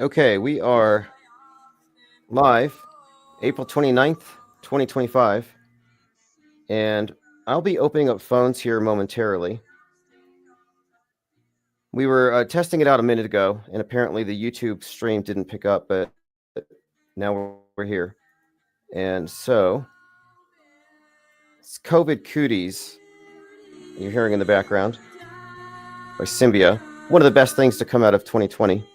Okay, we are live, April 29th, 2025, and I'll be opening up phones here momentarily. We were testing it out a minute ago, and apparently the YouTube stream didn't pick up, but now we're here. And so, it's COVID Cooties you're hearing in the background by Symbia. One of the best things to come out of 2020.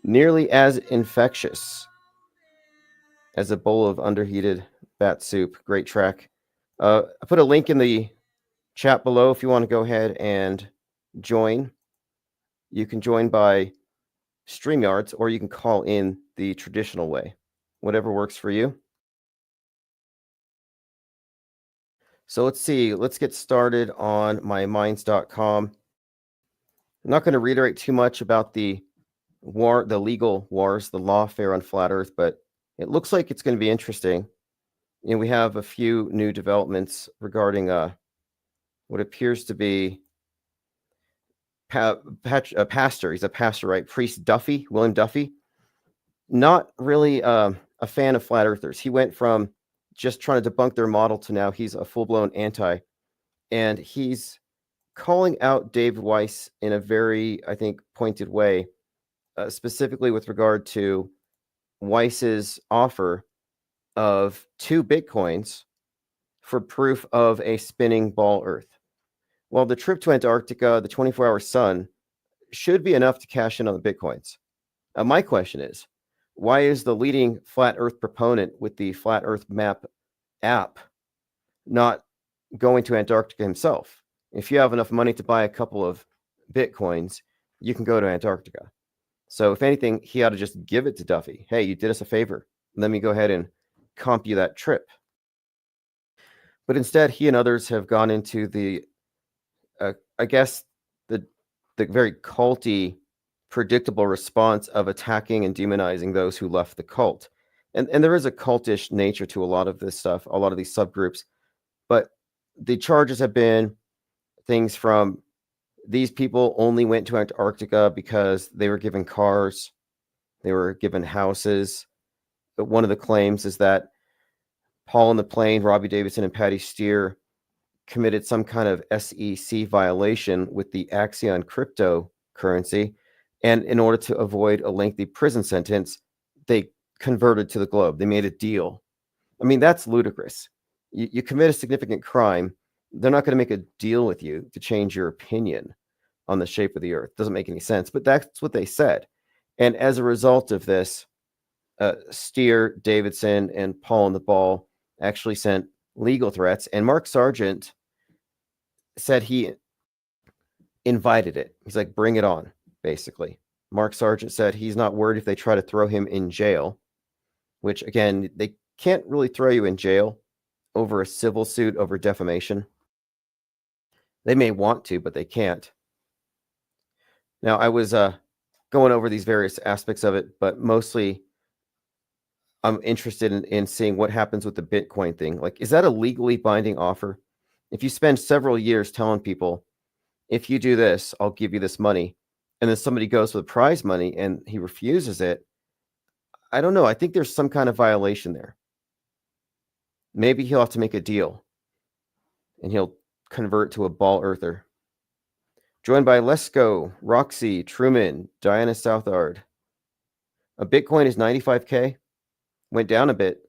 Nearly as infectious as a bowl of underheated bat soup. Great track. I put a link in the chat below if you want to go ahead and join. You can join by StreamYards, or you can call in the traditional way. Whatever works for you. So let's see. Let's get started on myminds.com. I'm not going to reiterate too much about the legal wars, the lawfare on flat Earth, but it looks like it's going to be interesting. And we have a few new developments regarding what appears to be a pastor. He's a pastor, right? Priest Duffy, William Duffy. Not really a fan of flat earthers. He went from just trying to debunk their model to now he's a full-blown anti. And he's calling out David Weiss in a very, I think, pointed way, specifically with regard to Weiss's offer of 2 Bitcoins for proof of a spinning ball Earth. Well, the trip to Antarctica, the 24-hour sun, should be enough to cash in on the Bitcoins. My question is, why is the leading flat Earth proponent with the Flat Earth Map app not going to Antarctica himself? If you have enough money to buy a couple of Bitcoins, you can go to Antarctica. So if anything, he ought to just give it to Duffy. Hey, you did us a favor. Let me go ahead and comp you that trip. But instead, he and others have gone into the, I guess, the very culty, predictable response of attacking and demonizing those who left the cult. And there is a cultish nature to a lot of this stuff, a lot of these subgroups. But the charges have been things from these people only went to Antarctica because they were given cars, they were given houses. But one of the claims is that Paul and the Plane, Robbie Davidson, and Patty Steer committed some kind of SEC violation with the Axion cryptocurrency. And in order to avoid a lengthy prison sentence, they converted to the globe. They made a deal. I mean, that's ludicrous. You commit a significant crime, they're not going to make a deal with you to change your opinion on the shape of the Earth. Doesn't make any sense, but that's what they said. And as a result of this, Steer, Davidson, and Paul and the Ball actually sent legal threats. And Mark Sargent said he invited it. He's like, bring it on, basically. Mark Sargent said he's not worried if they try to throw him in jail, which, again, they can't really throw you in jail over a civil suit over defamation. They may want to, but they can't. Now, I was going over these various aspects of it, but mostly I'm interested in seeing what happens with the Bitcoin thing. Like, is that a legally binding offer? If you spend several years telling people, if you do this, I'll give you this money, and then somebody goes for the prize money and he refuses it, I don't know. I think there's some kind of violation there. Maybe he'll have to make a deal and he'll convert to a ball earther. Joined by Lesko, Roxy, Truman, Diana Southard. A Bitcoin is 95K. Went down a bit.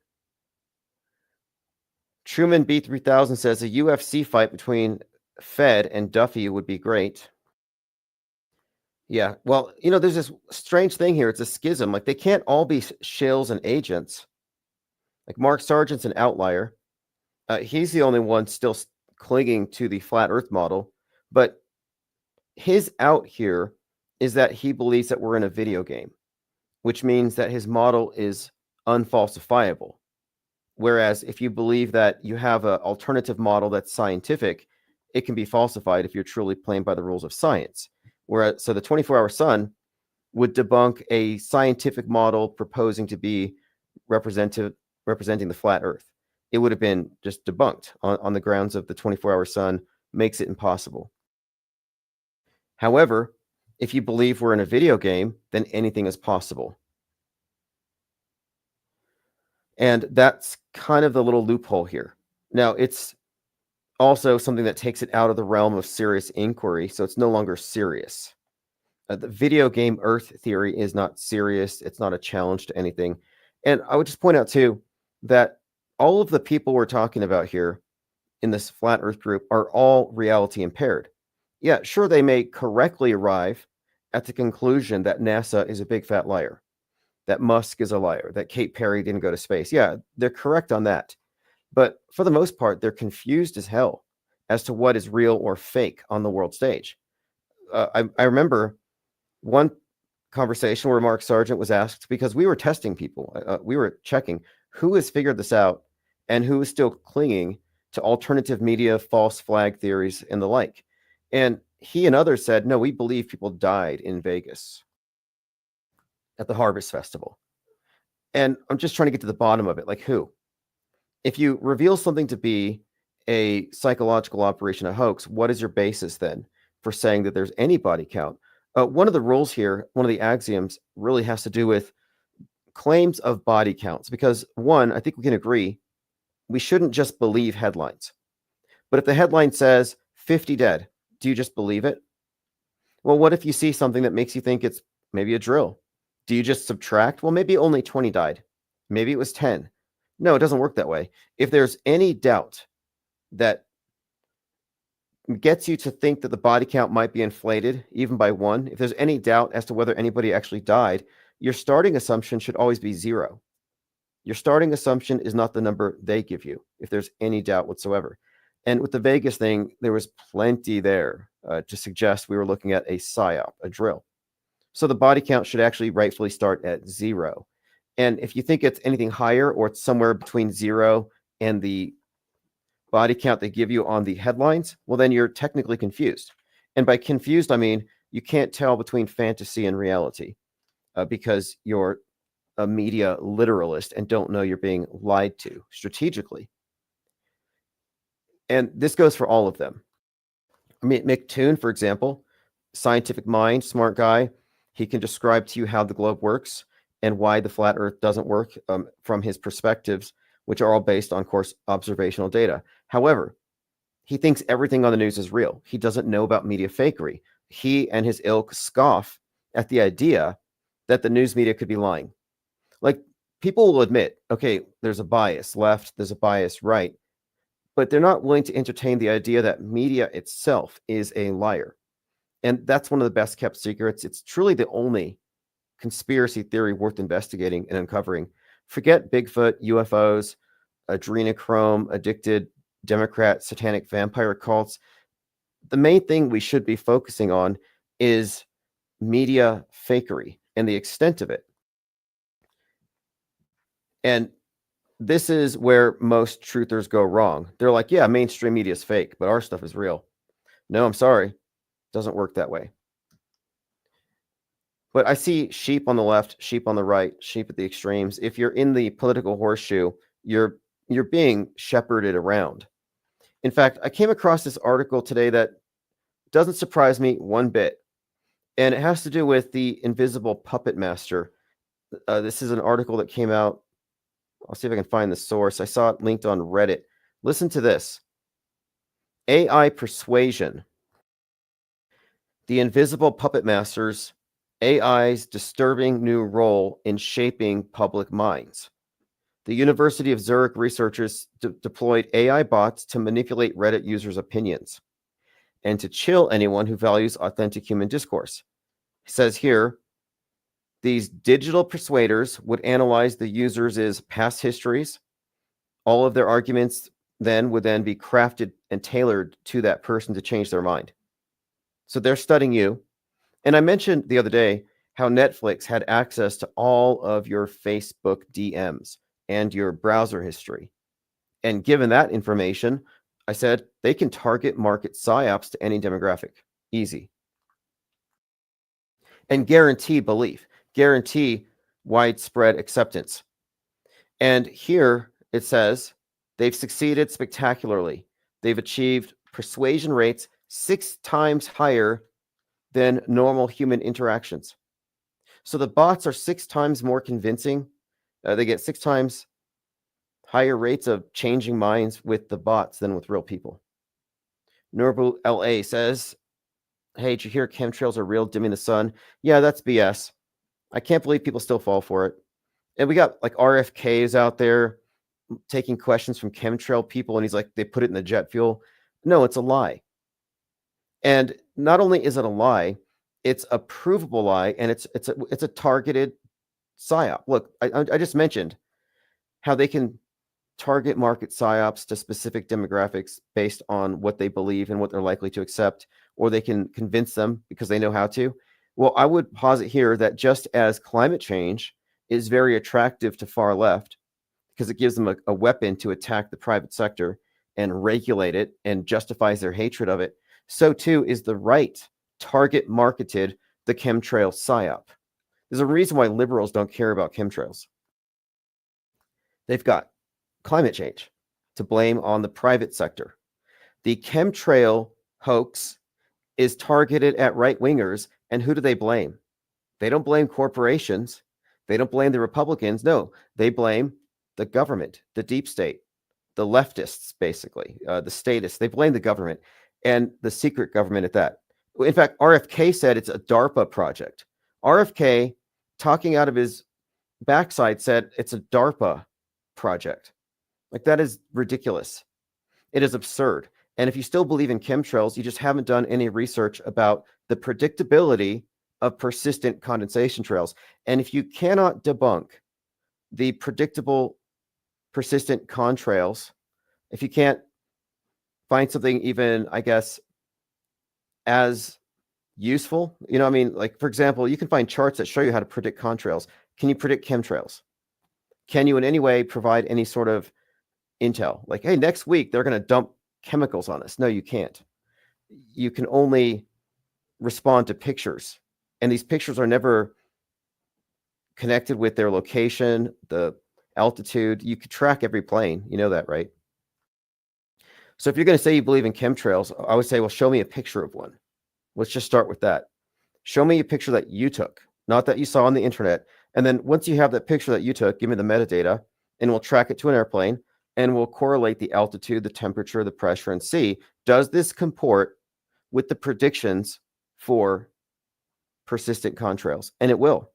Truman B3000 says a UFC fight between Fed and Duffy would be great. Yeah, well, there's this strange thing here. It's a schism. Like, they can't all be shills and agents. Like, Mark Sargent's an outlier. He's the only one still clinging to the flat Earth model. But his out here is that he believes that we're in a video game, which means that his model is unfalsifiable. Whereas if you believe that you have an alternative model that's scientific, it can be falsified if you're truly playing by the rules of science. So the 24-hour sun would debunk a scientific model proposing to be representing the flat Earth. it would have been just debunked on the grounds of the 24-hour sun makes it impossible. However, if you believe we're in a video game, then anything is possible. And that's kind of the little loophole here. Now, it's also something that takes it out of the realm of serious inquiry, so it's no longer serious. The video game Earth theory is not serious. It's not a challenge to anything. And I would just point out, too, that all of the people we're talking about here in this flat Earth group are all reality impaired. Yeah, sure, they may correctly arrive at the conclusion that NASA is a big fat liar, that Musk is a liar, that Kate Perry didn't go to space. Yeah, they're correct on that. But for the most part, they're confused as hell as to what is real or fake on the world stage. I remember one conversation where Mark Sargent was asked, because we were testing people, we were checking who has figured this out and who is still clinging to alternative media, false flag theories, and the like. And he and others said, no, we believe people died in Vegas at the Harvest Festival. And I'm just trying to get to the bottom of it. Like, who? If you reveal something to be a psychological operation, a hoax, what is your basis then for saying that there's any body count? One of the rules here, one of the axioms, really has to do with claims of body counts. Because one, I think we can agree, we shouldn't just believe headlines. But if the headline says 50 dead, do you just believe it? Well, what if you see something that makes you think it's maybe a drill? Do you just subtract? Well, maybe only 20 died. Maybe it was 10. No, it doesn't work that way. If there's any doubt that gets you to think that the body count might be inflated, even by one, if there's any doubt as to whether anybody actually died, your starting assumption should always be 0. Your starting assumption is not the number they give you, if there's any doubt whatsoever. And with the Vegas thing, there was plenty there to suggest we were looking at a psyop, a drill. So the body count should actually rightfully start at 0. And if you think it's anything higher, or it's somewhere between 0 and the body count they give you on the headlines, well, then you're technically confused. And by confused, I mean you can't tell between fantasy and reality because you're a media literalist and don't know you're being lied to strategically. And this goes for all of them. I mean, Mick Toon, for example, scientific mind, smart guy. He can describe to you how the globe works and why the flat Earth doesn't work from his perspectives, which are all based on, of course, observational data. However, he thinks everything on the news is real. He doesn't know about media fakery. He and his ilk scoff at the idea that the news media could be lying. Like, people will admit, okay, there's a bias left, there's a bias right, but they're not willing to entertain the idea that media itself is a liar. And that's one of the best kept secrets. It's truly the only conspiracy theory worth investigating and uncovering. Forget Bigfoot, UFOs, adrenochrome, addicted Democrat, satanic vampire cults. The main thing we should be focusing on is media fakery and the extent of it. And this is where most truthers go wrong. They're like, yeah, mainstream media is fake, but our stuff is real. No, I'm sorry. It doesn't work that way. But I see sheep on the left, sheep on the right, sheep at the extremes. If you're in the political horseshoe, you're being shepherded around. In fact, I came across this article today that doesn't surprise me one bit. And it has to do with the invisible puppet master. This is an article that came out. I'll see if I can find the source. I saw it linked on Reddit. Listen to this. AI persuasion. The invisible puppet masters, AI's disturbing new role in shaping public minds. The University of Zurich researchers deployed AI bots to manipulate Reddit users' opinions and to chill anyone who values authentic human discourse. It says here, these digital persuaders would analyze the users' past histories. All of their arguments would then be crafted and tailored to that person to change their mind. So they're studying you. And I mentioned the other day how Netflix had access to all of your Facebook DMs and your browser history. And given that information, I said they can target market psyops to any demographic. Easy. And guarantee belief, guarantee widespread acceptance. And here it says They've succeeded spectacularly. They've achieved persuasion rates 6 times higher than normal human interactions. So the bots are 6 times more convincing. They get 6 times higher rates of changing minds with the bots than with real people. Norbu LA says, hey, did you hear chemtrails are real, dimming the sun? Yeah, that's BS. I can't believe people still fall for it. And we got like RFKs out there taking questions from chemtrail people, and he's like, they put it in the jet fuel. No, it's a lie. And not only is it a lie, it's a provable lie, and it's a targeted psyop. Look, I just mentioned how they can target market psyops to specific demographics based on what they believe and what they're likely to accept, or they can convince them because they know how to. Well, I would posit here that just as climate change is very attractive to far left because it gives them a weapon to attack the private sector and regulate it and justifies their hatred of it, so too is the right target marketed the chemtrail psyop. There's a reason why liberals don't care about chemtrails. They've got climate change to blame on the private sector. The chemtrail hoax is targeted at right-wingers, and who do they blame? They don't blame corporations. They don't blame the Republicans. No, they blame the government, the deep state, the leftists, basically, the statists. They blame the government and the secret government at that. In fact, RFK said it's a DARPA project. RFK, talking out of his backside, said it's a DARPA project. Like, that is ridiculous. It is absurd. And if you still believe in chemtrails, you just haven't done any research about the predictability of persistent condensation trails. And if you cannot debunk the predictable persistent contrails, if you can't find something even, I guess, as useful, I mean, like, for example, you can find charts that show you how to predict contrails. Can you predict chemtrails? Can you in any way provide any sort of intel? Like, hey, next week they're going to dump chemicals on us. No, you can't. You can only respond to pictures. And these pictures are never connected with their location, the altitude. You could track every plane. You know that, right? So if you're going to say you believe in chemtrails, I would say, well, show me a picture of one. Let's just start with that. Show me a picture that you took, not that you saw on the internet. And then once you have that picture that you took, give me the metadata, and we'll track it to an airplane, and we'll correlate the altitude, the temperature, the pressure, and see, does this comport with the predictions for persistent contrails? And it will.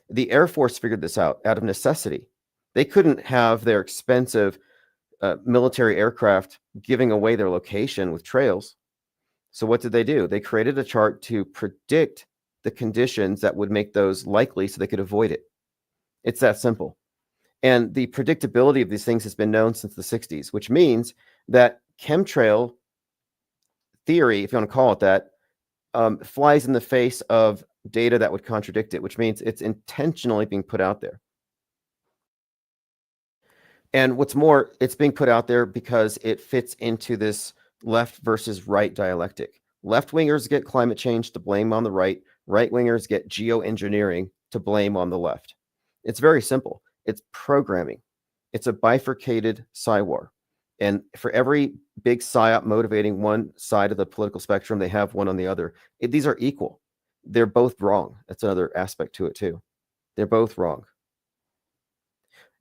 The Air Force figured this out of necessity. They couldn't have their expensive military aircraft giving away their location with trails. So what did they do? They created a chart to predict the conditions that would make those likely so they could avoid it. It's that simple. And the predictability of these things has been known since the 60s, which means that chemtrail theory, if you want to call it that, flies in the face of data that would contradict it, which means it's intentionally being put out there. And what's more, it's being put out there because it fits into this left versus right dialectic. Left-wingers get climate change to blame on the right. Right-wingers get geoengineering to blame on the left. It's very simple. It's programming. It's a bifurcated psywar. And for every big psyop motivating one side of the political spectrum, they have one on the other. These are equal. They're both wrong. That's another aspect to it, too. They're both wrong.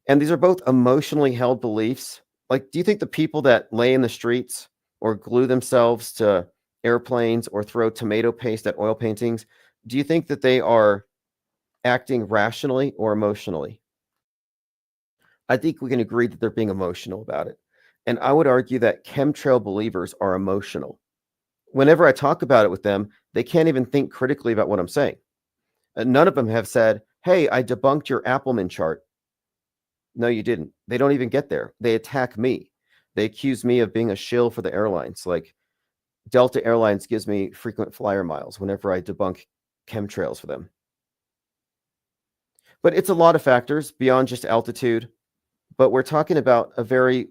And these are both emotionally held beliefs. Like, do you think the people that lay in the streets or glue themselves to airplanes or throw tomato paste at oil paintings, do you think that they are acting rationally or emotionally? I think we can agree that they're being emotional about it. And I would argue that chemtrail believers are emotional. Whenever I talk about it with them, they can't even think critically about what I'm saying. None of them have said, hey, I debunked your Appleman chart. No, you didn't. They don't even get there. They attack me. They accuse me of being a shill for the airlines. Like, Delta Airlines gives me frequent flyer miles whenever I debunk chemtrails for them. But it's a lot of factors beyond just altitude. But we're talking about a very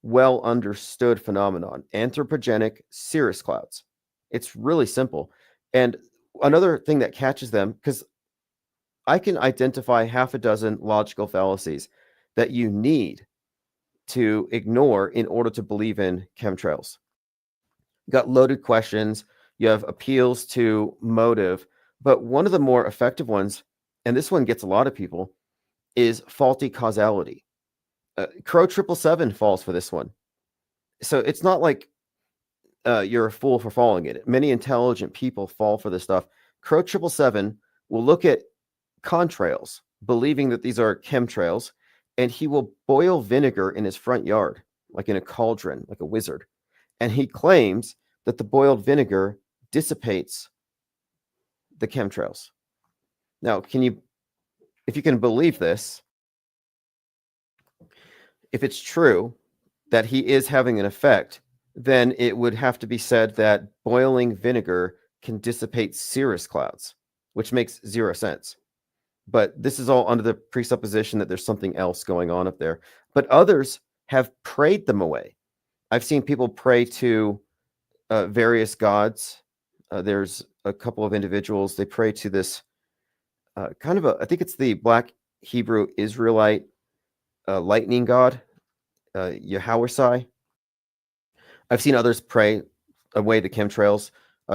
well understood phenomenon, anthropogenic cirrus clouds. It's really simple. And another thing that catches them, because I can identify half a dozen logical fallacies that you need to ignore in order to believe in chemtrails. You got loaded questions, you have appeals to motive, but one of the more effective ones, and this one gets a lot of people, is faulty causality. Crow 777 falls for this one. So it's not like you're a fool for following it. Many intelligent people fall for this stuff. Crow 777 will look at contrails, believing that these are chemtrails, and he will boil vinegar in his front yard, like in a cauldron, like a wizard. And he claims that the boiled vinegar dissipates the chemtrails. Now, if you can believe this, if it's true that he is having an effect, then it would have to be said that boiling vinegar can dissipate cirrus clouds, which makes zero sense. But this is all under the presupposition that there's something else going on up there. But others have prayed them away. I've seen people pray to various gods. There's a couple of individuals, they pray to this I think it's the Black Hebrew Israelite lightning god, Yahweh. I've seen others pray away the chemtrails.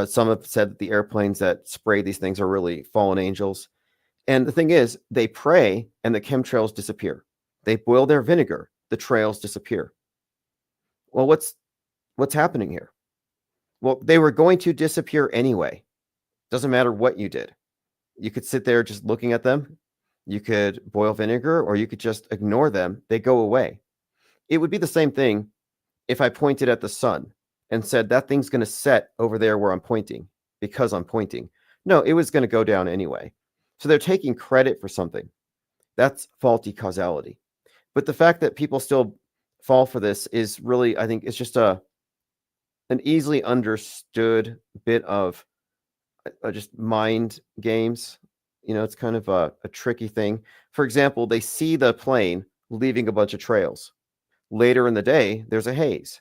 Some have said that the airplanes that spray these things are really fallen angels. And the thing is, they pray and the chemtrails disappear. They boil their vinegar, the trails disappear. Well, what's happening here? Well, they were going to disappear anyway. Doesn't matter what you did. You could sit there just looking at them. You could boil vinegar, or you could just ignore them. They go away. It would be the same thing if I pointed at the sun and said, that thing's going to set over there where I'm pointing because I'm pointing. No, it was going to go down anyway. So they're taking credit for something. That's faulty causality. But the fact that people still fall for this is really, I think, it's just an easily understood bit of just mind games. It's kind of a tricky thing. For example, they see the plane leaving a bunch of trails. Later in the day, there's a haze.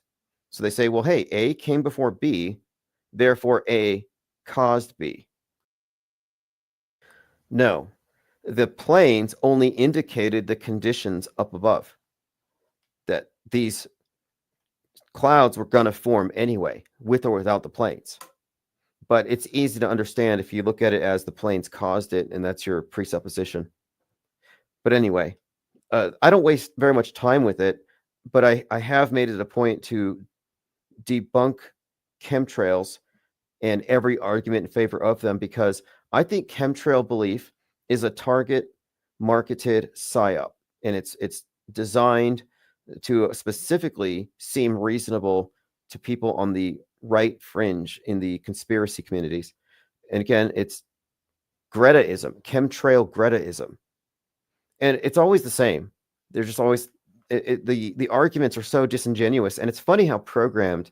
So they say, well, hey, A came before B, therefore A caused B. No, the planes only indicated the conditions up above, that these clouds were going to form anyway, with or without the planes. But it's easy to understand if you look at it as the planes caused it, and that's your presupposition. But anyway, I don't waste very much time with it, but I have made it a point to debunk chemtrails and every argument in favor of them, because I think chemtrail belief is a target marketed psyop, and it's designed to specifically seem reasonable to people on the right fringe in the conspiracy communities. And again, it's Gretaism, chemtrail Gretaism. And it's always the same. They're just always, the arguments are so disingenuous. And it's funny how programmed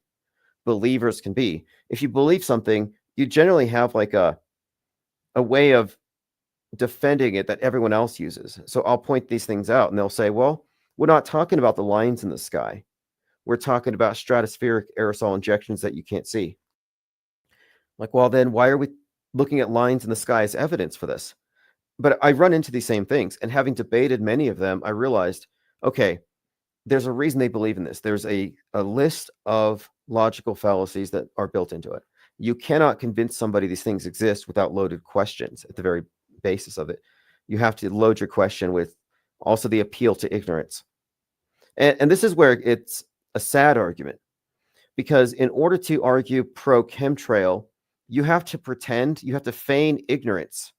believers can be. If you believe something, you generally have like a way of defending it that everyone else uses. So I'll point these things out and they'll say, well, we're not talking about the lines in the sky. We're talking about stratospheric aerosol injections that you can't see. Like, well, then why are we looking at lines in the sky as evidence for this? But I run into these same things, and having debated many of them, I realized, okay, there's a reason they believe in this. There's a list of logical fallacies that are built into it. You cannot convince somebody these things exist without loaded questions at the very basis of it. You have to load your question with also the appeal to ignorance. And this is where it's a sad argument, because in order to argue pro chemtrail, you have to feign ignorance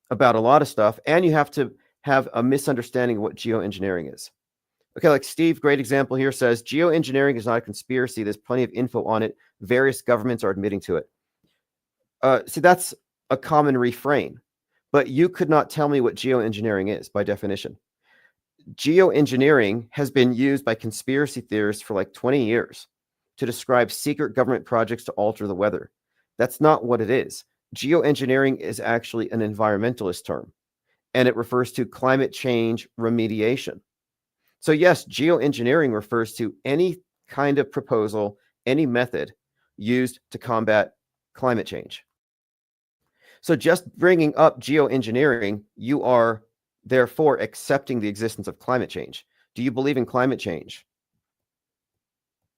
about a lot of stuff, and you have to have a misunderstanding of what geoengineering is. Okay, like Steve, great example here, says geoengineering is not a conspiracy. There's plenty of info on it. Various governments are admitting to it. See, that's a common refrain, but you could not tell me what geoengineering is by definition. Geoengineering has been used by conspiracy theorists for like 20 years to describe secret government projects to alter the weather. That's not what it is. Geoengineering is actually an environmentalist term, and it refers to climate change remediation. So yes, geoengineering refers to any kind of proposal, any method used to combat climate change. So just bringing up geoengineering, you are therefore accepting the existence of climate change. Do you believe in climate change?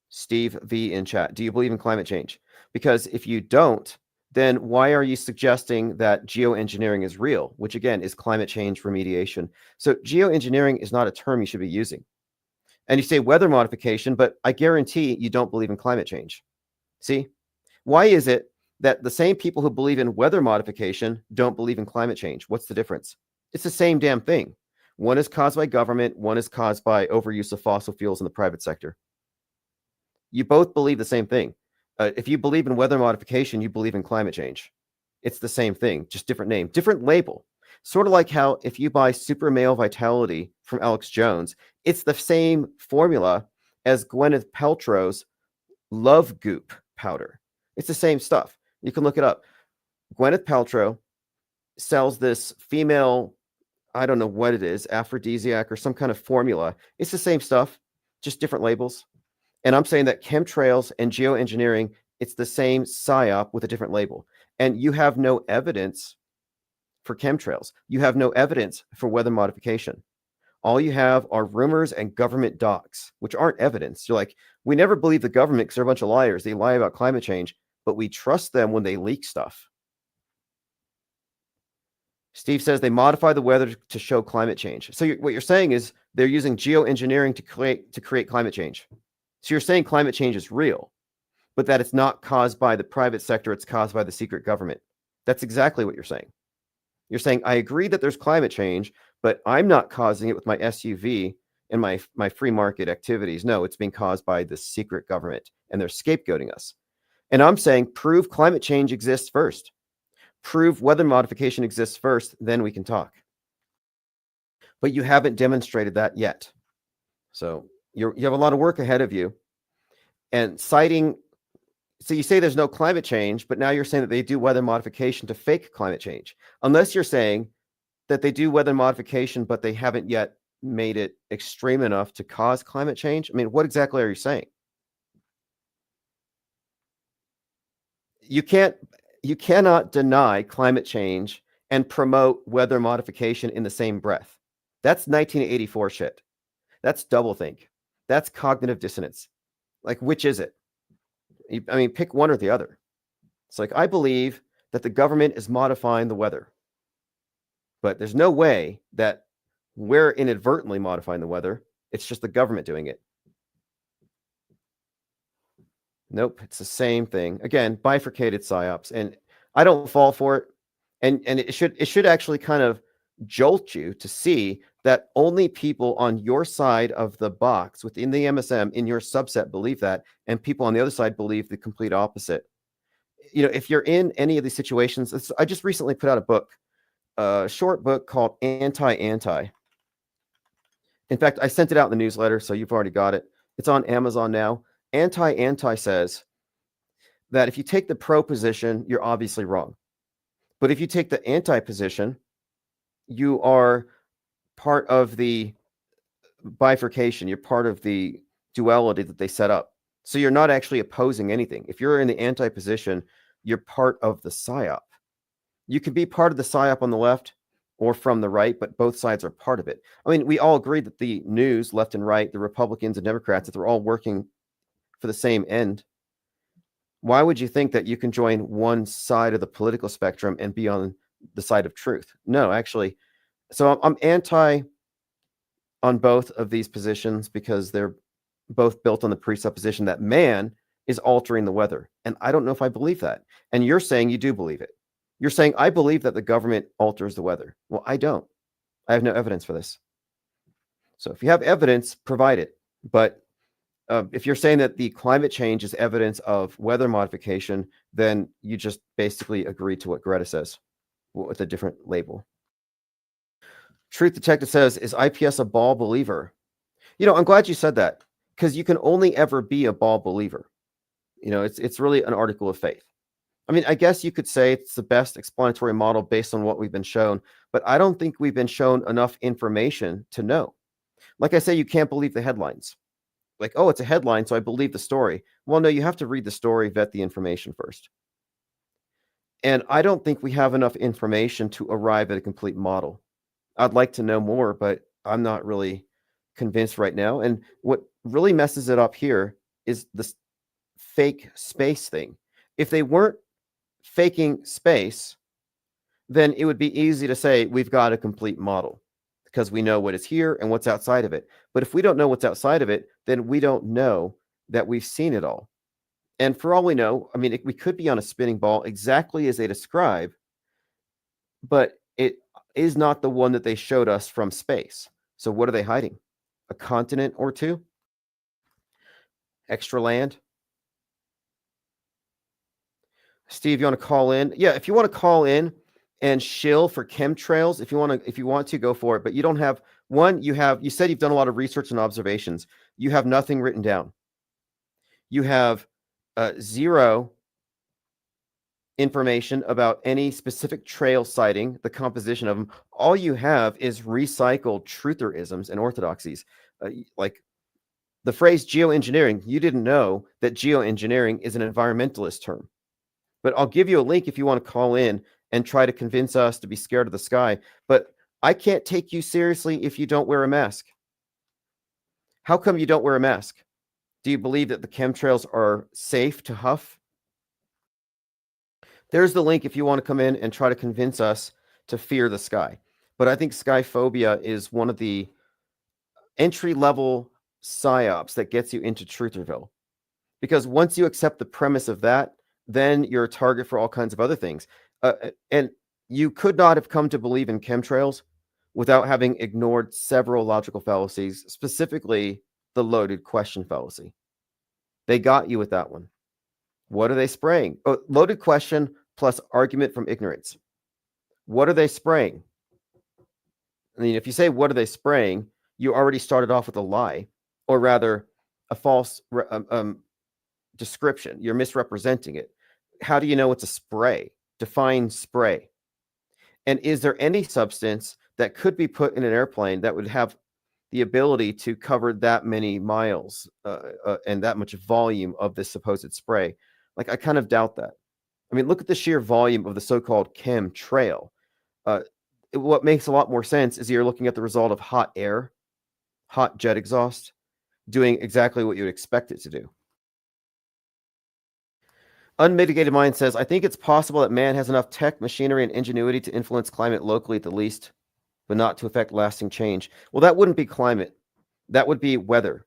Steve V in chat. Do you believe in climate change? Because if you don't, then why are you suggesting that geoengineering is real, which again is climate change remediation? So geoengineering is not a term you should be using. And you say weather modification, but I guarantee you don't believe in climate change. See? Why is it that the same people who believe in weather modification don't believe in climate change? What's the difference? It's the same damn thing. One is caused by government, one is caused by overuse of fossil fuels in the private sector. You both believe the same thing. If you believe in weather modification, you believe in climate change. It's the same thing, just different name, different label. Sort of like how if you buy Super Male Vitality from Alex Jones, it's the same formula as Gwyneth Paltrow's Love Goop powder. It's the same stuff. You can look it up. Gwyneth Paltrow sells this female, I don't know what it is, aphrodisiac or some kind of formula. It's the same stuff, just different labels. And I'm saying that chemtrails and geoengineering, it's the same psyop with a different label. And you have no evidence for chemtrails. You have no evidence for weather modification. All you have are rumors and government docs, which aren't evidence. You're like, we never believe the government because they're a bunch of liars. They lie about climate change, but we trust them when they leak stuff. Steve says they modify the weather to show climate change. So what you're saying is they're using geoengineering to create climate change. So you're saying climate change is real, but that it's not caused by the private sector, it's caused by the secret government. That's exactly what you're saying. You're saying, I agree that there's climate change, but I'm not causing it with my SUV and my free market activities. No, it's being caused by the secret government, and they're scapegoating us. And I'm saying, prove climate change exists first. Prove weather modification exists first, then we can talk. But you haven't demonstrated that yet. So you have a lot of work ahead of you. And citing, so you say there's no climate change, but now you're saying that they do weather modification to fake climate change. Unless you're saying that they do weather modification, but they haven't yet made it extreme enough to cause climate change. I mean, what exactly are you saying? You cannot deny climate change and promote weather modification in the same breath. That's 1984 shit. That's doublethink. That's cognitive dissonance. Like, which is it? I mean, pick one or the other. It's like, I believe that the government is modifying the weather, but there's no way that we're inadvertently modifying the weather. It's just the government doing it. Nope, it's the same thing. Again, bifurcated psyops, and I don't fall for it. And it should actually kind of jolt you to see that only people on your side of the box within the MSM in your subset believe that, and people on the other side believe the complete opposite. You know, if you're in any of these situations, I just recently put out a book, a short book called Anti-Anti. In fact, I sent it out in the newsletter, so you've already got it. It's on Amazon now. Anti-Anti says that if you take the pro position, you're obviously wrong. But if you take the anti position, you are part of the bifurcation. You're part of the duality that they set up. So you're not actually opposing anything. If you're in the anti position, you're part of the psyop. You can be part of the psyop on the left or from the right, but both sides are part of it. I mean, we all agree that the news, left and right, the Republicans and Democrats, that they're all working for the same end. Why would you think that you can join one side of the political spectrum and be on the side of truth? No, actually. So I'm anti on both of these positions because they're both built on the presupposition that man is altering the weather. And I don't know if I believe that. And you're saying you do believe it. You're saying, I believe that the government alters the weather. Well, I don't. I have no evidence for this. So if you have evidence, provide it. But if you're saying that the climate change is evidence of weather modification, then you just basically agree to what Greta says with a different label. Truth Detective says, is IPS a ball believer? You know, I'm glad you said that, because you can only ever be a ball believer. You know, it's really an article of faith. I mean, I guess you could say it's the best explanatory model based on what we've been shown, but I don't think we've been shown enough information to know. Like I say, you can't believe the headlines. Like, oh, it's a headline, so I believe the story. Well, no, you have to read the story, vet the information first. And I don't think we have enough information to arrive at a complete model. I'd like to know more, but I'm not really convinced right now. And what really messes it up here is this fake space thing. If they weren't faking space, then it would be easy to say we've got a complete model because we know what is here and what's outside of it. But if we don't know what's outside of it, then we don't know that we've seen it all. And for all we know, I mean, we could be on a spinning ball exactly as they describe, but it is not the one that they showed us from space. So what are they hiding? A continent or two? Extra land? Steve, you want to call in? Yeah, if you want to call in and shill for chemtrails, if you want to go for it, but you don't have one, you said you've done a lot of research and observations. You have nothing written down. You have zero information about any specific trail sighting, the composition of them. All you have is recycled trutherisms and orthodoxies. Like the phrase geoengineering, you didn't know that geoengineering is an environmentalist term. But I'll give you a link if you want to call in and try to convince us to be scared of the sky. But I can't take you seriously if you don't wear a mask. How come you don't wear a mask? Do you believe that the chemtrails are safe to huff? There's the link if you want to come in and try to convince us to fear the sky. But I think sky phobia is one of the entry-level psyops that gets you into Trutherville. Because once you accept the premise of that, then you're a target for all kinds of other things. And you could not have come to believe in chemtrails without having ignored several logical fallacies, specifically the loaded question fallacy. They got you with that one. What are they spraying? Oh, loaded question plus argument from ignorance. What are they spraying? I mean, if you say, what are they spraying? You already started off with a lie, or rather a false description. You're misrepresenting it. How do you know it's a spray? Define spray. And is there any substance that could be put in an airplane that would have the ability to cover that many miles and that much volume of this supposed spray? Like, I kind of doubt that. I mean, look at the sheer volume of the so-called chemtrail. What makes a lot more sense is you're looking at the result of hot air, hot jet exhaust, doing exactly what you would expect it to do. Unmitigated Mind says, I think it's possible that man has enough tech, machinery, and ingenuity to influence climate locally at the least, but not to affect lasting change. Well, that wouldn't be climate. That would be weather.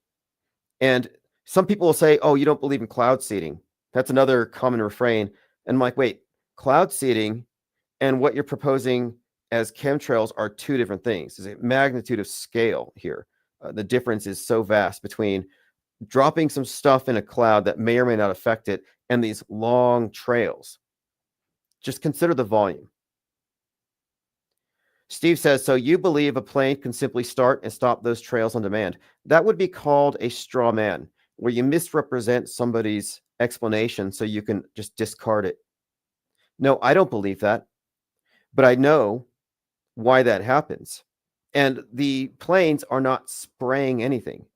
And some people will say, oh, you don't believe in cloud seeding. That's another common refrain. And I'm like, wait, cloud seeding and what you're proposing as chemtrails are two different things. There's a magnitude of scale here. The difference is so vast between dropping some stuff in a cloud that may or may not affect it and these long trails. Just consider the volume. Steve says, so you believe a plane can simply start and stop those trails on demand? That would be called a straw man, where you misrepresent somebody's explanation so you can just discard it. No, I don't believe that, but I know why that happens. And the planes are not spraying anything.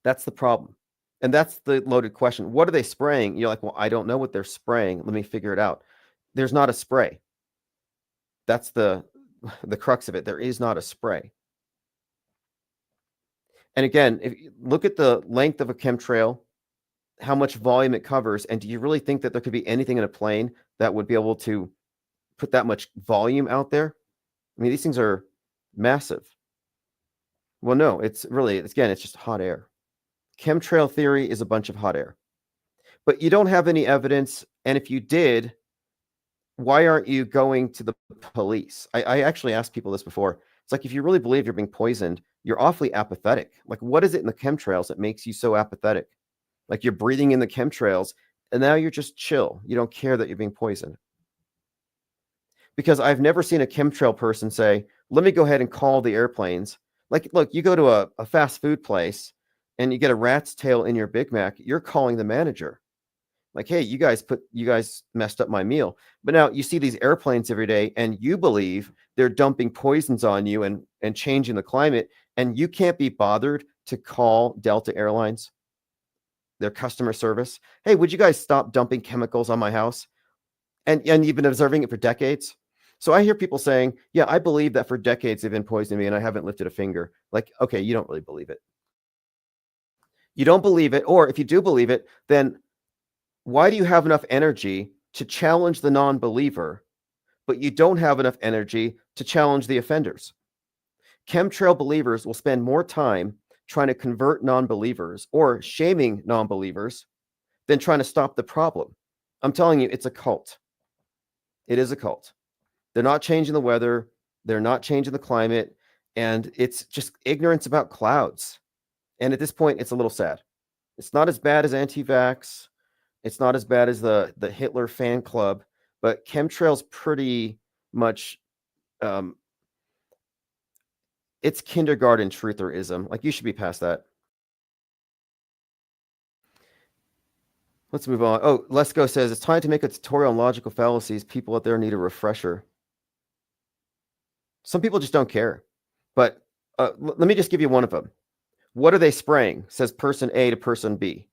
That's the problem. And that's the loaded question. What are they spraying? You're like, well, I don't know what they're spraying. Let me figure it out. There's not a spray. That's the crux of it. There is not a spray. And again, if you look at the length of a chemtrail, how much volume it covers, and do you really think that there could be anything in a plane that would be able to put that much volume out there? I mean, these things are massive. Well, no, it's just hot air. Chemtrail theory is a bunch of hot air. But you don't have any evidence, and if you did, why aren't you going to the police? I actually asked people this before. It's like, if you really believe you're being poisoned, you're awfully apathetic. Like, what is it in the chemtrails that makes you so apathetic? Like, you're breathing in the chemtrails, and now you're just chill. You don't care that you're being poisoned. Because I've never seen a chemtrail person say, let me go ahead and call the airplanes. Like, look, you go to a fast food place, and you get a rat's tail in your Big Mac, you're calling the manager. Like, hey, you guys messed up my meal. But now you see these airplanes every day, and you believe they're dumping poisons on you and changing the climate, and you can't be bothered to call Delta Airlines, their customer service. Hey, would you guys stop dumping chemicals on my house? And you've been observing it for decades. So I hear people saying, yeah, I believe that for decades they've been poisoning me and I haven't lifted a finger. Like, okay, you don't really believe it. You don't believe it. Or if you do believe it, then why do you have enough energy to challenge the non-believer, but you don't have enough energy to challenge the offenders? Chemtrail believers will spend more time trying to convert non-believers or shaming non-believers than trying to stop the problem. I'm telling you, it's a cult. It is a cult. They're not changing the weather. They're not changing the climate. And it's just ignorance about clouds. And at this point, it's a little sad. It's not as bad as anti-vax. It's not as bad as the Hitler fan club, but chemtrails pretty much, it's kindergarten trutherism. Like, you should be past that. Let's move on. Oh, Let's Go says, it's time to make a tutorial on logical fallacies. People out there need a refresher. Some people just don't care. But let me just give you one of them. What are they spraying? Says person A to person B.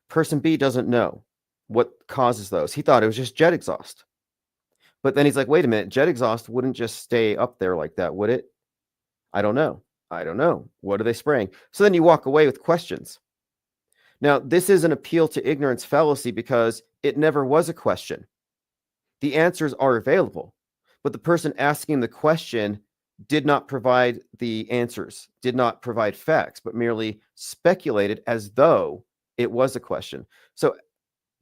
Person B doesn't know what causes those. He thought it was just jet exhaust. But then he's like, wait a minute, jet exhaust wouldn't just stay up there like that, would it? I don't know. What are they spraying? So then you walk away with questions. Now, this is an appeal to ignorance fallacy because it never was a question. The answers are available, but the person asking the question did not provide the answers, did not provide facts, but merely speculated as though it was a question. So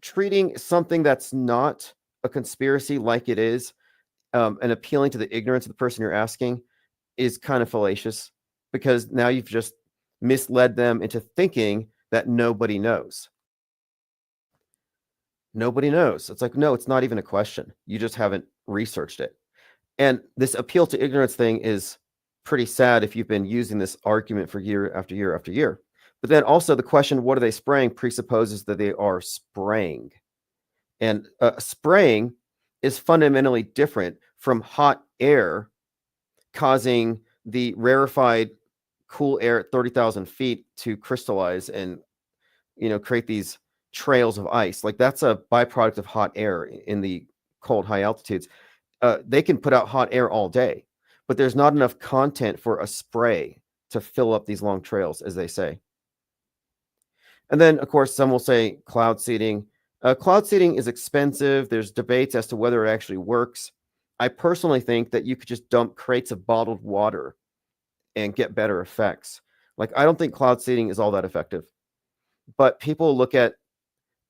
treating something that's not a conspiracy like it is, and appealing to the ignorance of the person you're asking is kind of fallacious, because now you've just misled them into thinking that nobody knows. Nobody knows. It's like, no, it's not even a question. You just haven't researched it. And this appeal to ignorance thing is pretty sad if you've been using this argument for year after year after year. But then also the question, what are they spraying, presupposes that they are spraying. And spraying is fundamentally different from hot air causing the rarefied cool air at 30,000 feet to crystallize and, create these trails of ice. Like, that's a byproduct of hot air in the cold, high altitudes. They can put out hot air all day, but there's not enough content for a spray to fill up these long trails, as they say. And then, of course, some will say cloud seeding. Cloud seeding is expensive. There's debates as to whether it actually works. I personally think that you could just dump crates of bottled water and get better effects. Like, I don't think cloud seeding is all that effective. But people look at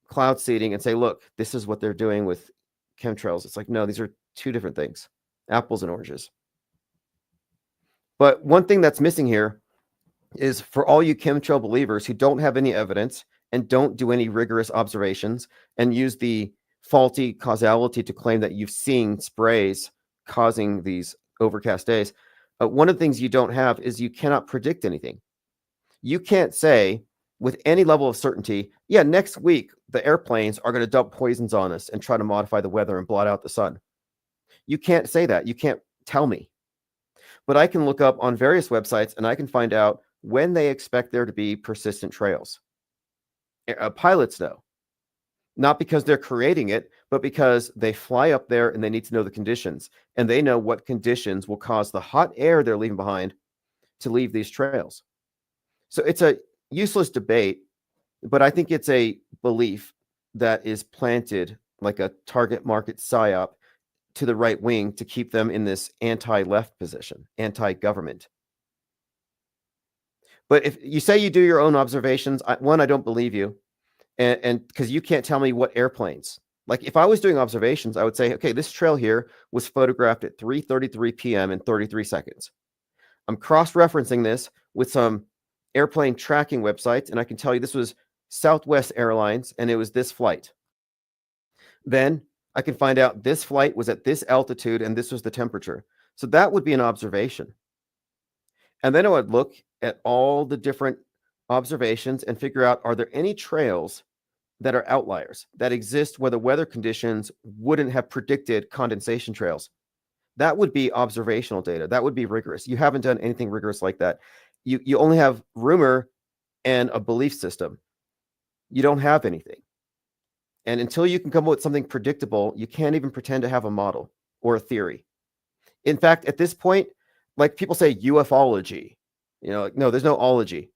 cloud seeding and say, look, this is what they're doing with chemtrails. It's like, no, these are two different things, apples and oranges. But one thing that's missing here is, for all you chemtrail believers who don't have any evidence and don't do any rigorous observations and use the faulty causality to claim that you've seen sprays causing these overcast days, one of the things you don't have is you cannot predict anything. You can't say with any level of certainty, yeah, next week the airplanes are going to dump poisons on us and try to modify the weather and blot out the sun. You can't say that. You can't tell me. But I can look up on various websites and I can find out when they expect there to be persistent trails. Pilots know. Not because they're creating it, but because they fly up there and they need to know the conditions. And they know what conditions will cause the hot air they're leaving behind to leave these trails. So it's a useless debate, but I think it's a belief that is planted like a target market psyop to the right wing to keep them in this anti-left position, anti-government. But if you say you do your own observations, I don't believe you. And because you can't tell me what airplanes. Like, if I was doing observations, I would say, okay, this trail here was photographed at 3:33 p.m. in 33 seconds. I'm cross-referencing this with some airplane tracking websites, and I can tell you this was Southwest Airlines, and it was this flight. Then I can find out this flight was at this altitude, and this was the temperature. So that would be an observation. And then I would look at all the different observations and figure out, are there any trails that are outliers that exist where the weather conditions wouldn't have predicted condensation trails? That would be observational data. That would be rigorous. You haven't done anything rigorous like that. You only have rumor and a belief system. You don't have anything. And until you can come up with something predictable, you can't even pretend to have a model. or a theory. In fact, at this point, like people say ufology, no, there's no ology.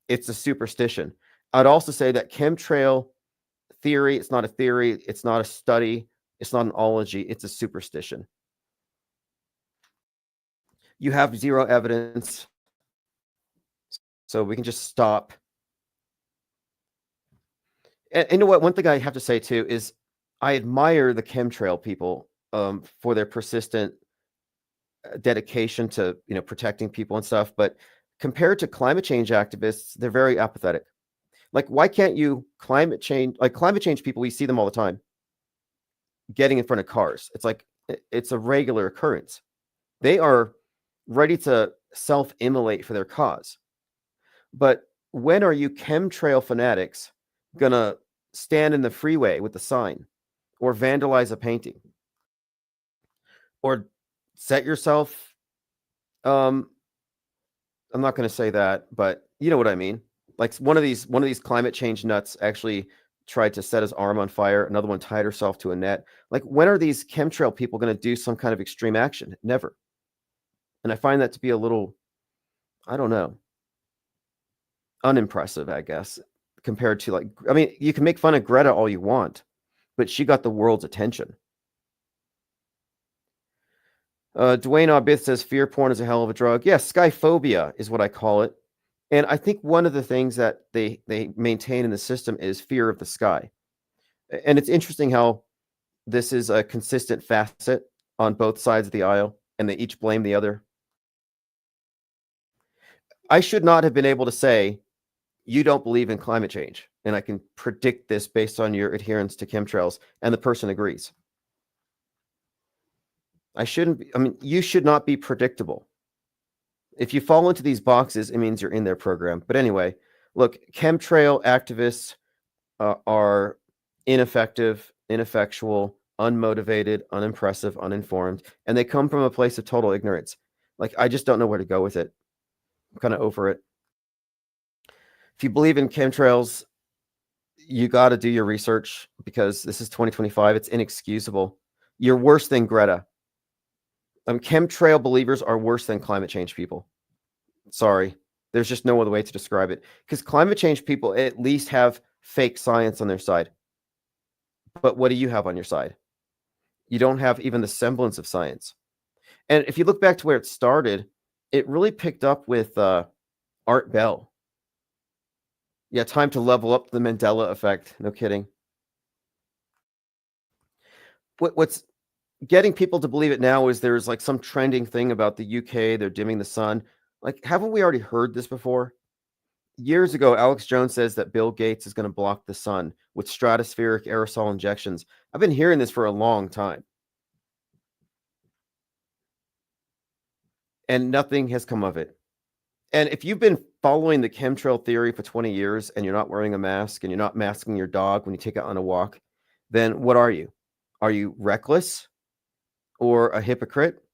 It's a superstition. I'd also say that chemtrail theory, it's not a theory, it's not a study, it's not an ology, it's a superstition. You have zero evidence, so we can just stop. And you know what? One thing I have to say too is I admire the chemtrail people for their persistent dedication to protecting people and stuff. But compared to climate change activists, they're very apathetic. Like, why can't you climate change people? We see them all the time getting in front of cars. It's like it's a regular occurrence. They are ready to self-immolate for their cause. But when are you chemtrail fanatics gonna stand in the freeway with a sign or vandalize a painting or set yourself I'm not going to say that, but you know what I mean. Like one of these climate change nuts actually tried to set his arm on fire, another one tied herself to a net. Like, when are these chemtrail people going to do some kind of extreme action? Never. And I find that to be a little, I don't know, unimpressive, I guess, compared to, like, I mean, you can make fun of Greta all you want, but she got the world's attention. Dwayne Obith says fear porn is a hell of a drug. Yes, skyphobia is what I call it. And I think one of the things that they maintain in the system is fear of the sky. And it's interesting how this is a consistent facet on both sides of the aisle, and they each blame the other. I should not have been able to say, you don't believe in climate change, and I can predict this based on your adherence to chemtrails, and the person agrees. I shouldn't be, I mean, you should not be predictable. If you fall into these boxes, it means you're in their program. But anyway, look, chemtrail activists are ineffective, ineffectual, unmotivated, unimpressive, uninformed, and they come from a place of total ignorance. Like, I just don't know where to go with it. I'm kind of over it. If you believe in chemtrails, you got to do your research, because this is 2025. It's inexcusable. You're worse than Greta. Chemtrail believers are worse than climate change people. Sorry. There's just no other way to describe it. Because climate change people at least have fake science on their side. But what do you have on your side? You don't have even the semblance of science. And if you look back to where it started, it really picked up with Art Bell. Yeah, time to level up the Mandela effect. No kidding. What's getting people to believe it now is there's like some trending thing about the UK, they're dimming the sun. Like, haven't we already heard this before? Years ago, Alex Jones says that Bill Gates is going to block the sun with stratospheric aerosol injections. I've been hearing this for a long time, and nothing has come of it. And if you've been following the chemtrail theory for 20 years and you're not wearing a mask and you're not masking your dog when you take it on a walk, then what are you? Are you reckless or a hypocrite?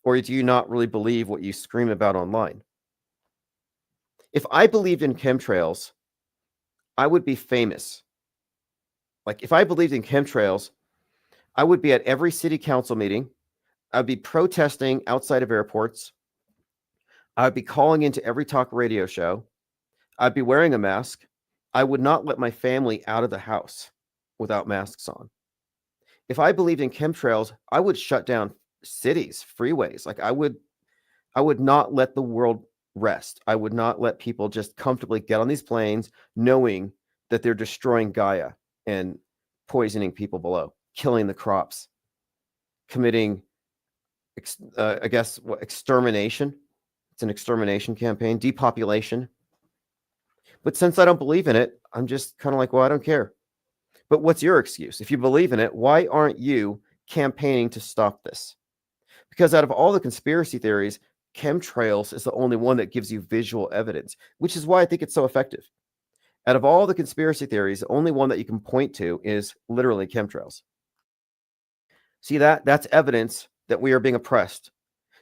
Or do you not really believe what you scream about online? If I believed in chemtrails, I would be famous. Like, if I believed in chemtrails, I would be at every city council meeting. I'd be protesting outside of airports. I'd be calling into every talk radio show. I'd be wearing a mask. I would not let my family out of the house without masks on. If I believed in chemtrails, I would shut down cities, freeways. Like, I would not let the world rest. I would not let people just comfortably get on these planes knowing that they're destroying Gaia and poisoning people below, killing the crops, committing, I guess, extermination. It's an extermination campaign, depopulation. But since I don't believe in it, I'm just kind of like, well, I don't care. But what's your excuse? If you believe in it, why aren't you campaigning to stop this? Because out of all the conspiracy theories, chemtrails is the only one that gives you visual evidence, which is why I think it's so effective. Out of all the conspiracy theories, the only one that you can point to is literally chemtrails. See that? That's evidence that we are being oppressed.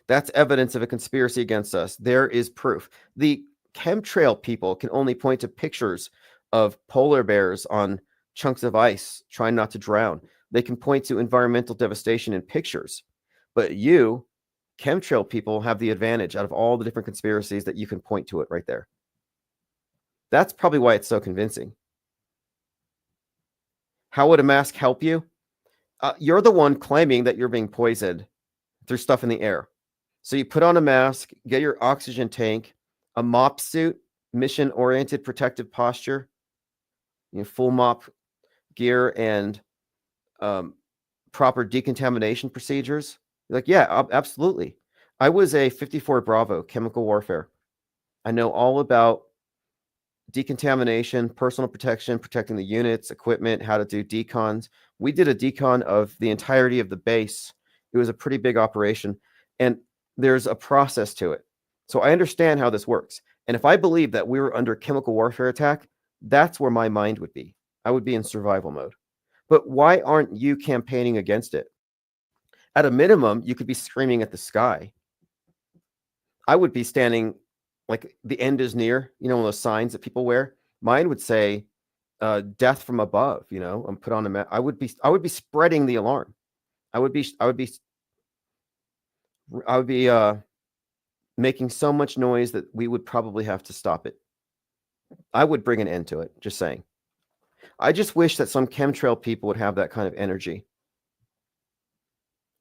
That's evidence of a conspiracy against us. There is proof. The chemtrail people can only point to pictures of polar bears on chunks of ice trying not to drown. They can point to environmental devastation in pictures. But you, chemtrail people, have the advantage out of all the different conspiracies that you can point to it right there. That's probably why it's so convincing. How would a mask help you? You're the one claiming that you're being poisoned through stuff in the air. So you put on a mask, get your oxygen tank, a mop suit, mission-oriented protective posture, full mop gear, and proper decontamination procedures. You're like, yeah, absolutely. I was a 54 Bravo chemical warfare. I know all about decontamination, personal protection, protecting the units, equipment, how to do decons. We did a decon of the entirety of the base. It was a pretty big operation, and there's a process to it. So I understand how this works. And if I believe that we were under chemical warfare attack, that's where my mind would be. I would be in survival mode. But why aren't you campaigning against it? At a minimum, you could be screaming at the sky. I would be standing like the end is near, one of those signs that people wear. Mine would say, death from above, and put on a mat. I would be spreading the alarm. I would be making so much noise that we would probably have to stop it. I would bring an end to it, just saying. I just wish that some chemtrail people would have that kind of energy,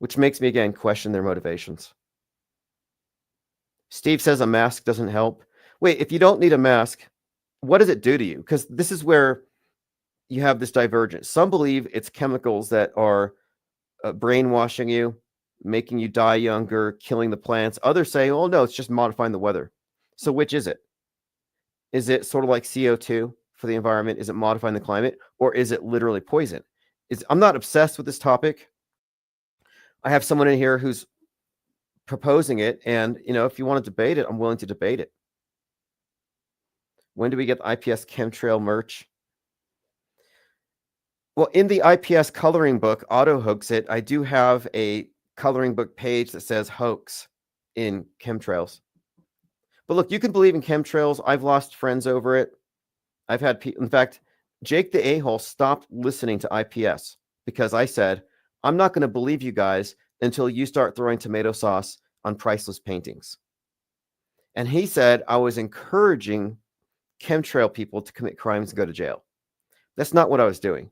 which makes me, again, question their motivations. Steve says a mask doesn't help. Wait, if you don't need a mask, what does it do to you? Because this is where you have this divergence. Some believe it's chemicals that are brainwashing you, making you die younger, killing the plants. Others say, oh, no, it's just modifying the weather. So which is it? Is it sort of like CO2 for the environment? Is it modifying the climate? Or is it literally poison? I'm not obsessed with this topic. I have someone in here who's proposing it. And, if you want to debate it, I'm willing to debate it. When do we get the IPS chemtrail merch? Well, in the IPS coloring book, Auto Hoax It, I do have a coloring book page that says hoax in chemtrails. But look, you can believe in chemtrails. I've lost friends over it. I've had people, in fact, Jake the A-hole stopped listening to IPS because I said, I'm not going to believe you guys until you start throwing tomato sauce on priceless paintings. And he said I was encouraging chemtrail people to commit crimes and go to jail. That's not what I was doing.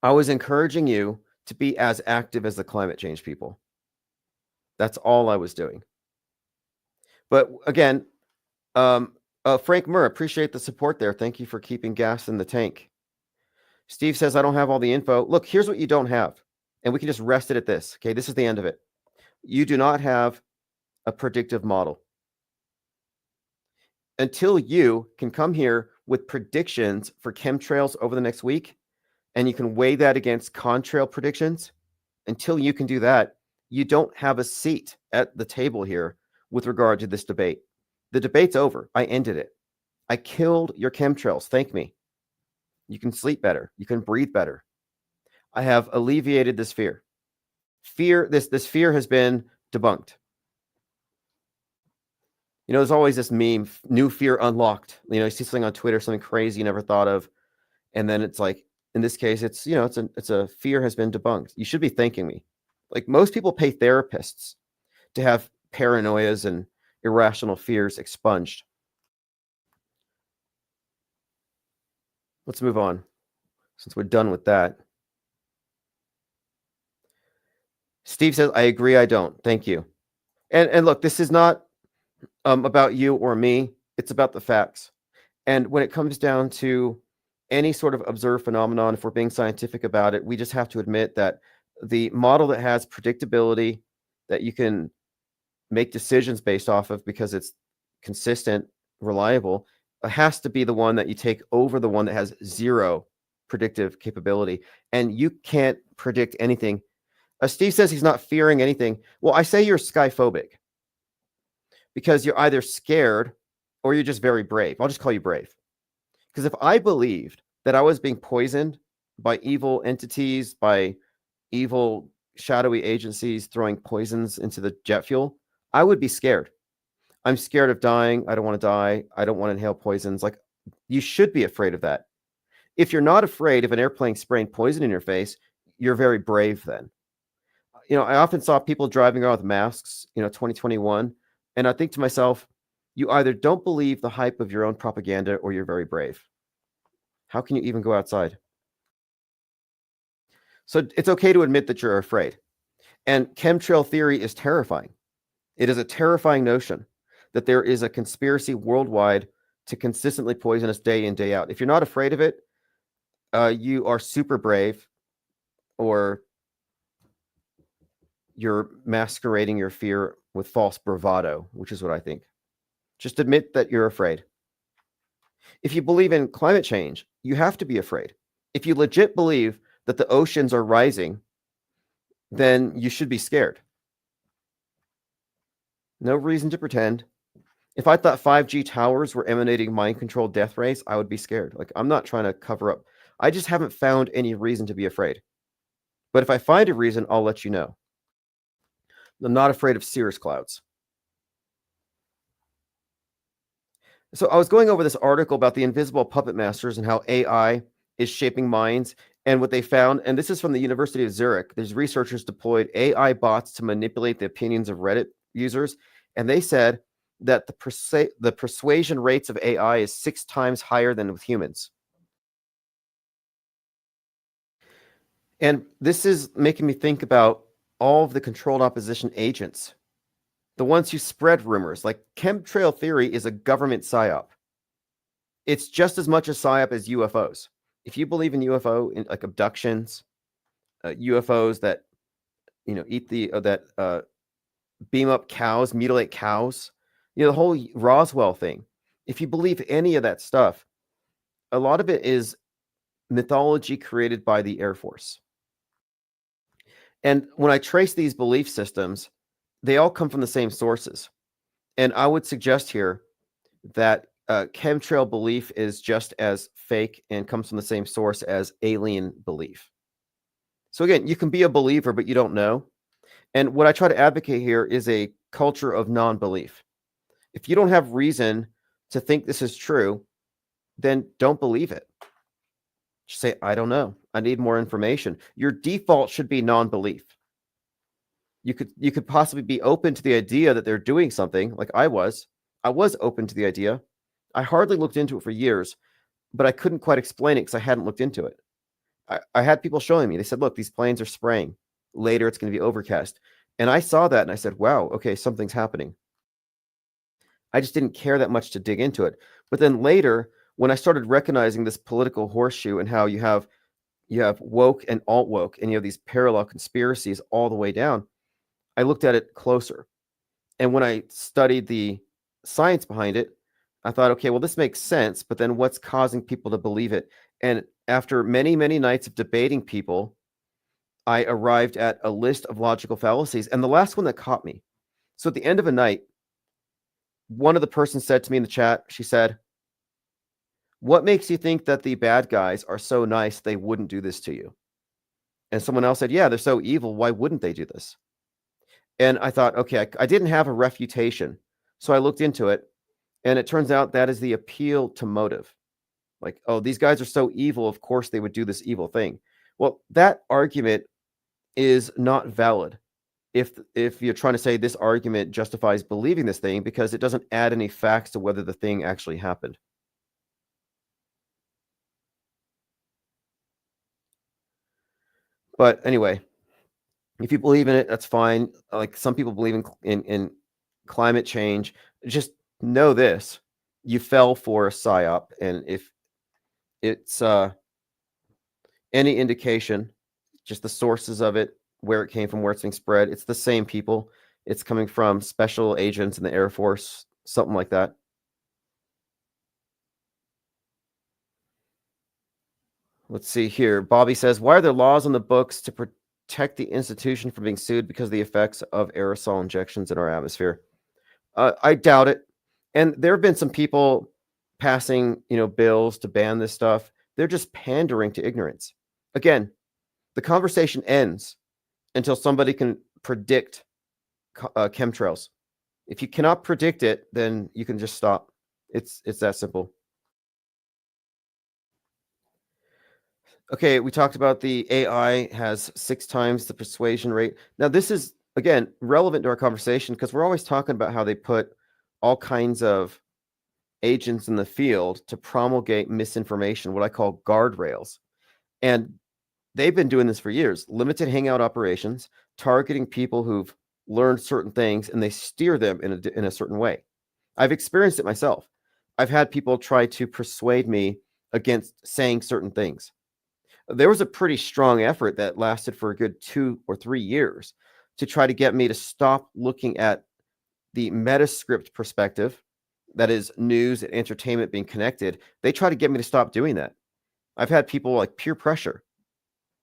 I was encouraging you to be as active as the climate change people. That's all I was doing. But again, Frank Murr, appreciate the support there. Thank you for keeping gas in the tank. Steve says, I don't have all the info. Look, here's what you don't have. And we can just rest it at this. Okay, this is the end of it. You do not have a predictive model. Until you can come here with predictions for chemtrails over the next week, and you can weigh that against contrail predictions, until you can do that, you don't have a seat at the table here with regard to this debate. The debate's over. I ended it. I killed your chemtrails. Thank me. You can sleep better. You can breathe better. I have alleviated this fear. This fear has been debunked. There's always this meme, new fear unlocked. You see something on Twitter, something crazy you never thought of. And then it's like, in this case, it's a fear has been debunked. You should be thanking me. Like most people pay therapists to have paranoias and irrational fears expunged. Let's move on, since we're done with that. Steve says, I agree, I don't. Thank you. And look, this is not about you or me. It's about the facts. And when it comes down to any sort of observed phenomenon, if we're being scientific about it, we just have to admit that the model that has predictability, that you can make decisions based off of because it's consistent, reliable, has to be the one that you take over the one that has zero predictive capability. And you can't predict anything. Steve says he's not fearing anything. Well, I say you're skyphobic because you're either scared or you're just very brave. I'll just call you brave. Because if I believed that I was being poisoned by evil entities, by evil shadowy agencies throwing poisons into the jet fuel, I would be scared. I'm scared of dying. I don't want to die. I don't want to inhale poisons. Like, you should be afraid of that. If you're not afraid of an airplane spraying poison in your face, you're very brave then. I often saw people driving around with masks, 2021, and I think to myself, you either don't believe the hype of your own propaganda or you're very brave. How can you even go outside? So it's okay to admit that you're afraid. And chemtrail theory is terrifying. It is a terrifying notion that there is a conspiracy worldwide to consistently poison us day in, day out. If you're not afraid of it, you are super brave, or you're masquerading your fear with false bravado, which is what I think. Just admit that you're afraid. If you believe in climate change, you have to be afraid. If you legit believe that the oceans are rising, then you should be scared. No reason to pretend. If I thought 5G towers were emanating mind-controlled death rays, I would be scared. Like, I'm not trying to cover up. I just haven't found any reason to be afraid. But if I find a reason, I'll let you know. I'm not afraid of cirrus clouds. So I was going over this article about the invisible puppet masters and how AI is shaping minds, and what they found, and this is from the University of Zurich. These researchers deployed AI bots to manipulate the opinions of Reddit users, and they said that the persuasion rates of AI is 6 times higher than with humans. And this is making me think about all of the controlled opposition agents, the ones who spread rumors. Like, chemtrail theory is a government psyop. It's just as much a psyop as UFOs. If you believe in UFO, in like abductions, UFOs that eat that beam up cows, mutilate cows, the whole Roswell thing. If you believe any of that stuff, a lot of it is mythology created by the Air Force. And when I trace these belief systems, they all come from the same sources. And I would suggest here that chemtrail belief is just as fake and comes from the same source as alien belief. So again, you can be a believer, but you don't know. And what I try to advocate here is a culture of non-belief. If you don't have reason to think this is true, then don't believe it. Just say, I don't know. I need more information. Your default should be non-belief. You could possibly be open to the idea that they're doing something, like I was. I was open to the idea. I hardly looked into it for years, but I couldn't quite explain it because I hadn't looked into it. I had people showing me. They said, look, these planes are spraying. Later, it's going to be overcast. And I saw that and I said, wow, okay, something's happening. I just didn't care that much to dig into it. But then later, when I started recognizing this political horseshoe and how you have woke and alt woke, and you have these parallel conspiracies all the way down, I looked at it closer. And when I studied the science behind it, I thought, okay, well, this makes sense, but then what's causing people to believe it? And after many, many nights of debating people, I arrived at a list of logical fallacies, and the last one that caught me. So at the end of a night, one of the persons said to me in the chat, she said, what makes you think that the bad guys are so nice they wouldn't do this to you? And someone else said, yeah, they're so evil. Why wouldn't they do this? And I thought, okay, I didn't have a refutation. So I looked into it, and it turns out that is the appeal to motive. Like, oh, these guys are so evil, of course they would do this evil thing. Well, that argument is not valid if you're trying to say this argument justifies believing this thing, because it doesn't add any facts to whether the thing actually happened. But anyway, if you believe in it, that's fine. Like, some people believe in climate change. Just know this: you fell for a psyop, and if it's any indication, just the sources of it, where it came from, where it's being spread, it's the same people. It's coming from special agents in the Air Force, something like that. Let's see here. Bobby says, why are there laws on the books to protect the institution from being sued because of the effects of aerosol injections in our atmosphere? I doubt it. And there have been some people passing, bills to ban this stuff. They're just pandering to ignorance. Again, the conversation ends until somebody can predict chemtrails. If you cannot predict it, then you can just stop. It's that simple. Okay, we talked about the AI has 6 times the persuasion rate. Now, this is, again, relevant to our conversation because we're always talking about how they put all kinds of agents in the field to promulgate misinformation, what I call guardrails. And they've been doing this for years. Limited hangout operations, targeting people who've learned certain things, and they steer them in a certain way. I've experienced it myself. I've had people try to persuade me against saying certain things. There was a pretty strong effort that lasted for a good 2 or 3 years to try to get me to stop looking at the metascript perspective, that is news and entertainment being connected. They try to get me to stop doing that. I've had people like peer pressure.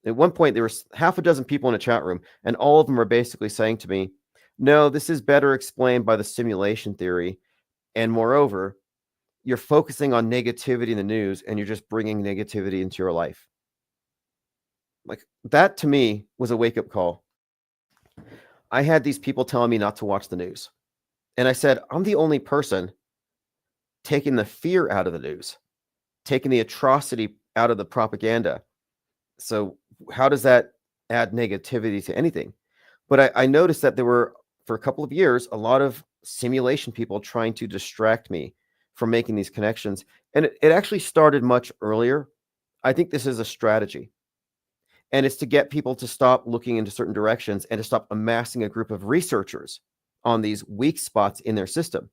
At one point, there was half a dozen people in a chat room, and all of them are basically saying to me, no, this is better explained by the simulation theory. And moreover, you're focusing on negativity in the news and you're just bringing negativity into your life. Like, that to me was a wake-up call. I had these people telling me not to watch the news. And I said, I'm the only person taking the fear out of the news, taking the atrocity out of the propaganda. So how does that add negativity to anything? But I noticed that there were, for a couple of years, a lot of simulation people trying to distract me from making these connections. And it actually started much earlier. I think this is a strategy. And it's to get people to stop looking into certain directions and to stop amassing a group of researchers on these weak spots in their system.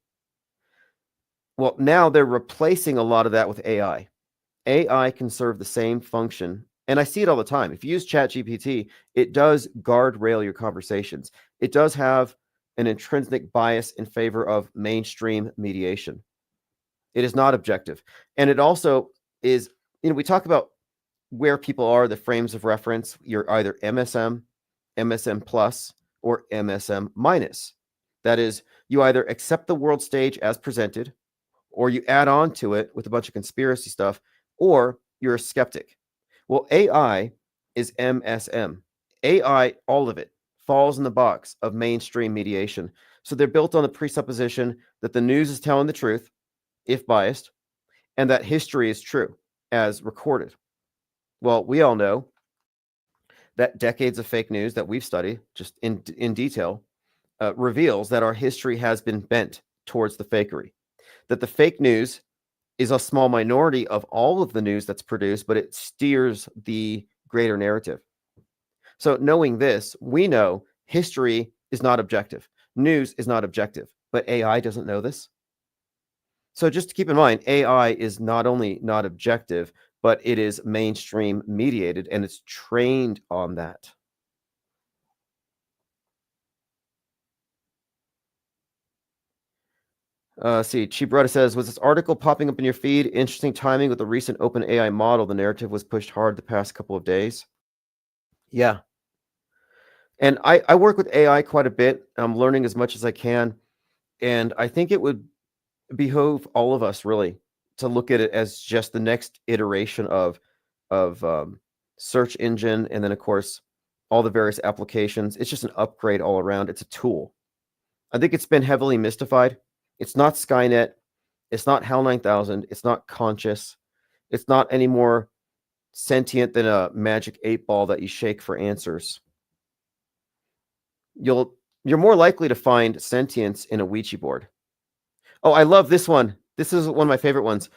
Well, now they're replacing a lot of that with AI. AI can serve the same function. And I see it all the time. If you use ChatGPT, it does guardrail your conversations. It does have an intrinsic bias in favor of mainstream mediation. It is not objective. And it also is, we talk about where people are, the frames of reference. You're either MSM, MSM plus, or MSM minus. That is, you either accept the world stage as presented, or you add on to it with a bunch of conspiracy stuff, or you're a skeptic. Well, AI is MSM. AI, all of it, falls in the box of mainstream mediation. So they're built on the presupposition that the news is telling the truth, if biased, and that history is true, as recorded. Well, we all know that decades of fake news that we've studied just in detail reveals that our history has been bent towards the fakery, that the fake news is a small minority of all of the news that's produced, but it steers the greater narrative. So knowing this, we know history is not objective. News is not objective, but AI doesn't know this. So just to keep in mind, AI is not only not objective, but it is mainstream mediated and it's trained on that. See, Chibretta says, was this article popping up in your feed? Interesting timing with the recent OpenAI model. The narrative was pushed hard the past couple of days. Yeah. And I work with AI quite a bit. I'm learning as much as I can. And I think it would behoove all of us really to look at it as just the next iteration of search engine. And then, of course, all the various applications. It's just an upgrade all around. It's a tool. I think it's been heavily mystified. It's not Skynet. It's not HAL 9000. It's not conscious. It's not any more sentient than a magic 8-ball that you shake for answers. You're more likely to find sentience in a Ouija board. Oh, I love this one. This is one of my favorite ones.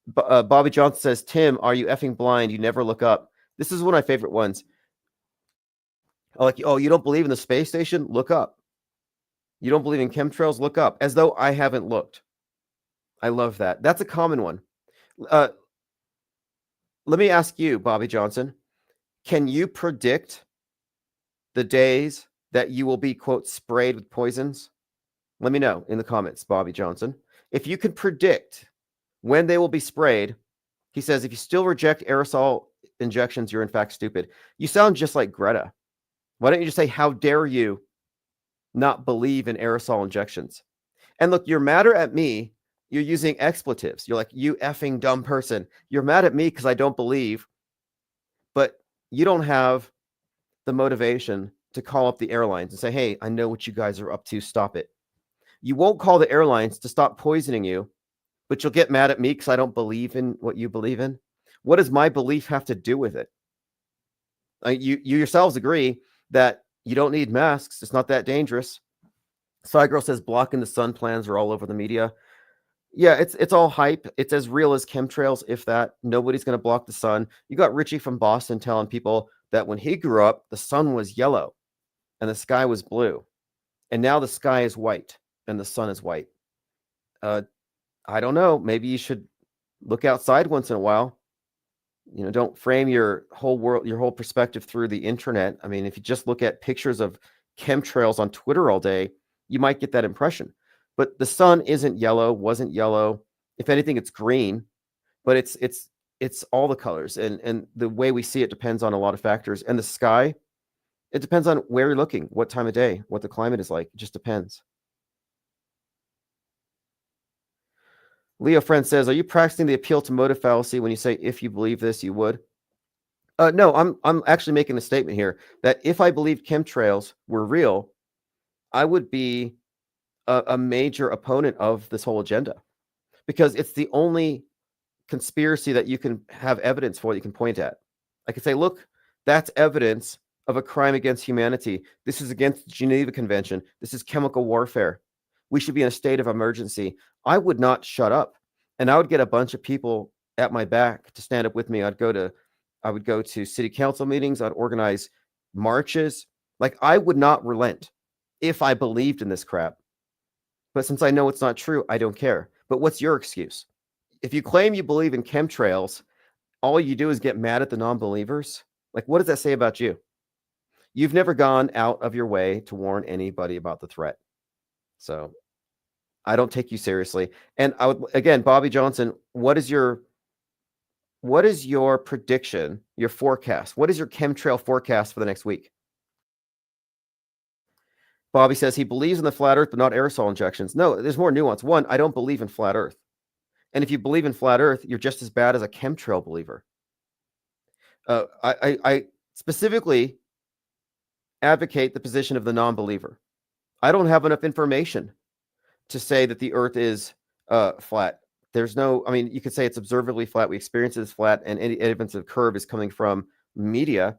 Bobby Johnson says, Tim, are you effing blind? You never look up. This is one of my favorite ones. Like, oh, you don't believe in the space station? Look up. You don't believe in chemtrails? Look up. As though I haven't looked. I love that. That's a common one. Let me ask you, Bobby Johnson, can you predict the days that you will be, quote, sprayed with poisons? Let me know in the comments, Bobby Johnson. If you can predict when they will be sprayed, he says, if you still reject aerosol injections, you're in fact stupid. You sound just like Greta. Why don't you just say, how dare you not believe in aerosol injections? And look, you're madder at me. You're using expletives. You're like, you effing dumb person. You're mad at me because I don't believe, but you don't have the motivation to call up the airlines and say, hey, I know what you guys are up to. Stop it. You won't call the airlines to stop poisoning you, but you'll get mad at me because I don't believe in what you believe in. What does my belief have to do with it? You yourselves agree that you don't need masks. It's not that dangerous. Girl says blocking the sun plans are all over the media. Yeah, it's all hype. It's as real as chemtrails, if that. Nobody's going to block the sun. You got Richie from Boston telling people that when he grew up, the sun was yellow and the sky was blue. And now the sky is white and the sun is white. I don't know. Maybe you should look outside once in a while. Don't frame your whole world, your whole perspective through the internet. I mean, if you just look at pictures of chemtrails on Twitter all day, you might get that impression. But the sun isn't yellow, wasn't yellow. If anything, it's green, but it's all the colors. And the way we see it depends on a lot of factors. And the sky, it depends on where you're looking, what time of day, what the climate is like. It just depends. Leo Friend says, are you practicing the appeal to motive fallacy when you say, if you believe this, you would? No, I'm actually making a statement here that if I believed chemtrails were real, I would be a major opponent of this whole agenda, because it's the only conspiracy that you can have evidence for, that you can point at. I could say, look, that's evidence of a crime against humanity. This is against the Geneva Convention. This is chemical warfare. We should be in a state of emergency. I would not shut up. And I would get a bunch of people at my back to stand up with me. I would go to city council meetings. I'd organize marches. Like, I would not relent if I believed in this crap. But since I know it's not true, I don't care. But what's your excuse? If you claim you believe in chemtrails, all you do is get mad at the non-believers. Like, what does that say about you? You've never gone out of your way to warn anybody about the threat. So I don't take you seriously. And I would, again, Bobby Johnson, what is your prediction, your forecast? What is your chemtrail forecast for the next week? Bobby says he believes in the flat earth, but not aerosol injections. No, there's more nuance. One, I don't believe in flat earth. And if you believe in flat earth, you're just as bad as a chemtrail believer. I specifically advocate the position of the non-believer. I don't have enough information to say that the earth is flat. There's no, I mean, you could say it's observably flat. We experience it as flat, and any evidence of curve is coming from media.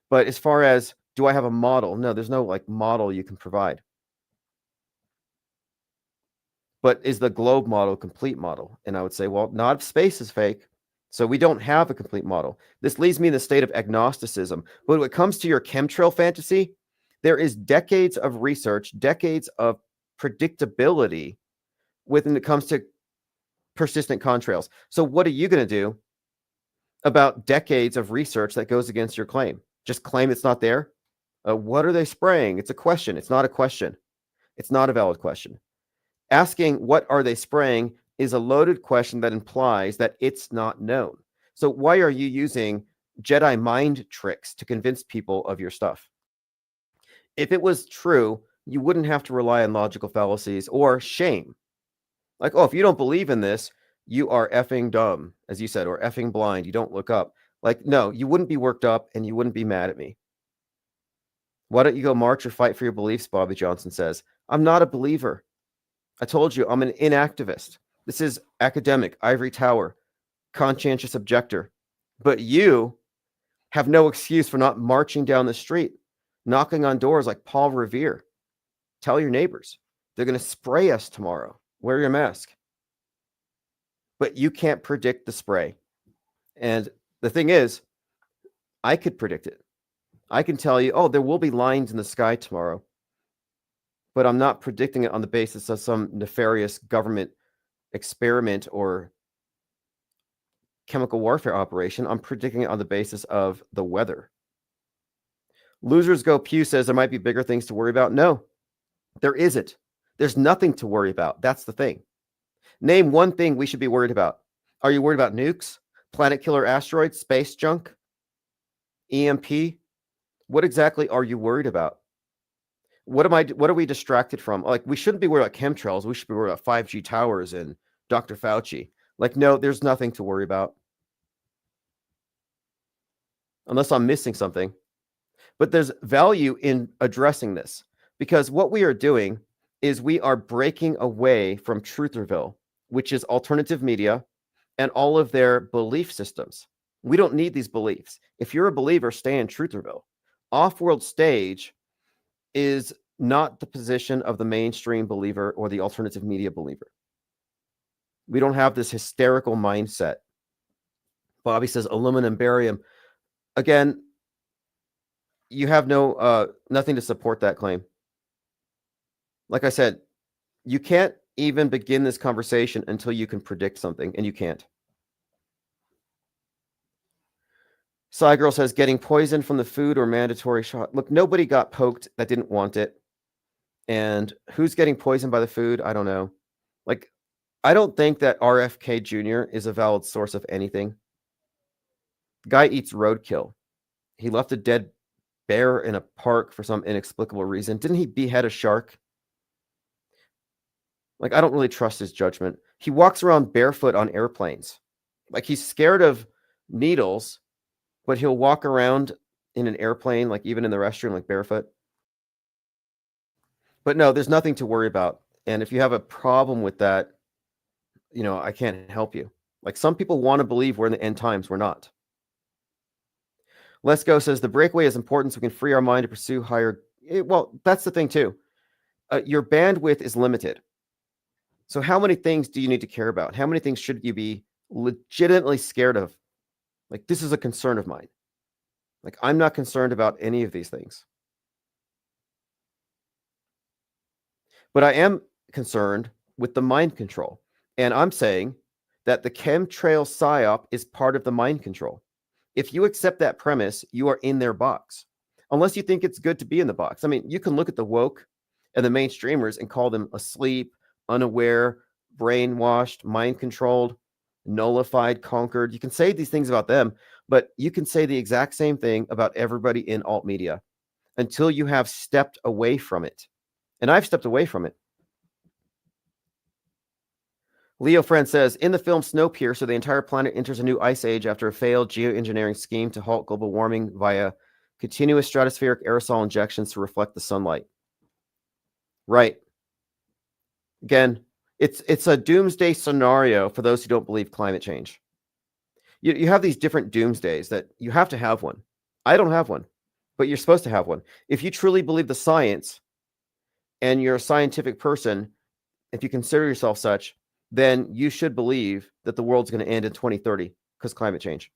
But as far as, do I have a model? No, there's no like model you can provide. But is the globe model a complete model? And I would say, well, not if space is fake. So we don't have a complete model. This leaves me in the state of agnosticism. But when it comes to your chemtrail fantasy, there is decades of research, decades of predictability when it comes to persistent contrails. So what are you going to do about decades of research that goes against your claim? Just claim it's not there? What are they spraying? It's a question. It's not a question. It's not a valid question. Asking what are they spraying is a loaded question that implies that it's not known. So why are you using Jedi mind tricks to convince people of your stuff? If it was true, you wouldn't have to rely on logical fallacies or shame. Like, oh, if you don't believe in this, you are effing dumb, as you said, or effing blind. You don't look up. Like, no, you wouldn't be worked up and you wouldn't be mad at me. Why don't you go march or fight for your beliefs? Bobby Johnson says. I'm not a believer. I told you, I'm an inactivist. This is academic, ivory tower, conscientious objector. But you have no excuse for not marching down the street, knocking on doors like Paul Revere. Tell your neighbors. They're going to spray us tomorrow. Wear your mask. But you can't predict the spray. And the thing is, I could predict it. I can tell you, oh, there will be lines in the sky tomorrow. But I'm not predicting it on the basis of some nefarious government experiment or chemical warfare operation. I'm predicting it on the basis of the weather. Losers Go Pew says there might be bigger things to worry about. No, there isn't. There's nothing to worry about. That's the thing. Name one thing we should be worried about. Are you worried about nukes, planet killer asteroids, space junk, EMP? What exactly are you worried about? What are we distracted from? Like, we shouldn't be worried about chemtrails. We should be worried about 5G towers and Dr. Fauci. Like, no, there's nothing to worry about. Unless I'm missing something. But there's value in addressing this, because what we are doing is we are breaking away from Trutherville, which is alternative media and all of their belief systems. We don't need these beliefs. If you're a believer, stay in Trutherville. Off-world stage is not the position of the mainstream believer or the alternative media believer. We don't have this hysterical mindset. Bobby says aluminum, barium. Again, you have nothing to support that claim. Like I said, you can't even begin this conversation until you can predict something, and you can't. Girl says getting poisoned from the food or mandatory shot. Look, nobody got poked that didn't want it. And who's getting poisoned by the food? I don't know. Like, I don't think that RFK Jr. is a valid source of anything. The guy eats roadkill. He left a dead bear in a park for some inexplicable reason. Didn't he behead a shark? Like, I don't really trust his judgment. He walks around barefoot on airplanes. Like, he's scared of needles, but he'll walk around in an airplane, like even in the restroom, like barefoot. But no, there's nothing to worry about. And if you have a problem with that, I can't help you. Like, some people want to believe we're in the end times. We're not. Let's Go says the breakaway is important so we can free our mind to pursue higher. Well, that's the thing too. Your bandwidth is limited. So how many things do you need to care about? How many things should you be legitimately scared of? Like, this is a concern of mine. Like, I'm not concerned about any of these things. But I am concerned with the mind control. And I'm saying that the chemtrail psyop is part of the mind control. If you accept that premise, you are in their box. Unless you think it's good to be in the box. I mean, you can look at the woke and the mainstreamers and call them asleep, unaware, brainwashed, mind-controlled, nullified, conquered. You can say these things about them, but you can say the exact same thing about everybody in alt media until you have stepped away from it. And I've stepped away from it. Leo Friend says, in the film Snowpiercer, the entire planet enters a new ice age after a failed geoengineering scheme to halt global warming via continuous stratospheric aerosol injections to reflect the sunlight. Right. Again, it's a doomsday scenario for those who don't believe climate change. You have these different doomsdays that you have to have one. I don't have one, but you're supposed to have one. If you truly believe the science and you're a scientific person, if you consider yourself such, then you should believe that the world's going to end in 2030 because climate change.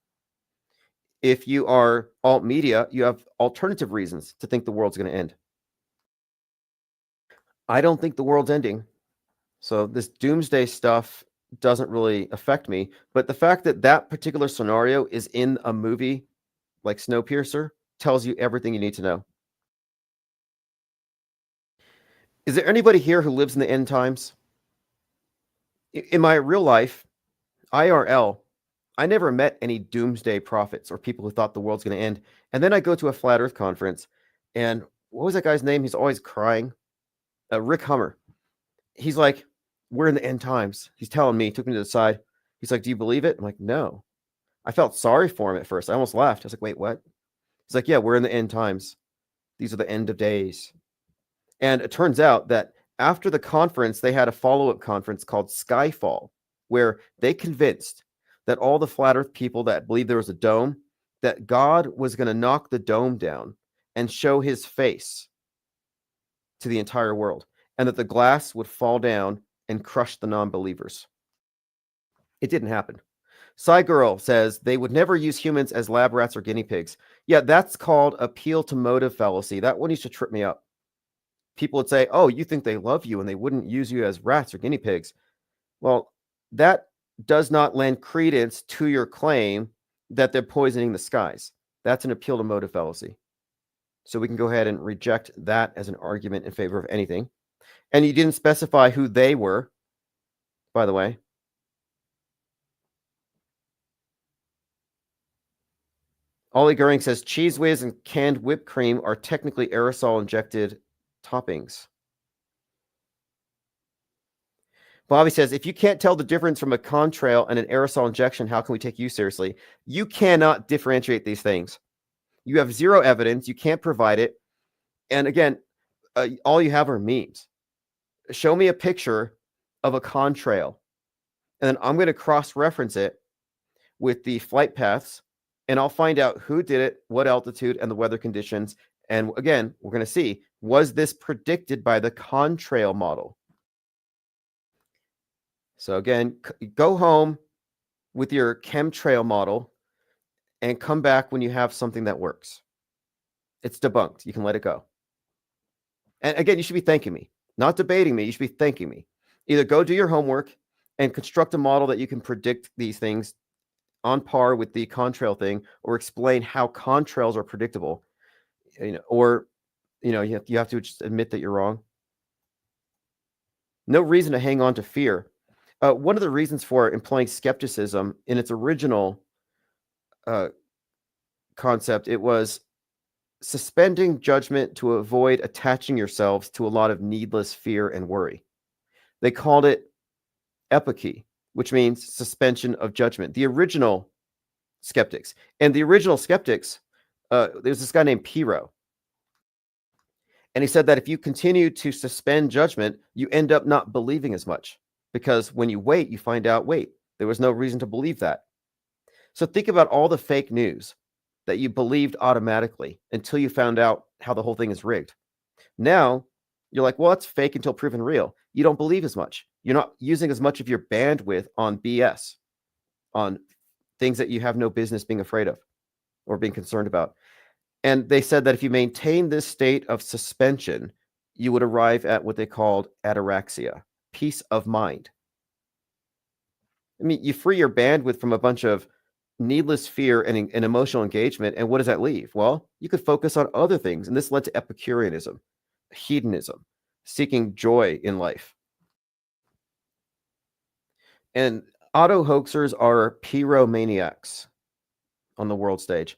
If you are alt media, you have alternative reasons to think the world's going to end. I don't think the world's ending. So this doomsday stuff doesn't really affect me. But the fact that that particular scenario is in a movie like Snowpiercer tells you everything you need to know. Is there anybody here who lives in the end times? In my real life, IRL, I never met any doomsday prophets or people who thought the world's going to end. And then I go to a flat earth conference, and what was that guy's name? He's always crying. Rick Hummer. He's like, we're in the end times. He's telling me, took me to the side. He's like, do you believe it? I'm like, no. I felt sorry for him at first. I almost laughed. I was like, wait, what? He's like, yeah, we're in the end times. These are the end of days. And it turns out that after the conference, they had a follow-up conference called Skyfall, where they convinced that all the flat earth people that believed there was a dome, that God was going to knock the dome down and show his face to the entire world, and that the glass would fall down and crush the non-believers. It didn't happen. Girl says they would never use humans as lab rats or guinea pigs. Yeah, that's called appeal to motive fallacy. That one used to trip me up. People would say, oh, you think they love you and they wouldn't use you as rats or guinea pigs. Well, that does not lend credence to your claim that they're poisoning the skies. That's an appeal to motive fallacy. So we can go ahead and reject that as an argument in favor of anything. And you didn't specify who they were, by the way. Ollie Goering says Cheese Whiz and canned whipped cream are technically aerosol injected toppings. Bobby says, if you can't tell the difference from a contrail and an aerosol injection, how can we take you seriously? You cannot differentiate these things. You have zero evidence. You can't provide it. And again, all you have are memes. Show me a picture of a contrail, and then I'm going to cross-reference it with the flight paths and I'll find out who did it, what altitude, and the weather conditions. And again, we're going to see, was this predicted by the contrail model? So again, go home with your chemtrail model and come back when you have something that works. It's debunked. You can let it go. And again, you should be thanking me, not debating me. You should be thanking me. Either go do your homework and construct a model that you can predict these things on par with the contrail thing, or explain how contrails are predictable, or you have to just admit that you're wrong. No reason to hang on to fear. One of the reasons for employing skepticism in its original concept, it was suspending judgment to avoid attaching yourselves to a lot of needless fear and worry. They called it apathy, which means suspension of judgment. The original skeptics. And the original skeptics, there's this guy named Piro. And he said that if you continue to suspend judgment, you end up not believing as much. Because when you wait, you find out, wait, there was no reason to believe that. So think about all the fake news that you believed automatically until you found out how the whole thing is rigged. Now, you're like, well, it's fake until proven real. You don't believe as much. You're not using as much of your bandwidth on BS, on things that you have no business being afraid of or being concerned about. And they said that if you maintain this state of suspension, you would arrive at what they called ataraxia, peace of mind. I mean, you free your bandwidth from a bunch of needless fear and emotional engagement. And what does that leave? Well, you could focus on other things. And this led to Epicureanism, hedonism, seeking joy in life. And auto hoaxers are pyromaniacs on the world stage.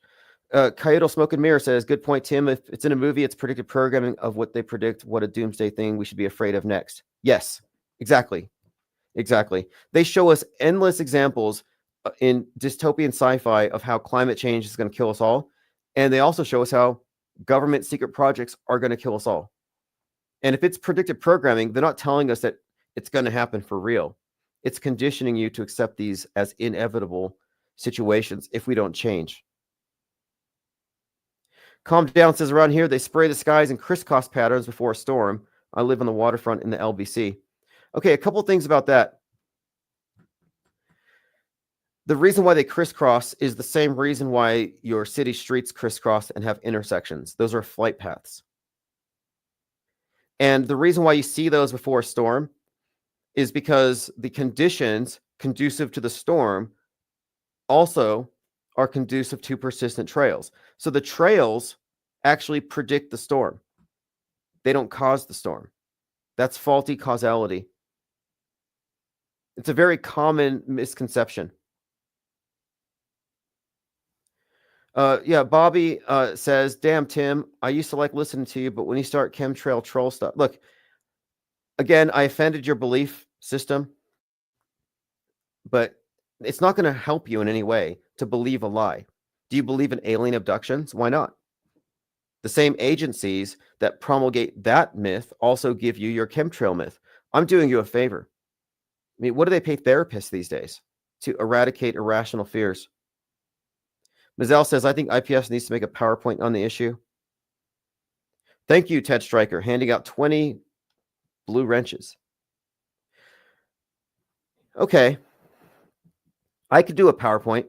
Coyote Smoke and Mirror says, good point, Tim. If it's in a movie, it's predictive programming of what they predict, what a doomsday thing we should be afraid of next. Yes, exactly. Exactly. They show us endless examples in dystopian sci-fi of how climate change is going to kill us all. And they also show us how government secret projects are going to kill us all. And if it's predictive programming, they're not telling us that it's going to happen for real. It's conditioning you to accept these as inevitable situations if we don't change. Calm Down says, around here, they spray the skies in crisscross patterns before a storm. I live on the waterfront in the LBC. Okay, a couple things about that. The reason why they crisscross is the same reason why your city streets crisscross and have intersections. Those are flight paths. And the reason why you see those before a storm is because the conditions conducive to the storm also are conducive to persistent trails. So the trails actually predict the storm. They don't cause the storm. That's faulty causality. It's a very common misconception. Bobby says, damn, Tim, I used to like listening to you, but when you start chemtrail troll stuff, look, again, I offended your belief system, but it's not going to help you in any way to believe a lie. Do you believe in alien abductions? Why not? The same agencies that promulgate that myth also give you your chemtrail myth. I'm doing you a favor. I mean, what do they pay therapists these days? To eradicate irrational fears. Mazel says, I think IPS needs to make a PowerPoint on the issue. Thank you, Ted Stryker, handing out 20 blue wrenches. Okay. I could do a PowerPoint.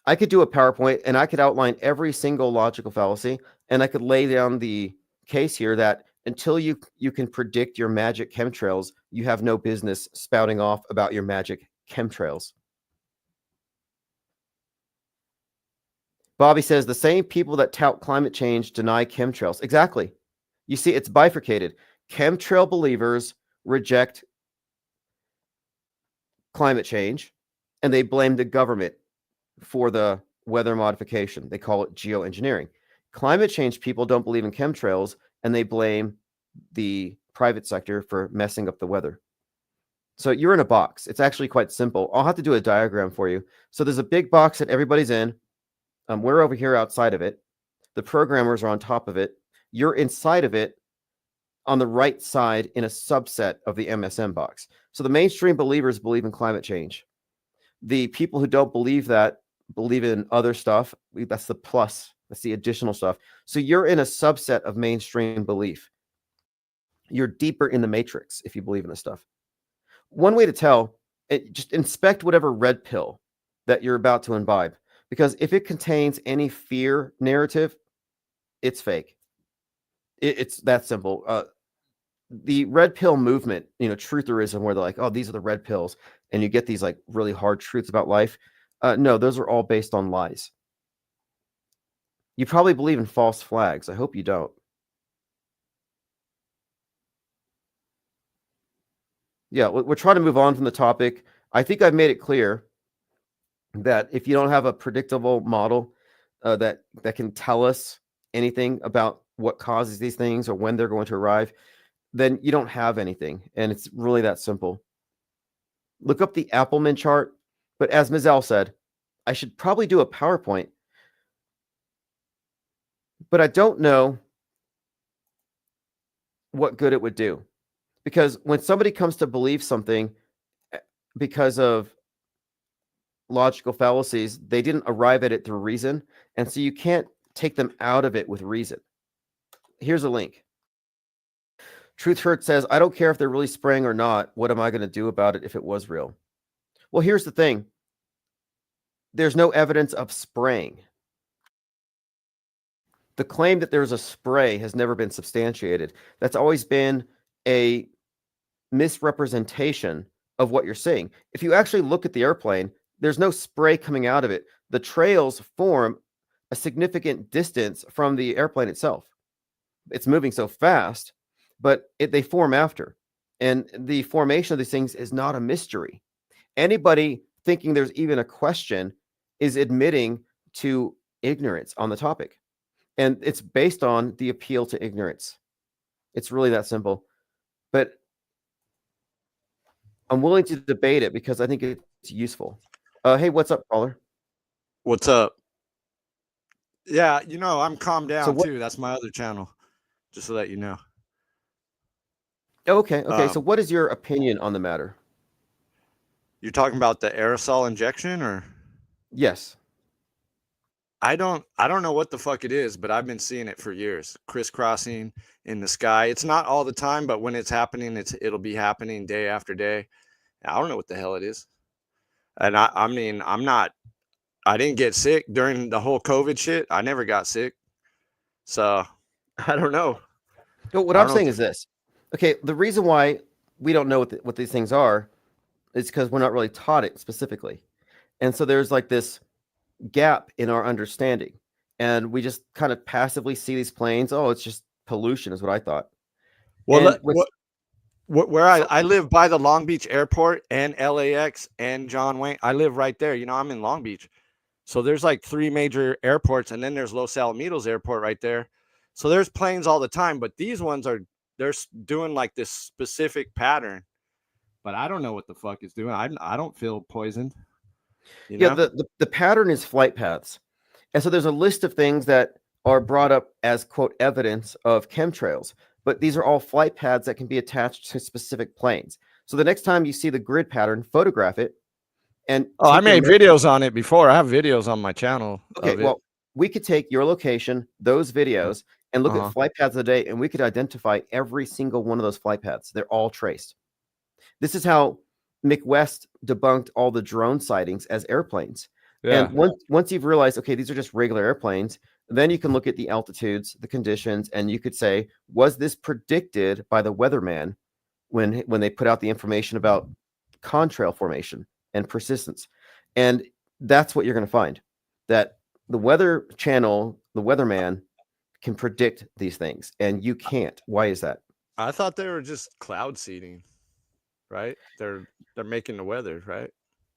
And I could outline every single logical fallacy, and I could lay down the case here that until you can predict your magic chemtrails, you have no business spouting off about your magic chemtrails. Bobby says, the same people that tout climate change deny chemtrails. Exactly. You see, it's bifurcated. Chemtrail believers reject climate change, and they blame the government for the weather modification. They call it geoengineering. Climate change people don't believe in chemtrails, and they blame the private sector for messing up the weather. So you're in a box. It's actually quite simple. I'll have to do a diagram for you. So there's a big box that everybody's in. We're over here outside of it. The programmers are on top of it. You're inside of it on the right side in a subset of the MSM box. So the mainstream believers believe in climate change. The people who don't believe that believe in other stuff. That's the plus. That's the additional stuff. So you're in a subset of mainstream belief. You're deeper in the matrix if you believe in this stuff. One way to tell, just inspect whatever red pill that you're about to imbibe, because if it contains any fear narrative, it's fake. It's that simple. The red pill movement, trutherism, where they're like, oh, these are the red pills, and you get these like really hard truths about life. No, those are all based on lies. You probably believe in false flags. I hope you don't. Yeah, we're trying to move on from the topic. I think I've made it clear that if you don't have a predictable model that can tell us anything about what causes these things or when they're going to arrive, then you don't have anything. And it's really that simple. Look up the Appleman chart. But as Ms. L said, I should probably do a PowerPoint. But I don't know what good it would do. Because when somebody comes to believe something because of logical fallacies, they didn't arrive at it through reason. And so you can't take them out of it with reason. Here's a link. Truth Hurt says, I don't care if they're really spraying or not. What am I going to do about it if it was real? Well, here's the thing. There's no evidence of spraying. The claim that there's a spray has never been substantiated. That's always been a misrepresentation of what you're seeing. If you actually look at the airplane, there's no spray coming out of it. The trails form a significant distance from the airplane itself. It's moving so fast, but they form after. And the formation of these things is not a mystery. Anybody thinking there's even a question is admitting to ignorance on the topic. And it's based on the appeal to ignorance. It's really that simple. But I'm willing to debate it because I think it's useful. Hey, what's up, caller? What's up? Yeah, I'm calmed down too. That's my other channel, just to let you know. Okay. So what is your opinion on the matter? You're talking about the aerosol injection, or? Yes. I don't know what the fuck it is, but I've been seeing it for years, crisscrossing in the sky. It's not all the time, but when it's happening, it'll be happening day after day. I don't know what the hell it is. And I mean, I didn't get sick during the whole COVID shit. I never got sick. So I don't know. No, what I'm saying is this. Okay, the reason why we don't know what these things are is because we're not really taught it specifically. And so there's like this gap in our understanding. And we just kind of passively see these planes. Oh, it's just pollution is what I thought. Well, where I live by the Long Beach airport and LAX and John Wayne. I live right there. I'm in Long Beach. So there's like 3 major airports, and then there's Los Alamitos airport right there. So there's planes all the time, but these ones they're doing like this specific pattern. But I don't know what the fuck it's doing. I don't feel poisoned. Yeah, the pattern is flight paths. And so there's a list of things that are brought up as, quote, evidence of chemtrails. But these are all flight paths that can be attached to specific planes. So the next time you see the grid pattern, photograph it. And I made videos on it before. I have videos on my channel. Okay, well, we could take your location, those videos, and look at flight paths of the day, and we could identify every single one of those flight paths. They're all traced. This is how Mick West debunked all the drone sightings as airplanes. Yeah. And once you've realized, okay, these are just regular airplanes, then you can look at the altitudes, the conditions, and you could say, was this predicted by the weatherman when they put out the information about contrail formation and persistence? And that's what you're going to find, that the Weather Channel, the weatherman, can predict these things, and you can't. Why is that? I thought they were just cloud seeding, right? They're making the weather, right?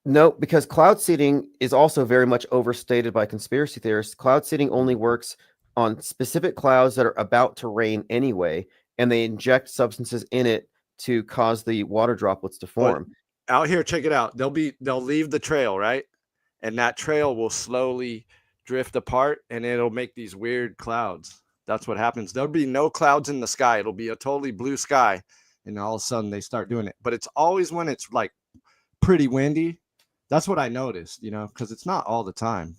No, because cloud seeding is also very much overstated by conspiracy theorists. Cloud seeding only works on specific clouds that are about to rain anyway, and they inject substances in it to cause the water droplets to form. But out here, check it out. They'll leave the trail, right? And that trail will slowly drift apart, and it'll make these weird clouds. That's what happens. There'll be no clouds in the sky. It'll be a totally blue sky, and all of a sudden they start doing it. But it's always when it's like pretty windy, That's what I noticed, because it's not all the time.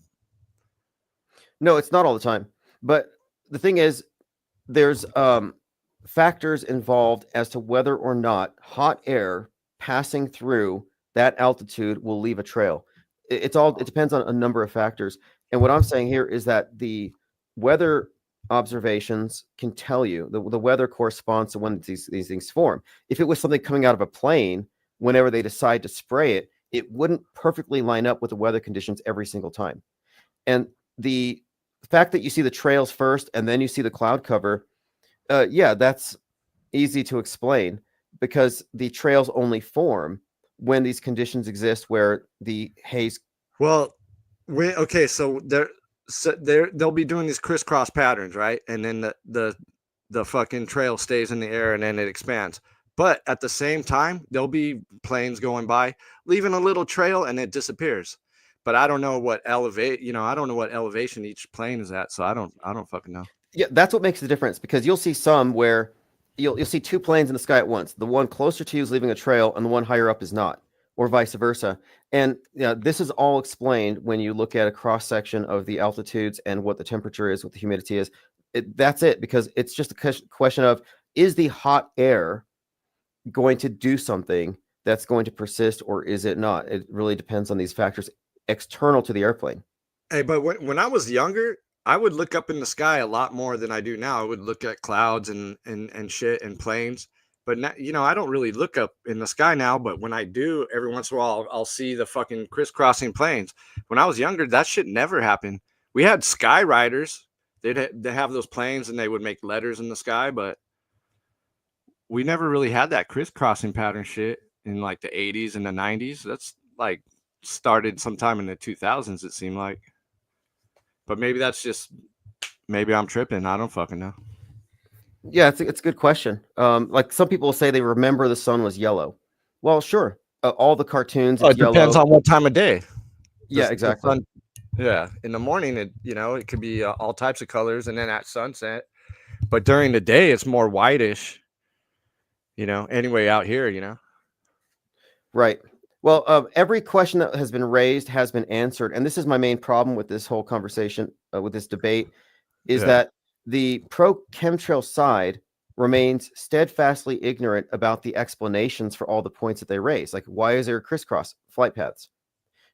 No, it's not all the time. But the thing is, there's factors involved as to whether or not hot air passing through that altitude will leave a trail. It depends on a number of factors. And what I'm saying here is that the weather observations can tell you the weather corresponds to when these things form. If it was something coming out of a plane, whenever they decide to spray it, it wouldn't perfectly line up with the weather conditions every single time. And the fact that you see the trails first and then you see the cloud cover, yeah, that's easy to explain because the trails only form when these conditions exist where the haze. Well, okay, so they'll be doing these crisscross patterns, right? And then the fucking trail stays in the air and then it expands. But at the same time, there'll be planes going by, leaving a little trail and it disappears. But I don't know what I don't know what elevation each plane is at, so I don't fucking know. Yeah, that's what makes the difference, because you'll see some where you'll see two planes in the sky at once. The one closer to you is leaving a trail, and the one higher up is not, or vice versa. And this is all explained when you look at a cross section of the altitudes and what the temperature is, what the humidity is. That's it, because it's just a question of, is the hot air going to do something that's going to persist, or is it not? It really depends on these factors external to the airplane. Hey, but when I was younger, I would look up in the sky a lot more than I do now. I would look at clouds and shit and planes. But now, I don't really look up in the sky now. But when I do, every once in a while, I'll see the fucking crisscrossing planes. When I was younger, that shit never happened. We had sky riders. They have those planes and they would make letters in the sky, but we never really had that crisscrossing pattern shit in like the 80s and the 90s. That's like started sometime in the 2000s, it seemed like. But maybe maybe I'm tripping. I don't fucking know. Yeah, it's a good question. Like some people say they remember the sun was yellow. Well, sure. All the cartoons, it depends on what time of day. Yeah, exactly. Yeah, in the morning, it could be all types of colors, and then at sunset. But during the day, it's more whitish. Anyway, out here, Right. Well, every question that has been raised has been answered, and this is my main problem with this whole conversation, with this debate, is that the pro-chemtrail side remains steadfastly ignorant about the explanations for all the points that they raise. Like, why is there crisscross flight paths?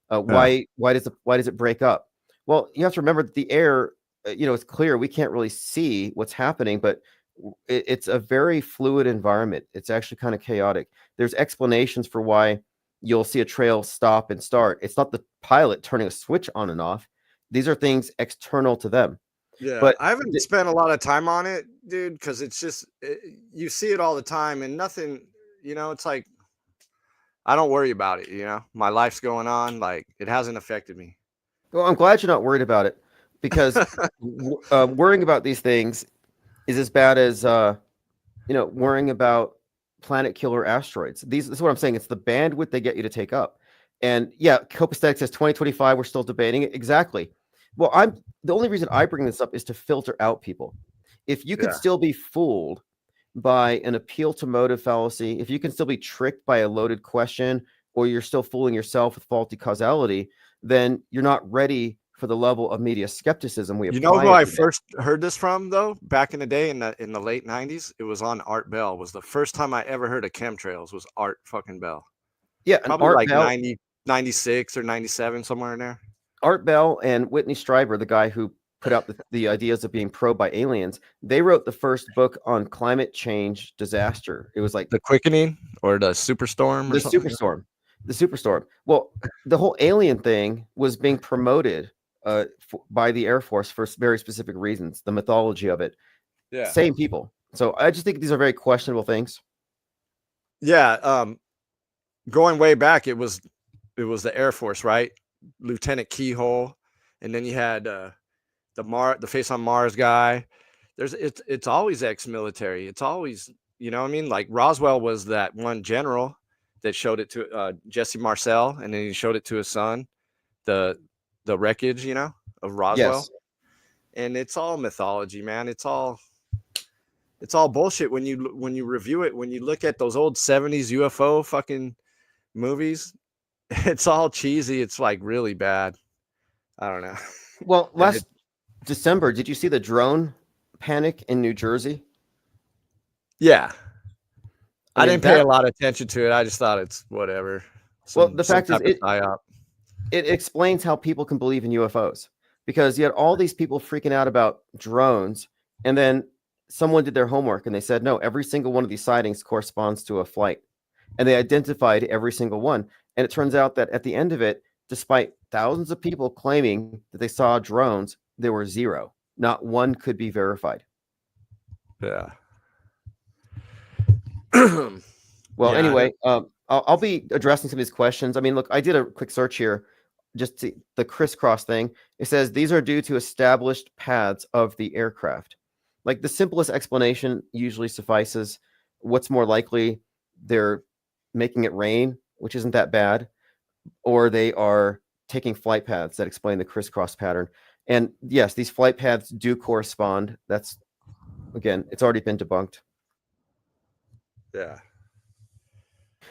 Why does it break up? Well, you have to remember that the air, it's clear. We can't really see what's happening, but it's a very fluid environment. It's actually kind of chaotic. There's explanations for why you'll see a trail stop and start. It's not the pilot turning a switch on and off. These are things external to them. Yeah, but I haven't spent a lot of time on it, dude, because it's just you see it all the time and nothing. It's like I don't worry about it. My life's going on. Like, it hasn't affected me. Well, I'm glad you're not worried about it, because worrying about these things is as bad as worrying about planet killer asteroids. This is what I'm saying. It's the bandwidth they get you to take up. And yeah, Copacetic says 2025. We're still debating it. Exactly. Well, the only reason I bring this up is to filter out people. If you could still be fooled by an appeal to motive fallacy, if you can still be tricked by a loaded question, or you're still fooling yourself with faulty causality, then you're not ready for the level of media skepticism we apply. You know who I first heard this from, though, back in the day, in the late 90s? It was on Art Bell. Was the first time I ever heard of chemtrails was Art fucking Bell. Yeah, probably Art like Bell, 96 or 97, somewhere in there. Art Bell and Whitney Strieber, the guy who put out the ideas of being probed by aliens, they wrote the first book on climate change disaster. It was like The Quickening or the Superstorm? The Superstorm. Well, the whole alien thing was being promoted by the Air Force for very specific reasons, the mythology of it. Yeah. Same people. So I just think these are very questionable things. Yeah. Going way back, it was the Air Force, right? Lieutenant Keyhole. And then you had the Face on Mars guy. It's always ex-military. It's always, you know what I mean? Like Roswell was that one general that showed it to Jesse Marcel, and then he showed it to his son, the wreckage, of Roswell. Yes. And it's all mythology, man. It's all bullshit when you review it. When you look at those old 70s UFO fucking movies, it's all cheesy. It's like really bad. I don't know. Well, last December, did you see the drone panic in New Jersey? Yeah. I mean, didn't pay a lot of attention to it. I just thought it's whatever. Well, the fact is, type of psyop. It explains how people can believe in UFOs, because you had all these people freaking out about drones, and then someone did their homework and they said, no, every single one of these sightings corresponds to a flight. And they identified every single one. And it turns out that at the end of it, despite thousands of people claiming that they saw drones, there were zero. Not one could be verified. Yeah. Well, anyway, I'll be addressing some of these questions. I mean, look, I did a quick search here, just to the crisscross thing. It says these are due to established paths of the aircraft. Like, the simplest explanation usually suffices. What's more likely, they're making it rain, which isn't that bad, or they are taking flight paths that explain the crisscross pattern. And yes, these flight paths do correspond. That's, again, it's already been debunked. Yeah.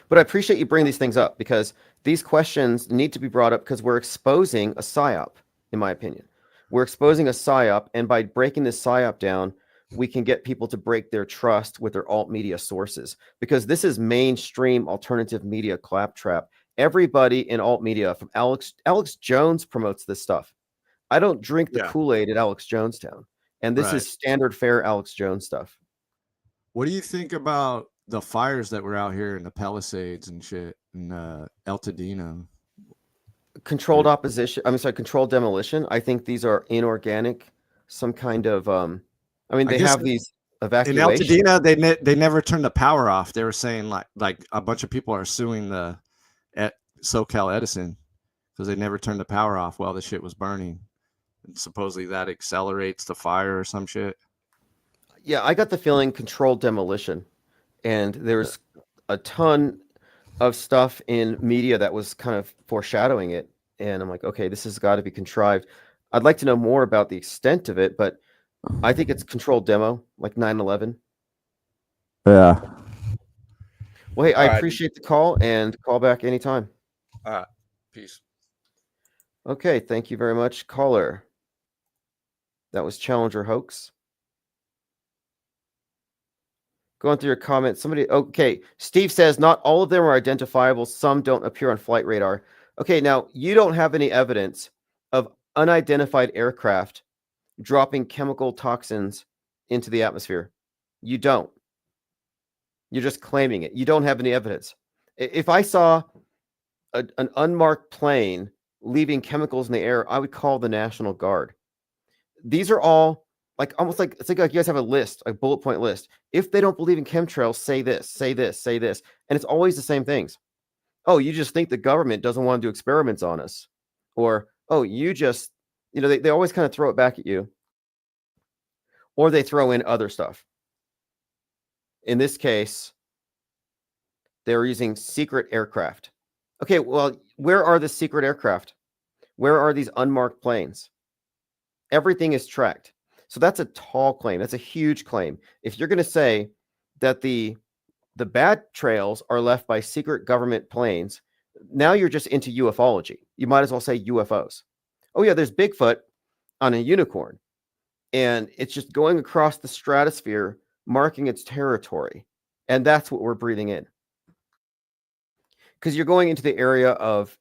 But I appreciate you bringing these things up, because these questions need to be brought up because we're exposing a psyop, in my opinion. We're exposing a psyop, and by breaking this psyop down, we can get people to break their trust with their alt media sources, because this is mainstream alternative media claptrap. Everybody in alt media, from Alex Jones, promotes this stuff. I don't drink the Kool-Aid at Alex Jonestown, and this is standard fare Alex Jones stuff. What do you think about the fires that were out here in the Palisades and shit in El Tadino? Controlled opposition. I'm sorry, controlled demolition. I think these are inorganic, some kind of. I mean, they have these evacuations. In El Tadino, they never turned the power off. They were saying like a bunch of people are suing the SoCal Edison because they never turned the power off while the shit was burning. And supposedly that accelerates the fire or some shit. Yeah, I got the feeling controlled demolition, and there's a ton of stuff in media that was kind of foreshadowing it, and I'm like, okay, this has got to be contrived. I'd like to know more about the extent of it, but I think it's controlled demo, like 9/11. Yeah. Well, hey, I appreciate the call, and call back anytime. All right. Peace. Okay, thank you very much, caller. That was Challenger Hoax. Going through your comments, okay, Steve says not all of them are identifiable. Some don't appear on flight radar. Okay, now you don't have any evidence of unidentified aircraft dropping chemical toxins into the atmosphere. You don't. You're just claiming it. You don't have any evidence. If I saw an unmarked plane leaving chemicals in the air, I would call the National Guard. These are all like almost like it's like you guys have a list, a bullet point list. If they don't believe in chemtrails, say this, say this, say this. And it's always the same things. Oh, you just think the government doesn't want to do experiments on us. Or, oh, you just, they always kind of throw it back at you. Or they throw in other stuff. In this case, they're using secret aircraft. Okay, well, where are the secret aircraft? Where are these unmarked planes? Everything is tracked. So that's a tall claim. That's a huge claim. If you're going to say that the bad trails are left by secret government planes, now you're just into ufology. You might as well say UFOs. Oh yeah, there's Bigfoot on a unicorn, and it's just going across the stratosphere, marking its territory. And that's what we're breathing in. Because you're going into the area of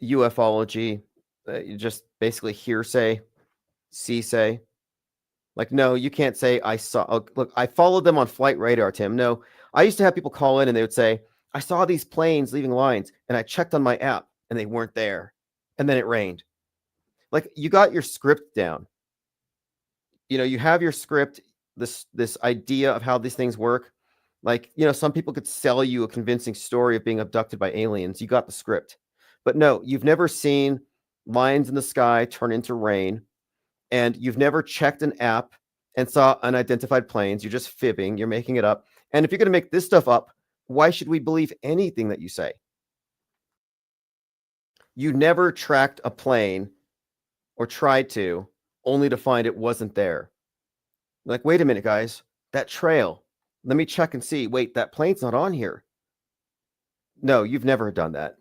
ufology, just basically hearsay, say. Like, no, you can't say I saw. Look, I followed them on flight radar, Tim. No, I used to have people call in and they would say, I saw these planes leaving lines and I checked on my app and they weren't there. And then it rained. Like, you got your script down. You have your script, this idea of how these things work. Like, some people could sell you a convincing story of being abducted by aliens. You got the script. But no, you've never seen lines in the sky turn into rain. And you've never checked an app and saw unidentified planes. You're just fibbing. You're making it up. And if you're going to make this stuff up, why should we believe anything that you say? You never tracked a plane or tried to, only to find it wasn't there. Like, wait a minute, guys. That trail. Let me check and see. Wait, that plane's not on here. No, you've never done that.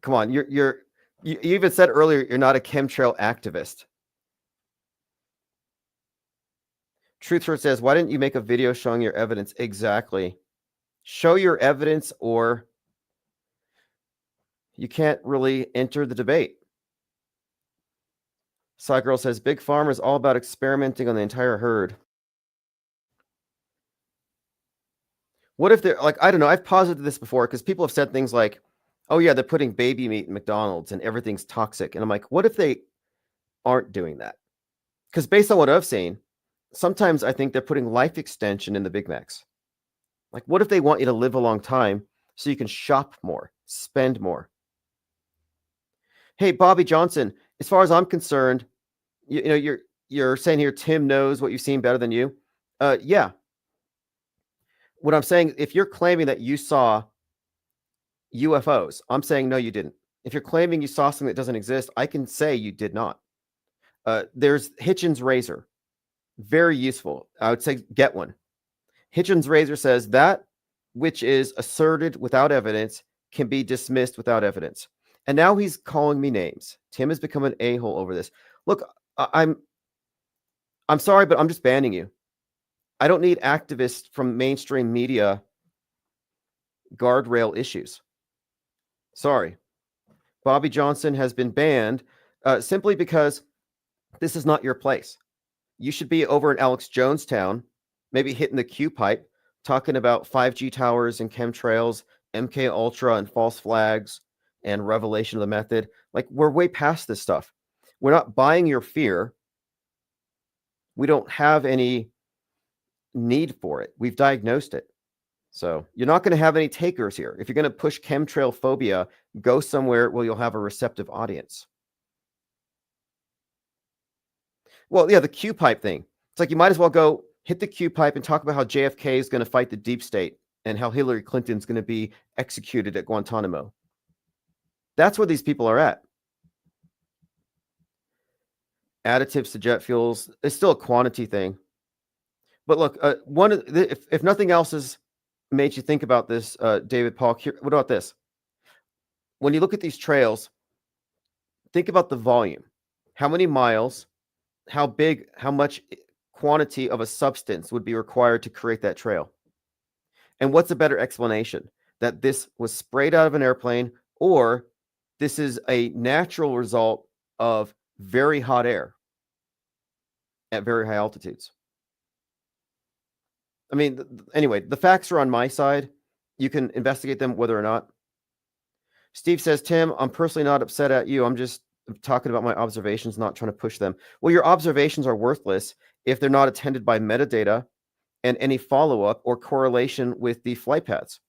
Come on, you even said earlier you're not a chemtrail activist. Truthful says, why didn't you make a video showing your evidence? Exactly. Show your evidence or you can't really enter the debate. Side Girl says, Big Pharma is all about experimenting on the entire herd. What if they're like, I don't know, I've posited this before because people have said things like, oh yeah, they're putting baby meat in McDonald's and everything's toxic. And I'm like, what if they aren't doing that? Because based on what I've seen, sometimes I think they're putting life extension in the Big Macs. Like, what if they want you to live a long time so you can shop more, spend more? Hey, Bobby Johnson, as far as I'm concerned, you know, you're saying here Tim knows what you've seen better than you. Yeah. What I'm saying, if you're claiming that you saw UFOs, I'm saying no, you didn't. If you're claiming you saw something that doesn't exist, I can say you did not. There's Hitchens razor. Very useful. I would say get one. Hitchens razor says that which is asserted without evidence can be dismissed without evidence. And now he's calling me names. Tim has become an a-hole over this. Look, I'm sorry, but I'm just banning you. I don't need activists from mainstream media guardrail issues. Sorry. Bobby Johnson has been banned simply because this is not your place. You should be over in Alex Jonestown, maybe hitting the Q pipe, talking about 5G towers and chemtrails, MK Ultra and false flags and revelation of the method. Like, we're way past this stuff. We're not buying your fear. We don't have any need for it. We've diagnosed it. So you're not going to have any takers here. If you're going to push chemtrail phobia, go somewhere where you'll have a receptive audience. Well, yeah, the Q pipe thing. It's like you might as well go hit the Q pipe and talk about how JFK is going to fight the deep state and how Hillary Clinton's going to be executed at Guantanamo. That's where these people are at. Additives to jet fuels. It's still a quantity thing. But look, if nothing else has made you think about this, David Paul, what about this? When you look at these trails, think about the volume. How many miles, how big, how much quantity of a substance would be required to create that trail? And what's a better explanation? That this was sprayed out of an airplane, or this is a natural result of very hot air at very high altitudes? I mean, anyway, the facts are on my side. You can investigate them whether or not. Steve says, Tim, I'm personally not upset at you. I'm just talking about my observations, not trying to push them. Well, your observations are worthless if they're not attended by metadata and any follow-up or correlation with the flight paths.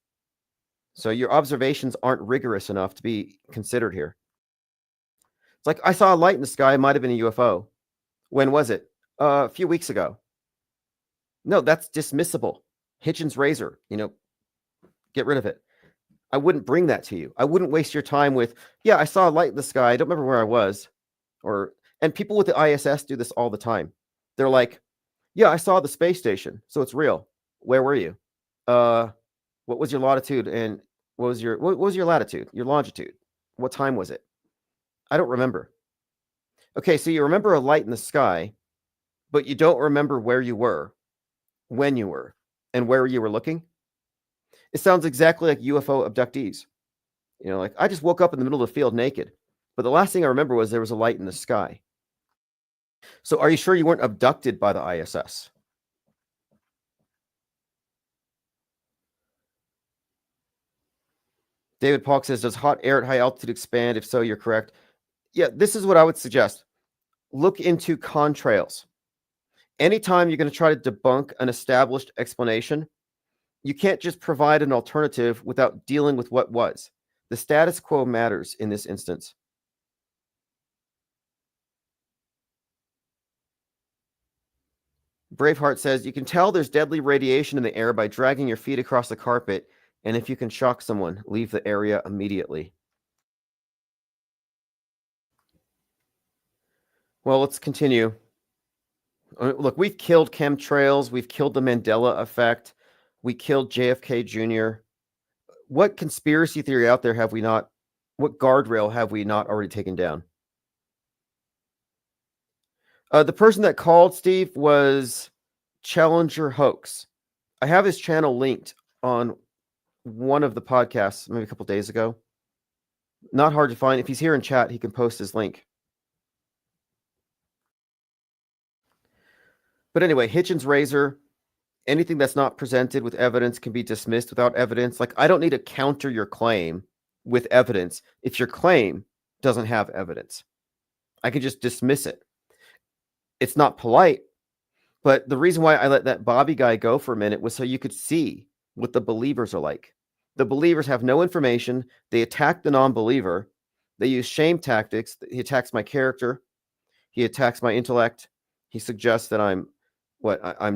So your observations aren't rigorous enough to be considered here. It's like, I saw a light in the sky. It might have been a UFO. When was it? A few weeks ago. No, that's dismissible. Hitchens razor, get rid of it. I wouldn't bring that to you. I wouldn't waste your time with, yeah, I saw a light in the sky. I don't remember where I was. And people with the ISS do this all the time. They're like, yeah, I saw the space station, so it's real. Where were you? What was your latitude and what was your latitude, your longitude? What time was it? I don't remember. Okay, so you remember a light in the sky, but you don't remember where you were, when you were, and where you were looking. It sounds exactly like UFO abductees. Like, I just woke up in the middle of the field naked, but the last thing I remember was there was a light in the sky. So are you sure you weren't abducted by the ISS? David Polk says, does hot air at high altitude expand? If so, you're correct. Yeah, this is what I would suggest. Look into contrails. Anytime you're going to try to debunk an established explanation, you can't just provide an alternative without dealing with what was. The status quo matters in this instance. Braveheart says, you can tell there's deadly radiation in the air by dragging your feet across the carpet, and if you can shock someone, leave the area immediately. Well, let's continue. Look, we've killed chemtrails. We've killed the Mandela effect. We killed JFK Jr. what conspiracy theory out there have we not, what guardrail have we not already taken down? The person that called, Steve, was Challenger Hoax. I have his channel linked on one of the podcasts, maybe a couple days ago. Not hard to find. If he's here in chat, he can post his link. But anyway, Hitchens razor, anything that's not presented with evidence can be dismissed without evidence. Like, I don't need to counter your claim with evidence if your claim doesn't have evidence. I can just dismiss it. It's not polite, but the reason why I let that Bobby guy go for a minute was so you could see what the believers are like. The believers have no information. They attack the non-believer. They use shame tactics. He attacks my character. He attacks my intellect. He suggests that I'm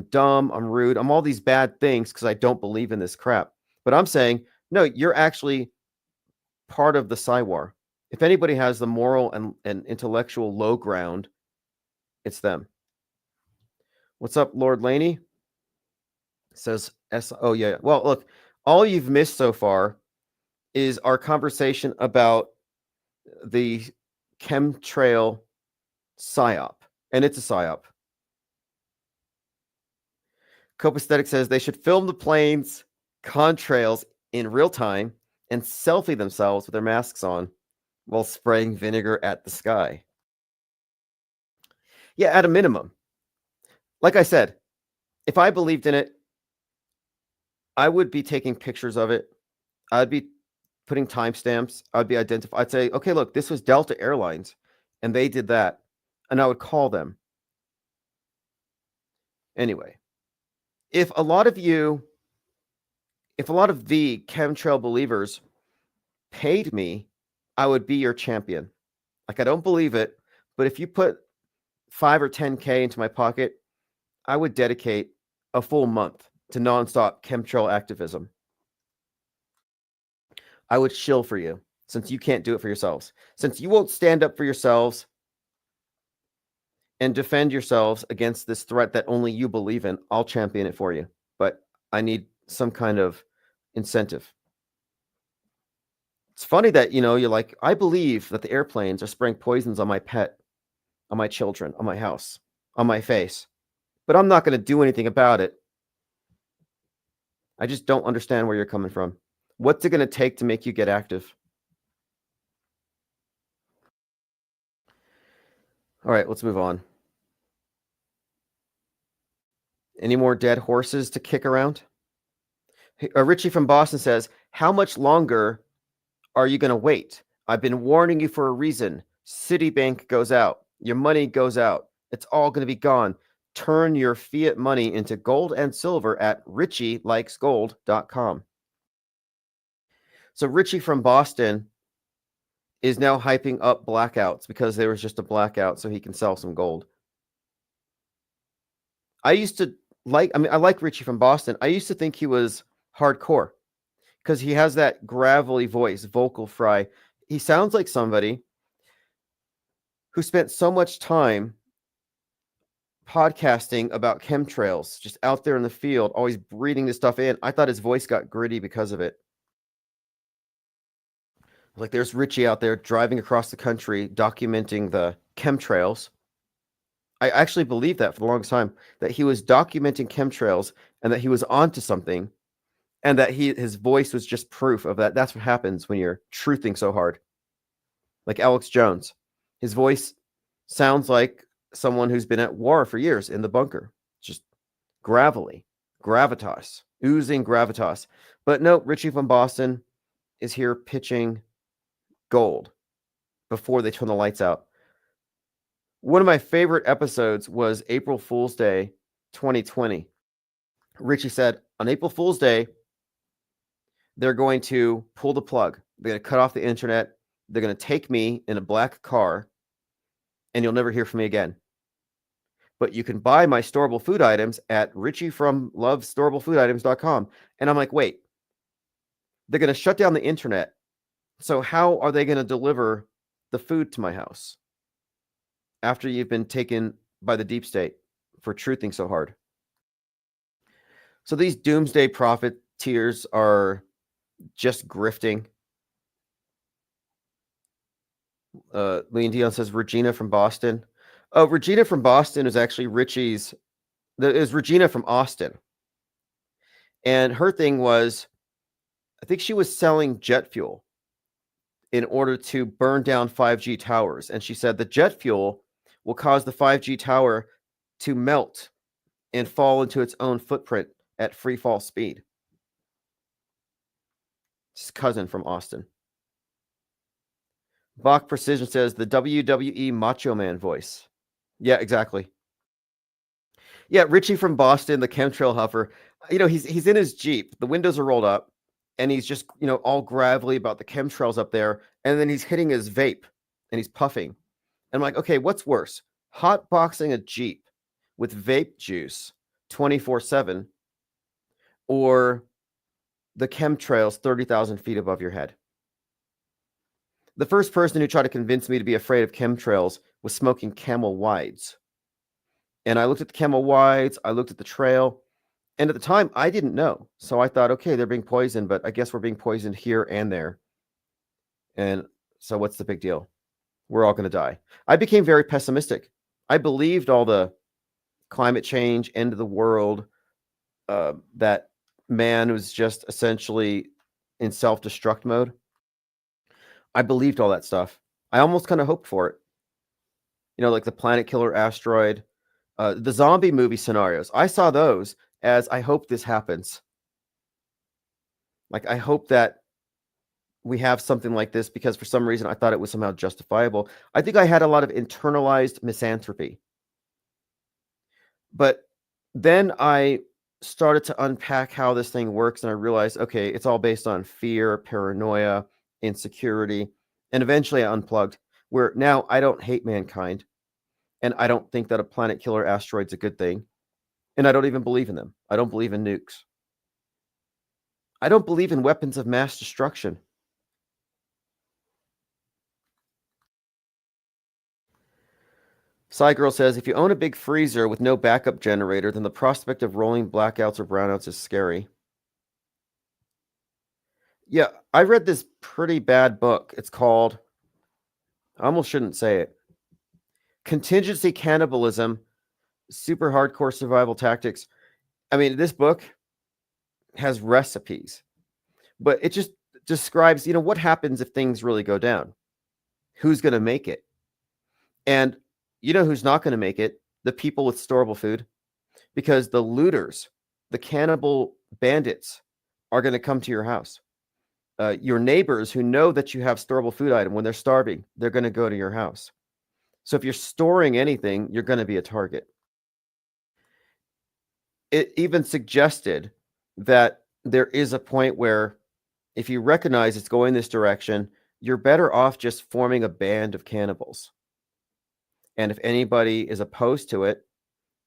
dumb, I'm rude, I'm all these bad things because I don't believe in this crap. But I'm saying, no, you're actually part of the Psywar. If anybody has the moral and intellectual low ground, it's them. What's up, Lord Laney? Says oh yeah. Well, look, all you've missed so far is our conversation about the chemtrail psyop, and it's a psyop. Copaesthetic says they should film the planes, contrails in real time and selfie themselves with their masks on while spraying vinegar at the sky. Yeah, at a minimum. Like I said, if I believed in it, I would be taking pictures of it. I'd be putting timestamps. I'd be identifying. I'd say, okay, look, this was Delta Airlines, and they did that. And I would call them. Anyway, if a lot of the chemtrail believers paid me, I would be your champion. Like, I don't believe it, but if you put 5 or 10K into my pocket, I would dedicate a full month to nonstop chemtrail activism. I would shill for you, since you can't do it for yourselves. Since you won't stand up for yourselves and defend yourselves against this threat that only you believe in, I'll champion it for you. But I need some kind of incentive. It's funny that, you're like, I believe that the airplanes are spraying poisons on my pet, on my children, on my house, on my face, but I'm not going to do anything about it. I just don't understand where you're coming from. What's it going to take to make you get active? All right, let's move on. Any more dead horses to kick around? Richie from Boston says, how much longer are you going to wait? I've been warning you for a reason. Citibank goes out. Your money goes out. It's all going to be gone. Turn your fiat money into gold and silver at richielikesgold.com. So Richie from Boston is now hyping up blackouts because there was just a blackout so he can sell some gold. I like Richie from Boston. I used to think he was hardcore because he has that gravelly voice, vocal fry. He sounds like somebody who spent so much time podcasting about chemtrails, just out there in the field, always breathing this stuff in. I thought his voice got gritty because of it. Like, there's Richie out there driving across the country, documenting the chemtrails. I actually believed that for the longest time, that he was documenting chemtrails and that he was onto something, and that his voice was just proof of that. That's what happens when you're truthing so hard. Like Alex Jones. His voice sounds like someone who's been at war for years in the bunker. Just gravelly, gravitas, oozing gravitas. But no, Richie from Boston is here pitching gold before they turn the lights out. One of my favorite episodes was April Fool's Day 2020. Richie said, on April Fool's Day, they're going to pull the plug. They're going to cut off the internet. They're going to take me in a black car, and you'll never hear from me again. But you can buy my storable food items at richiefromlovestorablefooditems.com. And I'm like, wait, they're going to shut down the internet. So how are they going to deliver the food to my house after you've been taken by the deep state for truthing so hard? So these doomsday profiteers are just grifting. Lean Dion says Regina from Boston. Oh, Regina from Boston is actually Richie's. Is Regina from Austin. And her thing was, I think she was selling jet fuel in order to burn down 5G towers. And she said the jet fuel will cause the 5G tower to melt and fall into its own footprint at free fall speed. His cousin from Austin. Bach Precision says the WWE Macho Man voice. Yeah, exactly. Yeah, Richie from Boston, the chemtrail huffer. You know, he's in his Jeep. The windows are rolled up, and he's just, you know, all gravelly about the chemtrails up there. And then he's hitting his vape, and he's puffing. And I'm like, okay, what's worse? Hot boxing a Jeep with vape juice 24/7, or the chemtrails 30,000 feet above your head? The first person who tried to convince me to be afraid of chemtrails was smoking Camel Wides. And I looked at the Camel Wides, I looked at the trail, and at the time, I didn't know. So I thought, okay, they're being poisoned, but I guess we're being poisoned here and there. And so what's the big deal? We're all going to die. I became very pessimistic. I believed all the climate change, end of the world, that man was just essentially in self-destruct mode. I believed all that stuff. I almost kind of hoped for it. You know, like the planet killer asteroid, the zombie movie scenarios. I saw those as I hope this happens. Like, I hope that we have something like this, because for some reason I thought it was somehow justifiable. I think I had a lot of internalized misanthropy. But then I started to unpack how this thing works, and I realized, okay, it's all based on fear, paranoia, insecurity, and eventually I unplugged, where now I don't hate mankind, and I don't think that a planet killer asteroid's a good thing, and I don't even believe in them. I don't believe in nukes. I don't believe in weapons of mass destruction. Girl says, if you own a big freezer with no backup generator, then the prospect of rolling blackouts or brownouts is scary. Yeah, I read this pretty bad book. It's called, I almost shouldn't say it, Contingency Cannibalism, Super Hardcore Survival Tactics. I mean, this book has recipes, but it just describes, you know, what happens if things really go down. Who's going to make it? And you know who's not going to make it? The people with storable food. Because the looters, the cannibal bandits, are going to come to your house. Your neighbors who know that you have storable food item, when they're starving, they're going to go to your house. So if you're storing anything, you're going to be a target. It even suggested that there is a point where if you recognize it's going this direction, you're better off just forming a band of cannibals. And if anybody is opposed to it,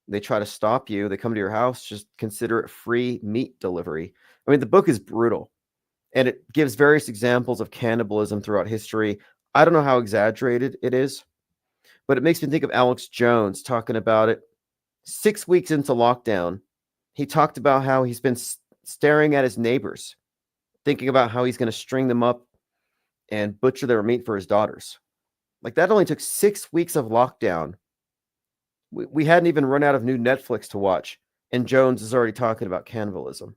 they try to stop you, they come to your house, just consider it free meat delivery. I mean, the book is brutal, and it gives various examples of cannibalism throughout history. I don't know how exaggerated it is, but it makes me think of Alex Jones talking about it. 6 weeks into lockdown, he talked about how he's been staring at his neighbors, thinking about how he's going to string them up and butcher their meat for his daughters. Like, that only took 6 weeks of lockdown. We hadn't even run out of new Netflix to watch, and Jones is already talking about cannibalism.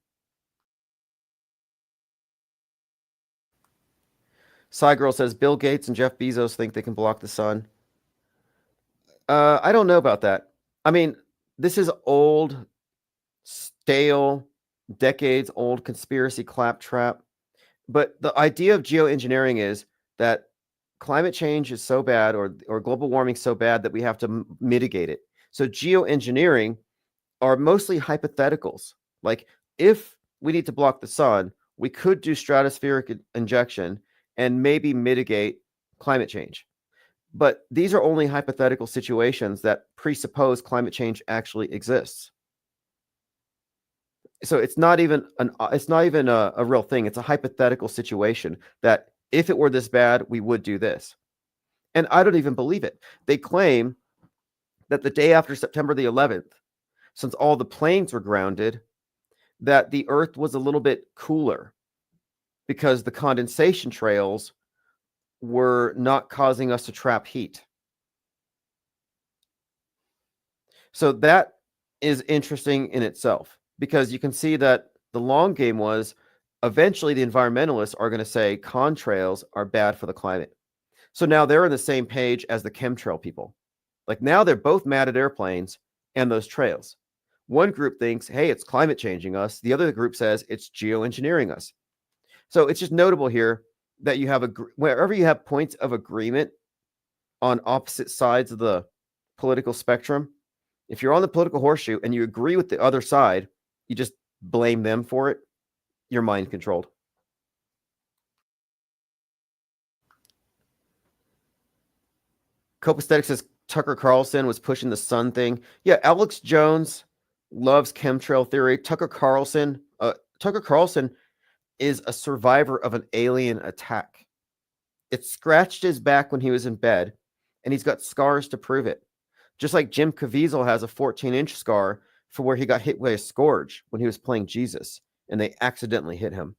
Girl says, Bill Gates and Jeff Bezos think they can block the sun. I don't know about that. I mean, this is old, stale, decades-old conspiracy claptrap. But the idea of geoengineering is that climate change is so bad, or global warming so bad, that we have to mitigate it. So geoengineering are mostly hypotheticals. Like, if we need to block the sun, we could do stratospheric injection and maybe mitigate climate change. But these are only hypothetical situations that presuppose climate change actually exists. So it's not even a real thing. It's a hypothetical situation that if it were this bad, we would do this. And I don't even believe it. They claim that the day after September the 11th, since all the planes were grounded, that the Earth was a little bit cooler. because the condensation trails were not causing us to trap heat. So that is interesting in itself, because you can see that the long game was eventually the environmentalists are going to say contrails are bad for the climate. So now they're on the same page as the chemtrail people. Like now they're both mad at airplanes and those trails. One group thinks, hey, it's climate changing us. The other group says it's geoengineering us. So it's just notable here that you have wherever you have points of agreement on opposite sides of the political spectrum, if you're on the political horseshoe and you agree with the other side, you just blame them for it. You're mind controlled. Copaesthetic says Tucker Carlson was pushing the sun thing. Yeah, Alex Jones loves chemtrail theory. Tucker Carlson is a survivor of an alien attack. It scratched his back when he was in bed, and he's got scars to prove it. Just like Jim Caviezel has a 14-inch scar for where he got hit by a scourge when he was playing Jesus, and they accidentally hit him.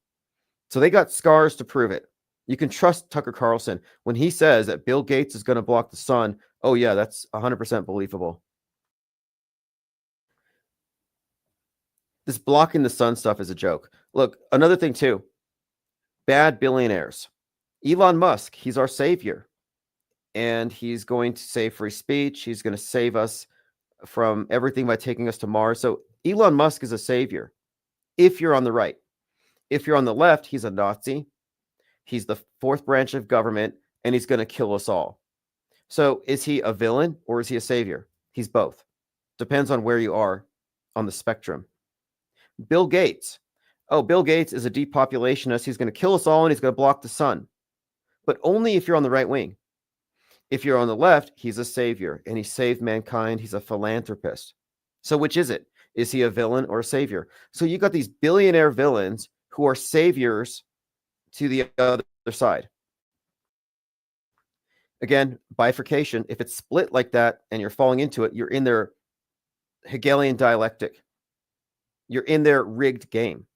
So they got scars to prove it. You can trust Tucker Carlson when he says that Bill Gates is going to block the sun. Oh yeah, that's 100% believable. This blocking the sun stuff is a joke. Look, another thing too, bad billionaires. Elon Musk, he's our savior. And he's going to save free speech. He's going to save us from everything by taking us to Mars. So Elon Musk is a savior if you're on the right. If you're on the left, he's a Nazi. He's the fourth branch of government, and he's going to kill us all. So is he a villain or is he a savior? He's both. Depends on where you are on the spectrum. Bill Gates. Oh, Bill Gates is a depopulationist. He's going to kill us all and he's going to block the sun. But only if you're on the right wing. If you're on the left, he's a savior and he saved mankind. He's a philanthropist. So which is it? Is he a villain or a savior? So you got these billionaire villains who are saviors to the other side. Again, bifurcation. If it's split like that and you're falling into it, you're in their Hegelian dialectic. You're in their rigged game.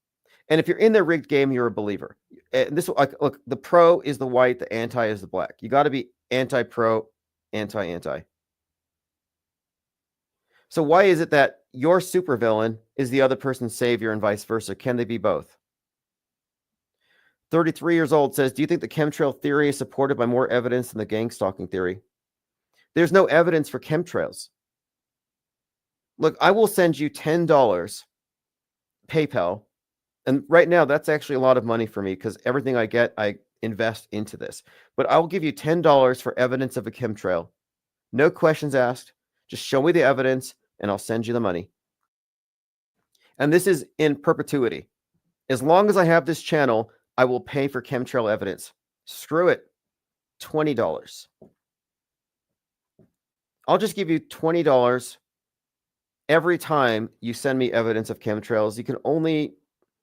And if you're in their rigged game, you're a believer. And this, look, the pro is the white, the anti is the black. You got to be anti-pro, anti-anti. So why is it that your supervillain is the other person's savior and vice versa? Can they be both? 33 years old says, do you think the chemtrail theory is supported by more evidence than the gang stalking theory? There's no evidence for chemtrails. Look, I will send you $10 PayPal. And right now, that's actually a lot of money for me because everything I get, I invest into this. But I will give you $10 for evidence of a chemtrail. No questions asked. Just show me the evidence and I'll send you the money. And this is in perpetuity. As long as I have this channel, I will pay for chemtrail evidence. Screw it. $20. I'll just give you $20 every time you send me evidence of chemtrails. You can only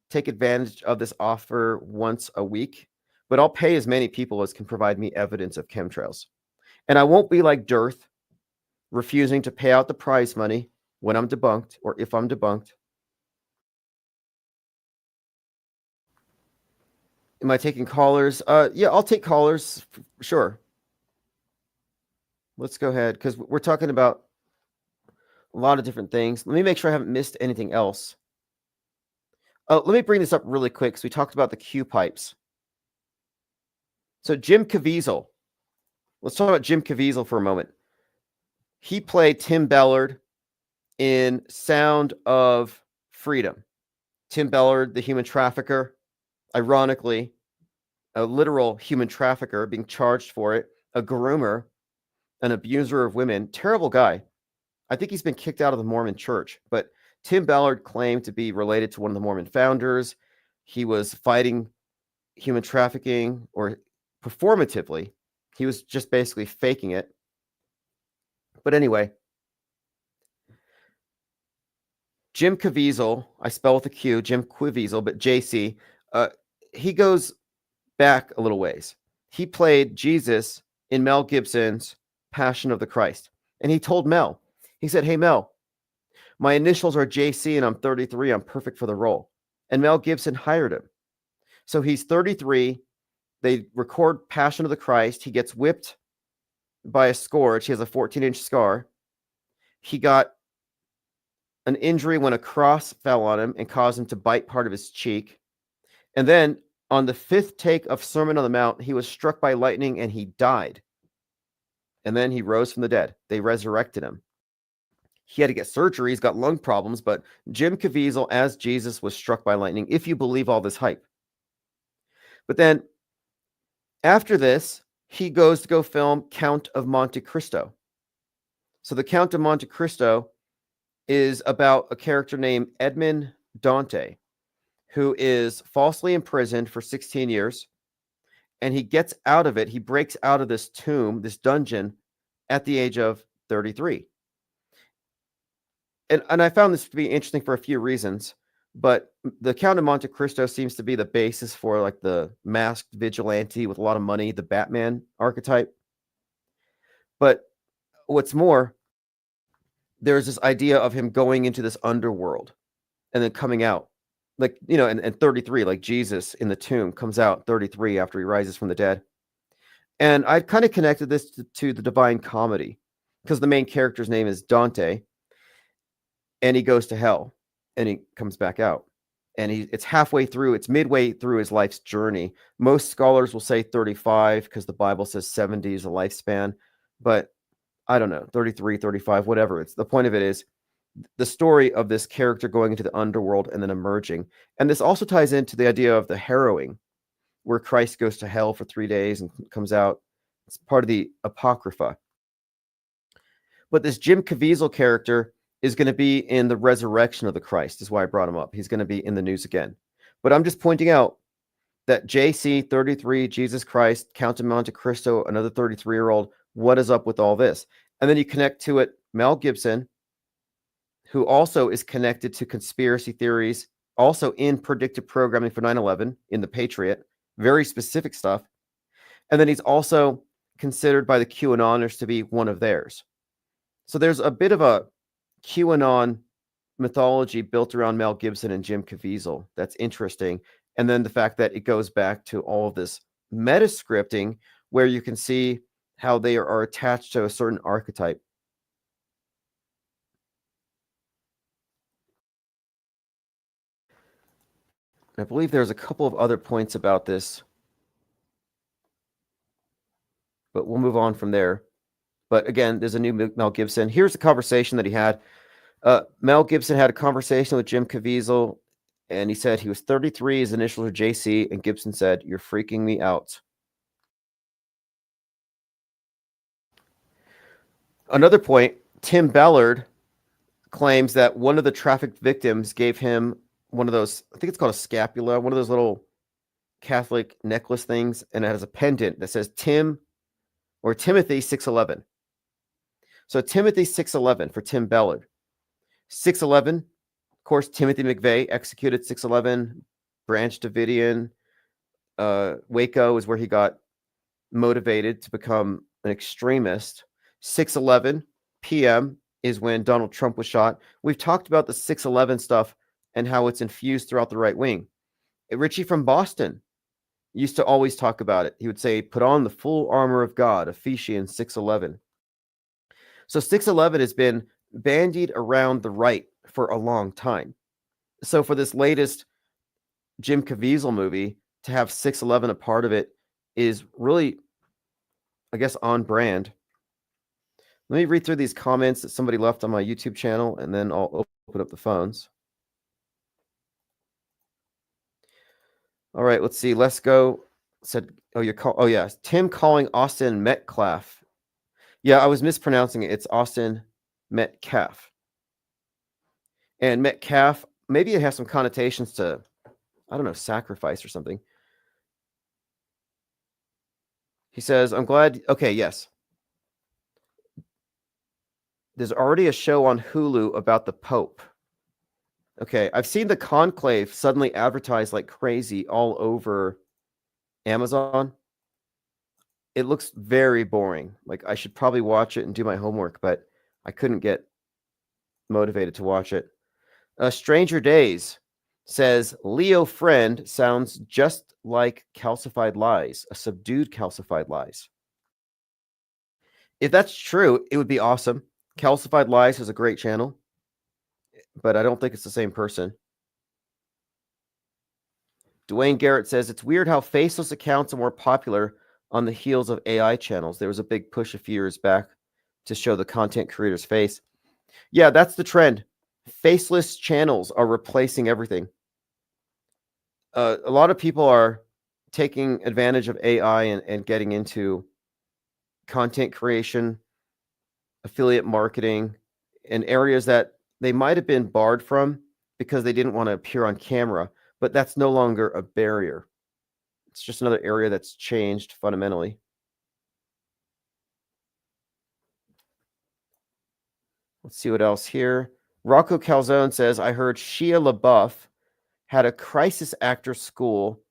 take advantage of this offer once a week, but I'll pay as many people as can provide me evidence of chemtrails. And I won't be like Dearth, refusing to pay out the prize money when I'm debunked or if I'm debunked. Am I taking callers? Yeah, I'll take callers. Sure. Let's go ahead because we're talking about a lot of different things. Let me make sure I haven't missed anything else. Let me bring this up really quick because we talked about the Q pipes. So Jim Caviezel. Let's talk about Jim Caviezel for a moment. He played Tim Ballard in Sound of Freedom. Tim Ballard, the human trafficker, ironically, a literal human trafficker being charged for it, a groomer, an abuser of women, terrible guy. I think he's been kicked out of the Mormon church, but Tim Ballard claimed to be related to one of the Mormon founders. He was fighting human trafficking or performatively. He was just basically faking it. But anyway, Jim Caviezel, I spell with a Q, Jim Caviezel, but JC, he goes back a little ways. He played Jesus in Mel Gibson's Passion of the Christ. And he told Mel, he said, hey, Mel, my initials are JC and I'm 33. I'm perfect for the role. And Mel Gibson hired him. So he's 33. They record Passion of the Christ. He gets whipped by a scourge. He has a 14-inch scar. He got an injury when a cross fell on him and caused him to bite part of his cheek. And then on the 5th take of Sermon on the Mount, he was struck by lightning and he died. And then he rose from the dead. They resurrected him. He had to get surgery. He's got lung problems, but Jim Caviezel as Jesus was struck by lightning, if you believe all this hype. But then after this, he goes to go film Count of Monte Cristo. So the Count of Monte Cristo is about a character named Edmond Dante, who is falsely imprisoned for 16 years. And he gets out of it. He breaks out of this tomb, this dungeon, at the age of 33. And I found this to be interesting for a few reasons. But the Count of Monte Cristo seems to be the basis for like the masked vigilante with a lot of money, the Batman archetype. But what's more, there's this idea of him going into this underworld and then coming out. Like, you know, and 33, like Jesus in the tomb comes out 33 after he rises from the dead. And I kind of connected this to the Divine Comedy because the main character's name is Dante and he goes to hell and he comes back out. And it's halfway through, it's midway through his life's journey. Most scholars will say 35 because the Bible says 70 is a lifespan. But I don't know, 33, 35, whatever. It's the point of it is the story of this character going into the underworld and then emerging. And this also ties into the idea of the harrowing, where Christ goes to hell for 3 days and comes out. It's part of the Apocrypha. But this Jim Caviezel character is going to be in the resurrection of the Christ, is why I brought him up. He's going to be in the news again. But I'm just pointing out that JC, 33, Jesus Christ, Count of Monte Cristo, another 33-year-old, what is up with all this? And then you connect to it Mel Gibson, who also is connected to conspiracy theories, also in predictive programming for 9/11 in The Patriot, very specific stuff. And then he's also considered by the QAnoners to be one of theirs. So there's a bit of a QAnon mythology built around Mel Gibson and Jim Caviezel. That's interesting. And then the fact that it goes back to all of this meta scripting where you can see how they are attached to a certain archetype. I believe there's a couple of other points about this, but we'll move on from there. But again, there's a new Mel Gibson. Here's the conversation that he had. Mel Gibson had a conversation with Jim Caviezel, and he said he was 33, his initials are JC, and Gibson said, "You're freaking me out." Another point, Tim Ballard claims that one of the trafficked victims gave him one of those, I think it's called a scapula, one of those little Catholic necklace things, and it has a pendant that says Tim or Timothy 611. So Timothy 611 for Tim Ballard. 611, of course, Timothy McVeigh executed 611. Branch Davidian, Waco is where he got motivated to become an extremist. 6:11 p.m. is when Donald Trump was shot. We've talked about the 6:11 stuff and how it's infused throughout the right wing. Richie from Boston used to always talk about it. He would say, "Put on the full armor of God," Ephesians 6:11. So 6:11 has been bandied around the right for a long time. So for this latest Jim Caviezel movie, to have 6:11 a part of it is really, I guess, on brand. Let me read through these comments that somebody left on my YouTube channel, and then I'll open up the phones. All right, let's see. Let's go. Said, oh yeah, Tim calling Austin Metcalf. Yeah, I was mispronouncing it. It's Austin Metcalf. And Metcalf, maybe it has some connotations to, I don't know, sacrifice or something. He says, "I'm glad." Okay, yes. There's already a show on Hulu about the Pope. Okay, I've seen the Conclave suddenly advertised like crazy all over Amazon. It looks very boring. Like I should probably watch it and do my homework, but I couldn't get motivated to watch it. Stranger Days. says Leo friend sounds just like calcified lies, a subdued calcified lies. If that's true, it would be awesome. Calcified Lies is a great channel, but I don't think it's the same person. Dwayne Garrett says it's weird how faceless accounts are more popular on the heels of AI channels. There was a big push a few years back to show the content creator's face. Yeah, that's the trend. Faceless channels are replacing everything. A lot of people are taking advantage of AI and getting into content creation, affiliate marketing, and areas that they might have been barred from because they didn't want to appear on camera, but that's no longer a barrier. It's just another area that's changed fundamentally. Let's see what else here. Rocco Calzone says, I heard Shia LaBeouf had a crisis actor school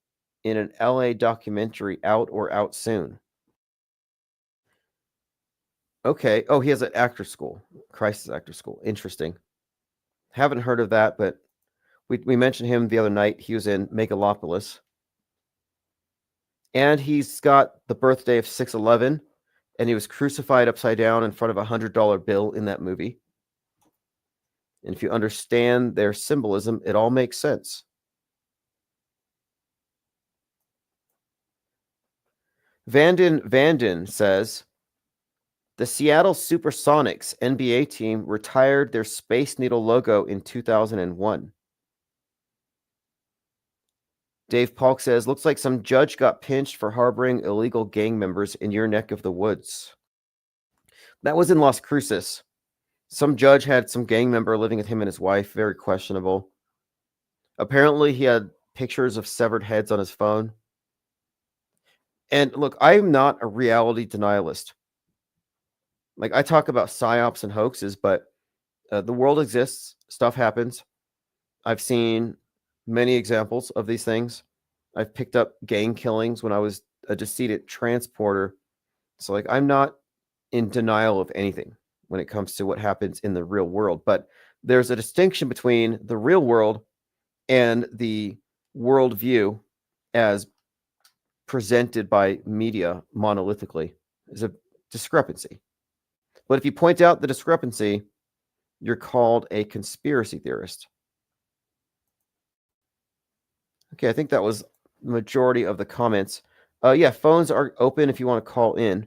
in an LA documentary out or out soon. Okay. Oh, he has an actor school, crisis actor school. Interesting. Haven't heard of that, but we mentioned him the other night. He was in Megalopolis. And he's got the birthday of 6/11, and he was crucified upside down in front of a $100 bill in that movie. And if you understand their symbolism, it all makes sense. Vanden says, the Seattle Supersonics NBA team retired their Space Needle logo in 2001. Dave Polk says, looks like some judge got pinched for harboring illegal gang members in your neck of the woods. That was in Las Cruces. Some judge had some gang member living with him and his wife. Very questionable. Apparently, he had pictures of severed heads on his phone. And look, I'm not a reality denialist. Like, I talk about psyops and hoaxes, but the world exists. Stuff happens. I've seen many examples of these things. I've picked up gang killings when I was a decedent transporter. So, like, I'm not in denial of anything when it comes to what happens in the real world. But there's a distinction between the real world and the worldview as presented by media monolithically. There's a discrepancy. But if you point out the discrepancy, you're called a conspiracy theorist. Okay, I think that was the majority of the comments. Yeah, phones are open if you want to call in.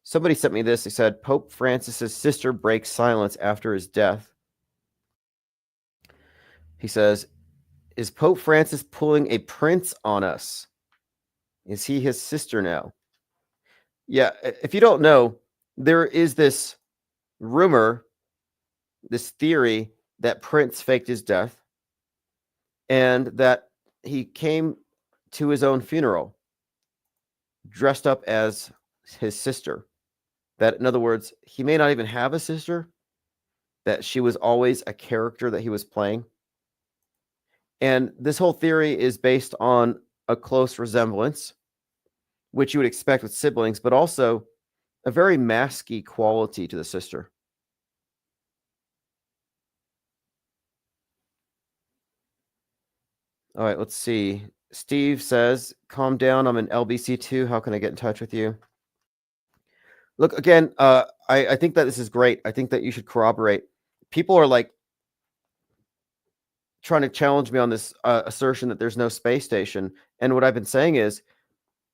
Somebody sent me this. They said, Pope Francis's sister breaks silence after his death. He says, is Pope Francis pulling a prince on us? Is he his sister now? Yeah, if you don't know, there is this rumor, this theory that Prince faked his death and that he came to his own funeral dressed up as his sister. That, in other words, he may not even have a sister, that she was always a character that he was playing. And this whole theory is based on a close resemblance, which you would expect with siblings, but also a very masky quality to the sister. All right, let's see. Steve says, calm down. I'm an LBC2. How can I get in touch with you? Look, again, I think that this is great. I think that you should corroborate. People are like trying to challenge me on this assertion that there's no space station. And what I've been saying is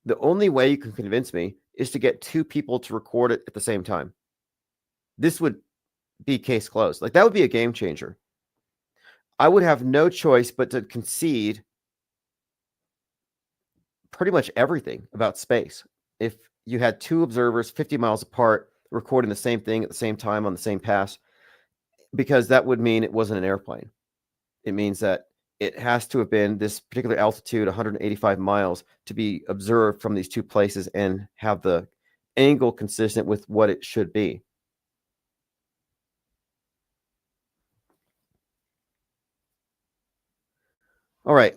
the only way you can convince me is to get two people to record it at the same time. This would be case closed. Like, that would be a game changer. I would have no choice but to concede pretty much everything about space if you had two observers 50 miles apart recording the same thing at the same time on the same pass, because that would mean it wasn't an airplane. It means that it has to have been this particular altitude, 185 miles, to be observed from these two places and have the angle consistent with what it should be. All right.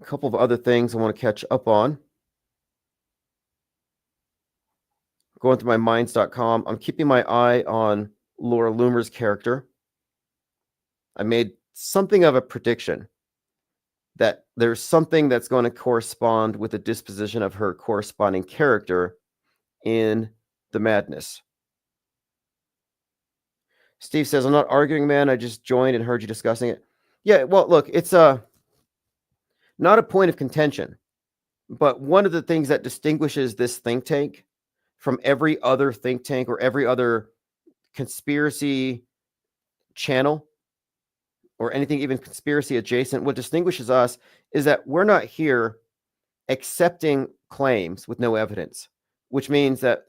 A couple of other things I want to catch up on. Going through my minds.com, I'm keeping my eye on Laura Loomer's character. I made something of a prediction that there's something that's going to correspond with the disposition of her corresponding character in the madness. Steve says, I'm not arguing, man. I just joined and heard you discussing it. Yeah, well, look, it's not a point of contention, but one of the things that distinguishes this think tank from every other think tank or every other conspiracy channel or anything even conspiracy adjacent, what distinguishes us is that we're not here accepting claims with no evidence, which means that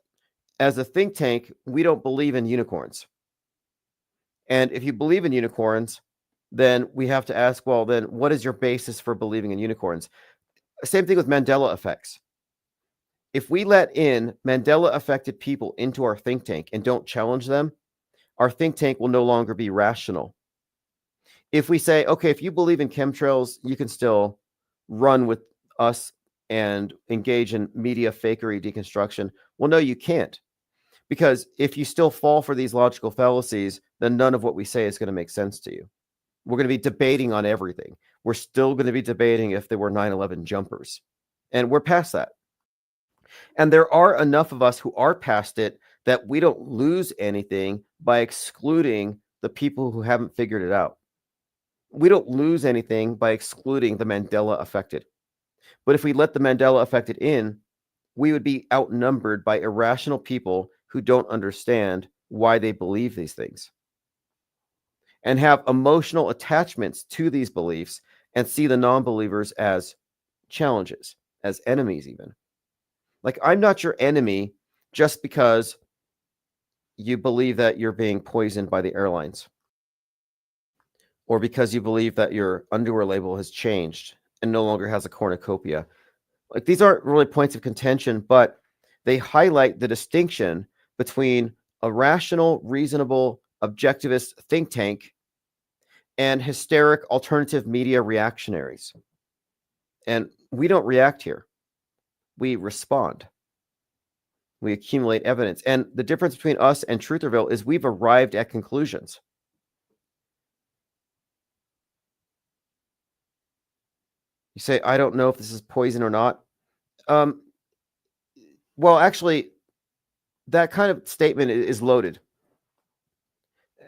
as a think tank, we don't believe in unicorns. And if you believe in unicorns, then we have to ask, well, then what is your basis for believing in unicorns? Same thing with Mandela effects. If we let in Mandela affected people into our think tank and don't challenge them, our think tank will no longer be rational. If we say, okay, if you believe in chemtrails, you can still run with us and engage in media fakery deconstruction. Well, no, you can't. Because if you still fall for these logical fallacies, then none of what we say is going to make sense to you. We're going to be debating on everything. We're still going to be debating if there were 9/11 jumpers. And we're past that. And there are enough of us who are past it that we don't lose anything by excluding the people who haven't figured it out. We don't lose anything by excluding the Mandela affected. But if we let the Mandela affected in, we would be outnumbered by irrational people who don't understand why they believe these things and have emotional attachments to these beliefs and see the non-believers as challenges, as enemies even. Like, I'm not your enemy just because you believe that you're being poisoned by the airlines, or because you believe that your underwear label has changed and no longer has a cornucopia. Like, these aren't really points of contention, but they highlight the distinction between a rational, reasonable, objectivist think tank and hysteric alternative media reactionaries. And we don't react here. We respond. We accumulate evidence. And the difference between us and Trutherville is we've arrived at conclusions. You say, I don't know if this is poison or not. Well, actually, that kind of statement is loaded.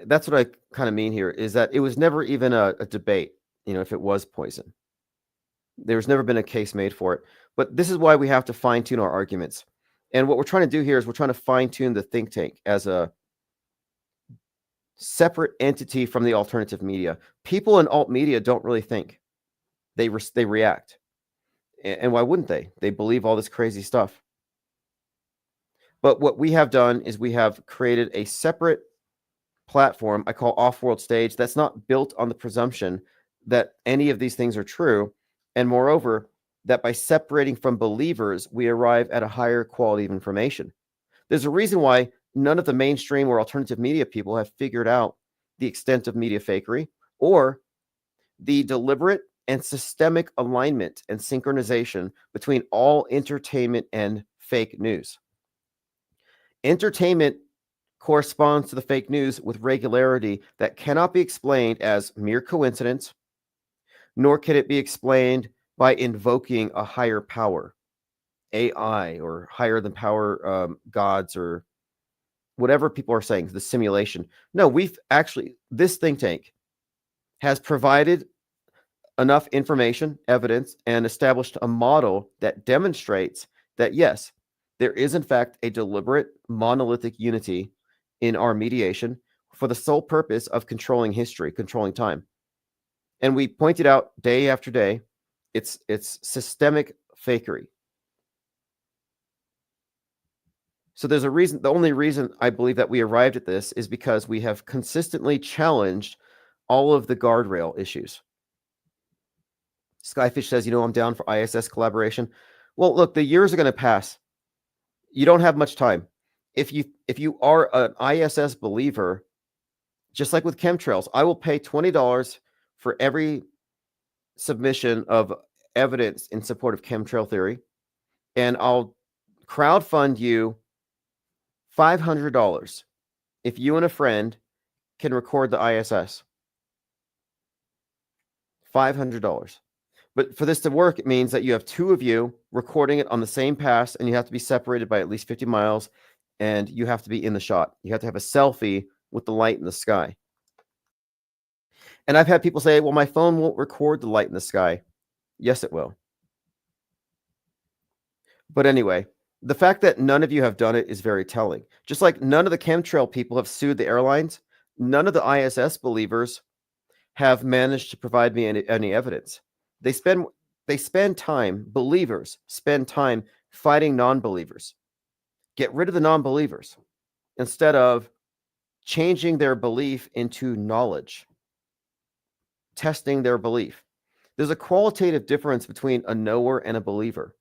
That's what I kind of mean here, is that it was never even a debate, if it was poison. There's never been a case made for it. But this is why we have to fine-tune our arguments. And what we're trying to do here is we're trying to fine-tune the think tank as a separate entity from the alternative media. People in alt media don't really think. They react. And why wouldn't they? They believe all this crazy stuff. But what we have done is we have created a separate platform I call Off-World Stage that's not built on the presumption that any of these things are true. And moreover, that by separating from believers, we arrive at a higher quality of information. There's a reason why none of the mainstream or alternative media people have figured out the extent of media fakery or the deliberate and systemic alignment and synchronization between all entertainment and fake news. Entertainment corresponds to the fake news with regularity that cannot be explained as mere coincidence, nor can it be explained by invoking a higher power, AI, or higher than power gods, or whatever people are saying, the simulation. No, this think tank has provided enough information, evidence, and established a model that demonstrates that, yes, there is in fact a deliberate monolithic unity in our mediation for the sole purpose of controlling history, controlling time. And we pointed out day after day, it's systemic fakery. So there's a reason, the only reason I believe that we arrived at this is because we have consistently challenged all of the guardrail issues. Skyfish says, I'm down for ISS collaboration. Well, look, the years are going to pass. You don't have much time. If you are an ISS believer, just like with chemtrails, I will pay $20 for every submission of evidence in support of chemtrail theory, and I'll crowdfund you $500 if you and a friend can record the ISS. $500. But for this to work, it means that you have two of you recording it on the same pass, and you have to be separated by at least 50 miles, and you have to be in the shot. You have to have a selfie with the light in the sky. And I've had people say, well, my phone won't record the light in the sky. Yes, it will. But anyway, the fact that none of you have done it is very telling. Just like none of the chemtrail people have sued the airlines, none of the ISS believers have managed to provide me any evidence. They spend time, believers spend time fighting non-believers. Get rid of the non-believers instead of changing their belief into knowledge, testing their belief. There's a qualitative difference between a knower and a believer.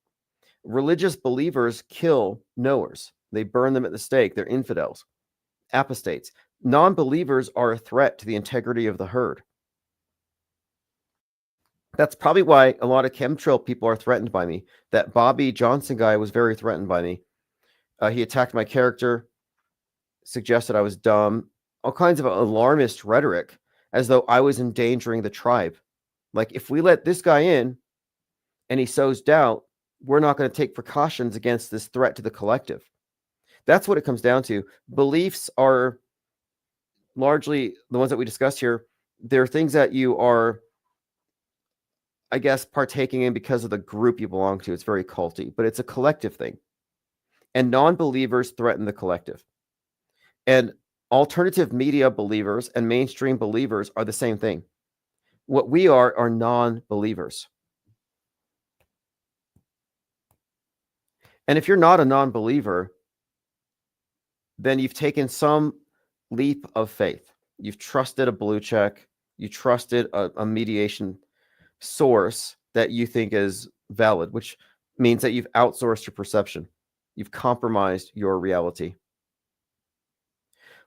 Religious believers kill knowers. They burn them at the stake. They're infidels, apostates. Non-believers are a threat to the integrity of the herd. That's probably why a lot of chemtrail people are threatened by me. That Bobby Johnson guy was very threatened by me. He attacked my character, suggested I was dumb, all kinds of alarmist rhetoric, as though I was endangering the tribe. Like, if we let this guy in and he sows doubt, we're not going to take precautions against this threat to the collective. That's what it comes down to. Beliefs are largely the ones that we discussed here. They're things that you are, I guess, partaking in because of the group you belong to. It's very culty, but it's a collective thing. And non-believers threaten the collective. And alternative media believers and mainstream believers are the same thing. What we are non-believers. And if you're not a non-believer, then you've taken some leap of faith. You've trusted a blue check. You trusted a mediation source that you think is valid, which means that you've outsourced your perception. You've compromised your reality.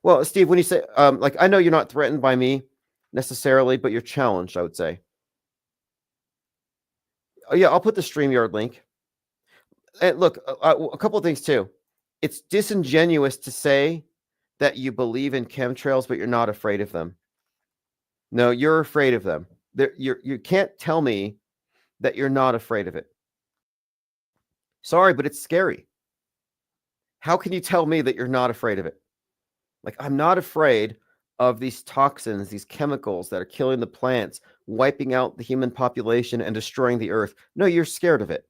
Well, Steve, when you say, like, I know you're not threatened by me necessarily, but you're challenged, I would say. Oh, yeah, I'll put the StreamYard link. And look, a couple of things too. It's disingenuous to say that you believe in chemtrails, but you're not afraid of them. No, you're afraid of them. You can't tell me that you're not afraid of it. Sorry, but it's scary. How can you tell me that you're not afraid of it? Like, I'm not afraid of these toxins, these chemicals that are killing the plants, wiping out the human population and destroying the earth. No, you're scared of it.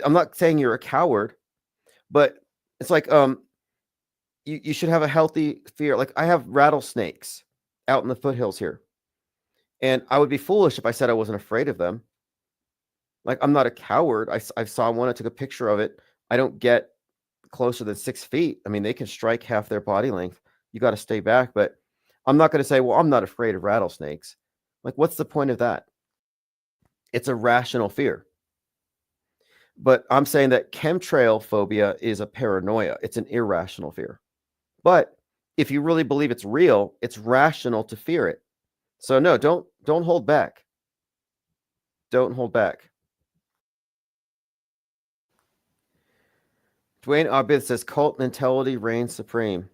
I'm not saying you're a coward, but it's like, you should have a healthy fear. Like, I have rattlesnakes out in the foothills here. And I would be foolish if I said I wasn't afraid of them. Like, I'm not a coward. I saw one, I took a picture of it. I don't get closer than 6 feet. I mean, they can strike half their body length. You got to stay back. But I'm not going to say, well, I'm not afraid of rattlesnakes. Like, what's the point of that? It's a rational fear. But I'm saying that chemtrail phobia is a paranoia. It's an irrational fear. But if you really believe it's real, it's rational to fear it. So no, don't hold back. Don't hold back. Dwayne Abid says cult mentality reigns supreme.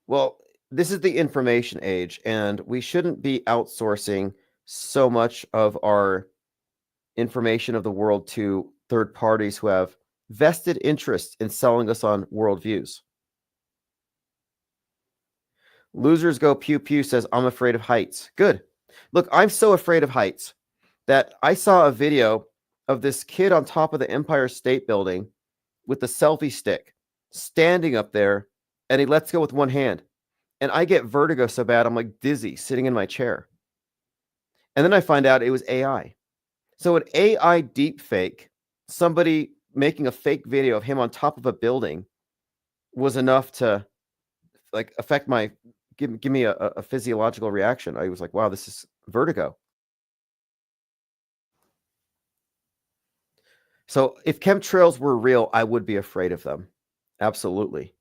Well, this is the information age, and we shouldn't be outsourcing so much of our information of the world to third parties who have vested interest in selling us on worldviews. Losers go pew pew says, I'm afraid of heights. Good. Look, I'm so afraid of heights that I saw a video of this kid on top of the Empire State Building with the selfie stick standing up there, and he lets go with one hand. And I get vertigo so bad, I'm like dizzy sitting in my chair. And then I find out it was AI. So an AI deep fake, somebody making a fake video of him on top of a building, was enough to like affect my give me a physiological reaction. I was like, wow, this is vertigo. So if chemtrails were real, I would be afraid of them. Absolutely.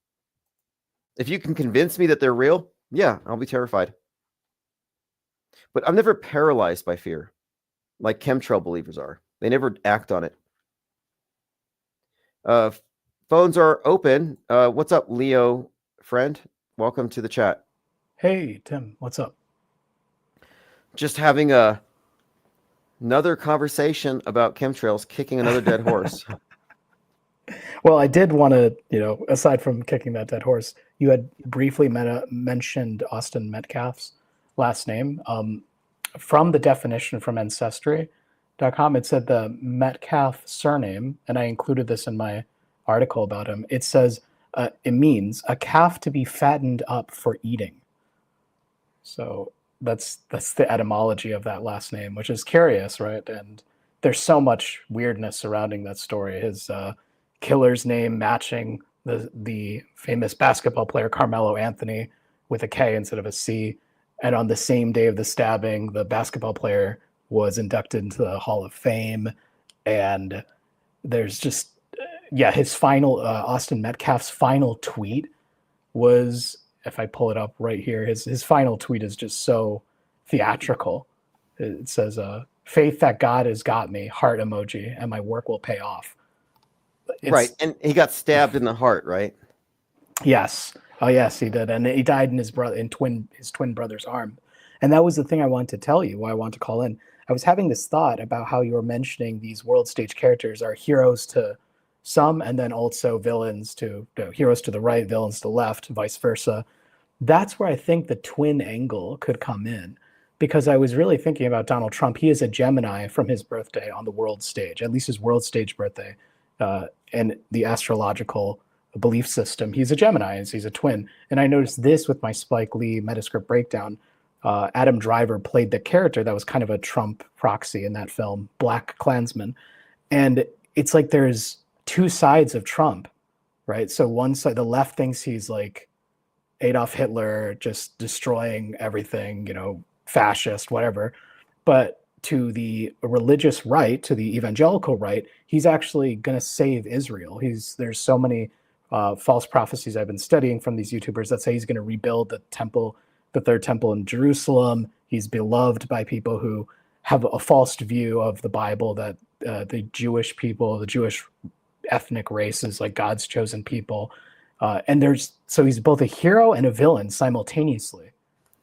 If you can convince me that they're real, yeah, I'll be terrified. But I'm never paralyzed by fear like chemtrail believers are. They never act on it. Phones are open. What's up, Leo, friend? Welcome to the chat. Hey, Tim, what's up? just having another conversation about chemtrails, kicking another dead horse. Well, I did want to, aside from kicking that dead horse, you had briefly mentioned Austin Metcalf's last name. From the definition from Ancestry.com, it said the Metcalf surname, and I included this in my article about him. It says it means a calf to be fattened up for eating. So that's the etymology of that last name, which is curious, right? And there's so much weirdness surrounding that story. His killer's name matching the famous basketball player Carmelo Anthony with a K instead of a C. And on the same day of the stabbing, the basketball player was inducted into the Hall of Fame. And there's just, his final, Austin Metcalf's final tweet was, if I pull it up right here, his final tweet is just so theatrical. It says, faith that God has got me, heart emoji, and my work will pay off. Right, and he got stabbed in the heart, right? Yes. Oh, yes, he did, and he died in his twin brother's arm. And that was the thing I wanted to tell you. Why I wanted to call in. I was having this thought about how you were mentioning these world stage characters are heroes to some, and then also villains to heroes to the right, villains to the left, vice versa. That's where I think the twin angle could come in, because I was really thinking about Donald Trump. He is a Gemini from his birthday on the world stage, at least his world stage birthday. And the astrological belief system, he's a Gemini, he's a twin. And I noticed this with my Spike Lee Metascript breakdown. Adam Driver played the character that was kind of a Trump proxy in that film, Black Klansman. And it's like there's two sides of Trump, right? So one side, the left thinks he's like Adolf Hitler, just destroying everything, fascist, whatever. But to the religious right, to the evangelical right, he's actually going to save Israel. There's so many false prophecies I've been studying from these YouTubers that say he's going to rebuild the temple, the third temple in Jerusalem. He's beloved by people who have a false view of the Bible, that the Jewish people, the Jewish ethnic race is like God's chosen people. So he's both a hero and a villain simultaneously.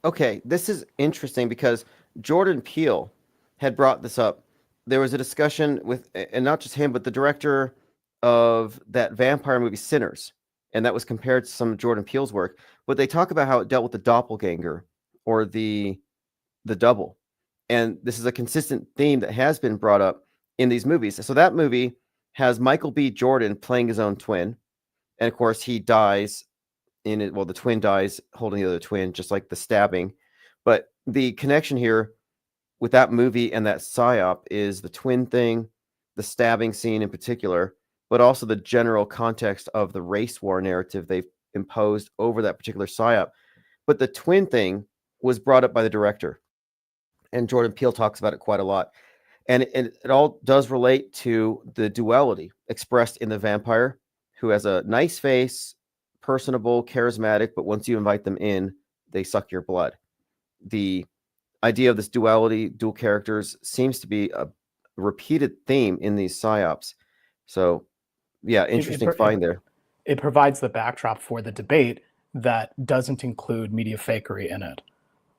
Okay, this is interesting because Jordan Peele had brought this up. There was a discussion with, and not just him, but the director of that vampire movie Sinners, and that was compared to some of Jordan Peele's work. But they talk about how it dealt with the doppelganger or the double, and this is a consistent theme that has been brought up in these movies. So that movie has Michael B. Jordan playing his own twin, and of course he dies in it. Well, the twin dies holding the other twin, just like the stabbing. But the connection here with that movie and that psyop is the twin thing, the stabbing scene in particular, but also the general context of the race war narrative they've imposed over that particular psyop. But the twin thing was brought up by the director, and Jordan Peele talks about it quite a lot. And it all does relate to the duality expressed in the vampire, who has a nice face, personable, charismatic, but once you invite them in, they suck your blood. The idea of this duality, dual characters, seems to be a repeated theme in these psyops. So, yeah, interesting find there. It provides the backdrop for the debate that doesn't include media fakery in it.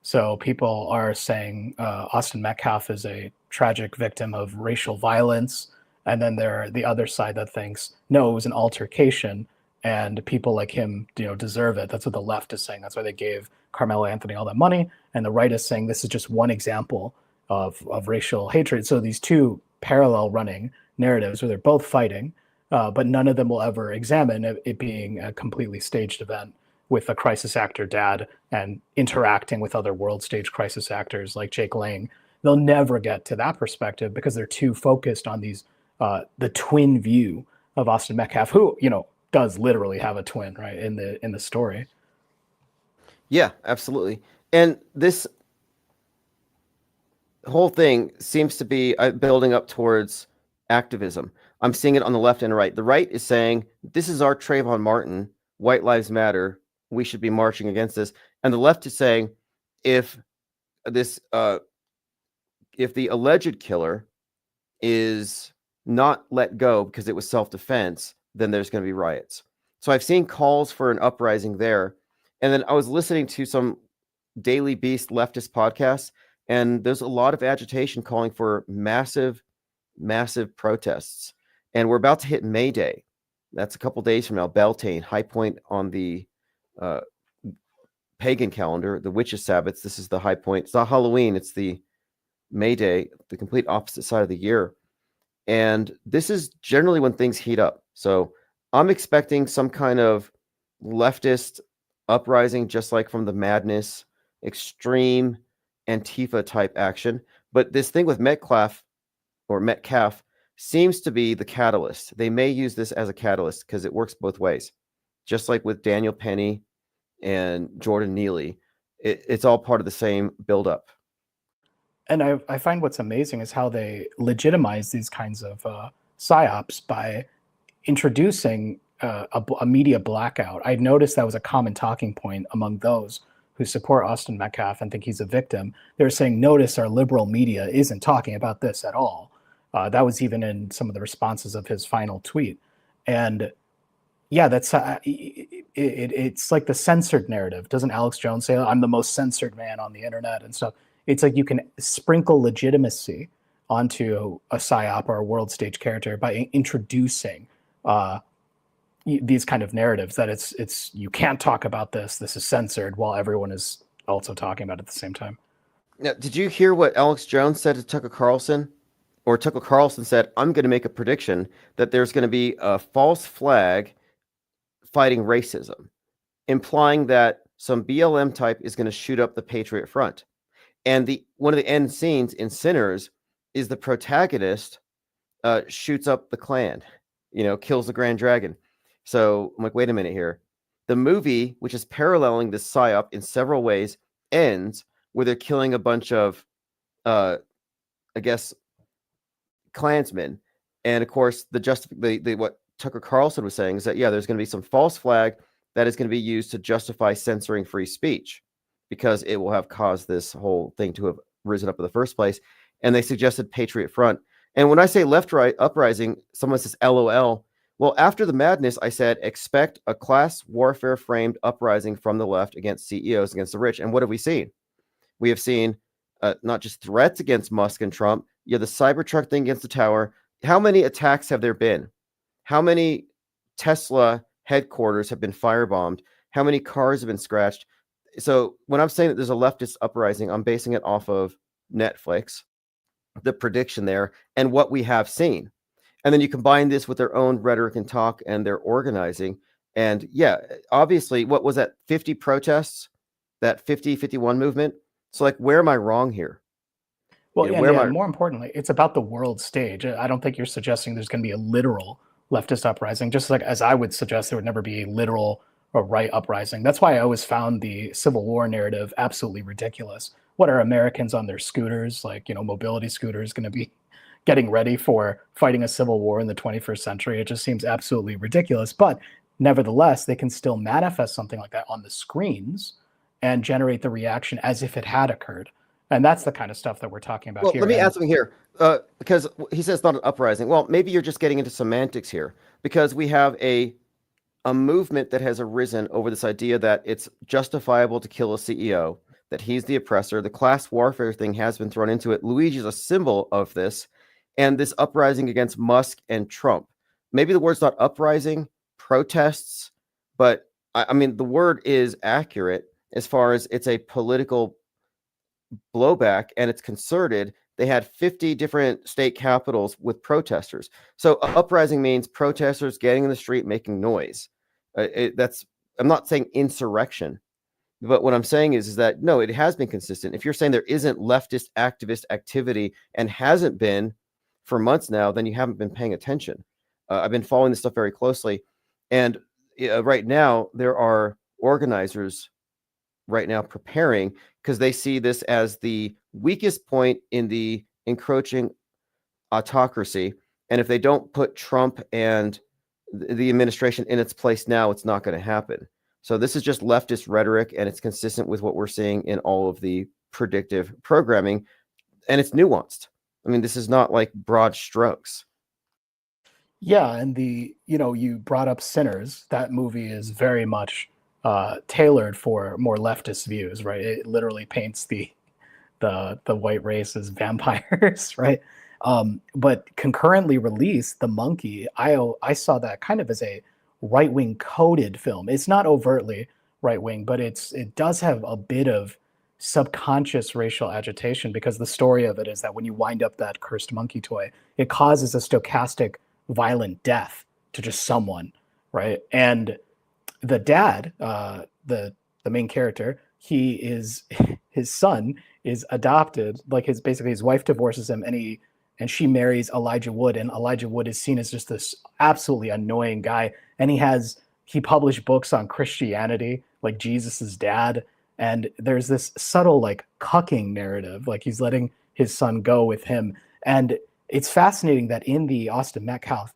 So people are saying Austin Metcalf is a tragic victim of racial violence, and then there are the other side that thinks, no, it was an altercation, and people like him, deserve it. That's what the left is saying. That's why they gave Carmelo Anthony all that money. And the right is saying this is just one example of racial hatred. So these two parallel running narratives where they're both fighting, but none of them will ever examine it being a completely staged event with a crisis actor dad and interacting with other world stage crisis actors like Jake Lang. They'll never get to that perspective because they're too focused on these the twin view of Austin Metcalf, who does literally have a twin, right, in the story. Yeah, absolutely. And this whole thing seems to be building up towards activism. I'm seeing it on the left and right. The right is saying, this is our Trayvon Martin, white lives matter, we should be marching against this. And the left is saying, if the alleged killer is not let go because it was self-defense, then there's going to be riots. So I've seen calls for an uprising there. And then I was listening to some Daily Beast leftist podcasts, And there's a lot of agitation calling for massive protests. And we're about to hit May Day. That's a couple days from now. Beltane, high point on the pagan calendar, the witches' Sabbats. This is the high point. It's not Halloween. It's the May Day, the complete opposite side of the year. And this is generally when things heat up. So I'm expecting some kind of leftist uprising, just like from the Madness, extreme Antifa type action. But this thing with Metcalf seems to be the catalyst. They may use this as a catalyst because it works both ways. Just like with Daniel Penny and Jordan Neely, it's all part of the same buildup. And I find what's amazing is how they legitimize these kinds of psyops by introducing a media blackout. I noticed that was a common talking point among those who support Austin Metcalf and think he's a victim. They're saying, notice our liberal media isn't talking about this at all. That was even in some of the responses of his final tweet. And yeah, that's it's like the censored narrative. Doesn't Alex Jones say, I'm the most censored man on the internet and stuff? It's like you can sprinkle legitimacy onto a psyop or a world stage character by introducing these kind of narratives that it's you can't talk about this is censored, while everyone is also talking about it at the same time. Now, did you hear what Alex Jones said to Tucker Carlson? Or Tucker Carlson said, I'm going to make a prediction that there's going to be a false flag fighting racism, implying that some BLM type is going to shoot up the Patriot Front. And one of the end scenes in Sinners is the protagonist shoots up the Klan, kills the Grand Dragon. So I'm like, wait a minute here. The movie, which is paralleling this psyop in several ways, ends where they're killing a bunch of, I guess, Klansmen. And of course, what Tucker Carlson was saying is that, yeah, there's going to be some false flag that is going to be used to justify censoring free speech, because it will have caused this whole thing to have risen up in the first place. And they suggested Patriot Front. And when I say left-right uprising, someone says LOL. Well, after the madness, I said, expect a class warfare framed uprising from the left against CEOs, against the rich. And what have we seen? We have seen not just threats against Musk and Trump. You have the Cybertruck thing against the tower. How many attacks have there been? How many Tesla headquarters have been firebombed? How many cars have been scratched? So when I'm saying that there's a leftist uprising, I'm basing it off of Netflix, the prediction there, and what we have seen. And then you combine this with their own rhetoric and talk and their organizing. And yeah, obviously, what was that, 50 protests, that 50-51 movement? So like, where am I wrong here? Well, more importantly, it's about the world stage. I don't think you're suggesting there's going to be a literal leftist uprising, just like as I would suggest there would never be a literal or right uprising. That's why I always found the Civil War narrative absolutely ridiculous. What are Americans on their scooters, like, mobility scooters, going to be getting ready for fighting a civil war in the 21st century? It just seems absolutely ridiculous. But nevertheless, they can still manifest something like that on the screens and generate the reaction as if it had occurred. And that's the kind of stuff that we're talking about here. Let me add something here, because he says it's not an uprising. Well, maybe you're just getting into semantics here, because we have a movement that has arisen over this idea that it's justifiable to kill a CEO, that he's the oppressor. The class warfare thing has been thrown into it. Luigi is a symbol of this, and this uprising against Musk and Trump. Maybe the word's not uprising, protests, but I mean, the word is accurate as far as it's a political blowback, and it's concerted. They had 50 different state capitals with protesters. So uprising means protesters getting in the street, making noise. I'm not saying insurrection, but what I'm saying is that no, it has been consistent. If you're saying there isn't leftist activist activity and hasn't been for months now, then you haven't been paying attention. I've been following this stuff very closely, and right now there are organizers right now preparing, because they see this as the weakest point in the encroaching autocracy. And if they don't put Trump and the administration in its place now, it's not going to happen. So this is just leftist rhetoric, and it's consistent with what we're seeing in all of the predictive programming, and it's nuanced. I mean, this is not like broad strokes. Yeah, and you brought up Sinners. That movie is very much tailored for more leftist views, right? It literally paints the the white race is vampires, right? But concurrently released, The Monkey, I saw that kind of as a right-wing coded film. It's not overtly right-wing, but it does have a bit of subconscious racial agitation, because the story of it is that when you wind up that cursed monkey toy, it causes a stochastic violent death to just someone, right? And the dad, the main character, his son is adopted. Like basically his wife divorces him, and she marries Elijah Wood, and Elijah Wood is seen as just this absolutely annoying guy. And he published books on Christianity, like Jesus's dad. And there's this subtle like cucking narrative, like he's letting his son go with him. And it's fascinating that in the Austin Metcalf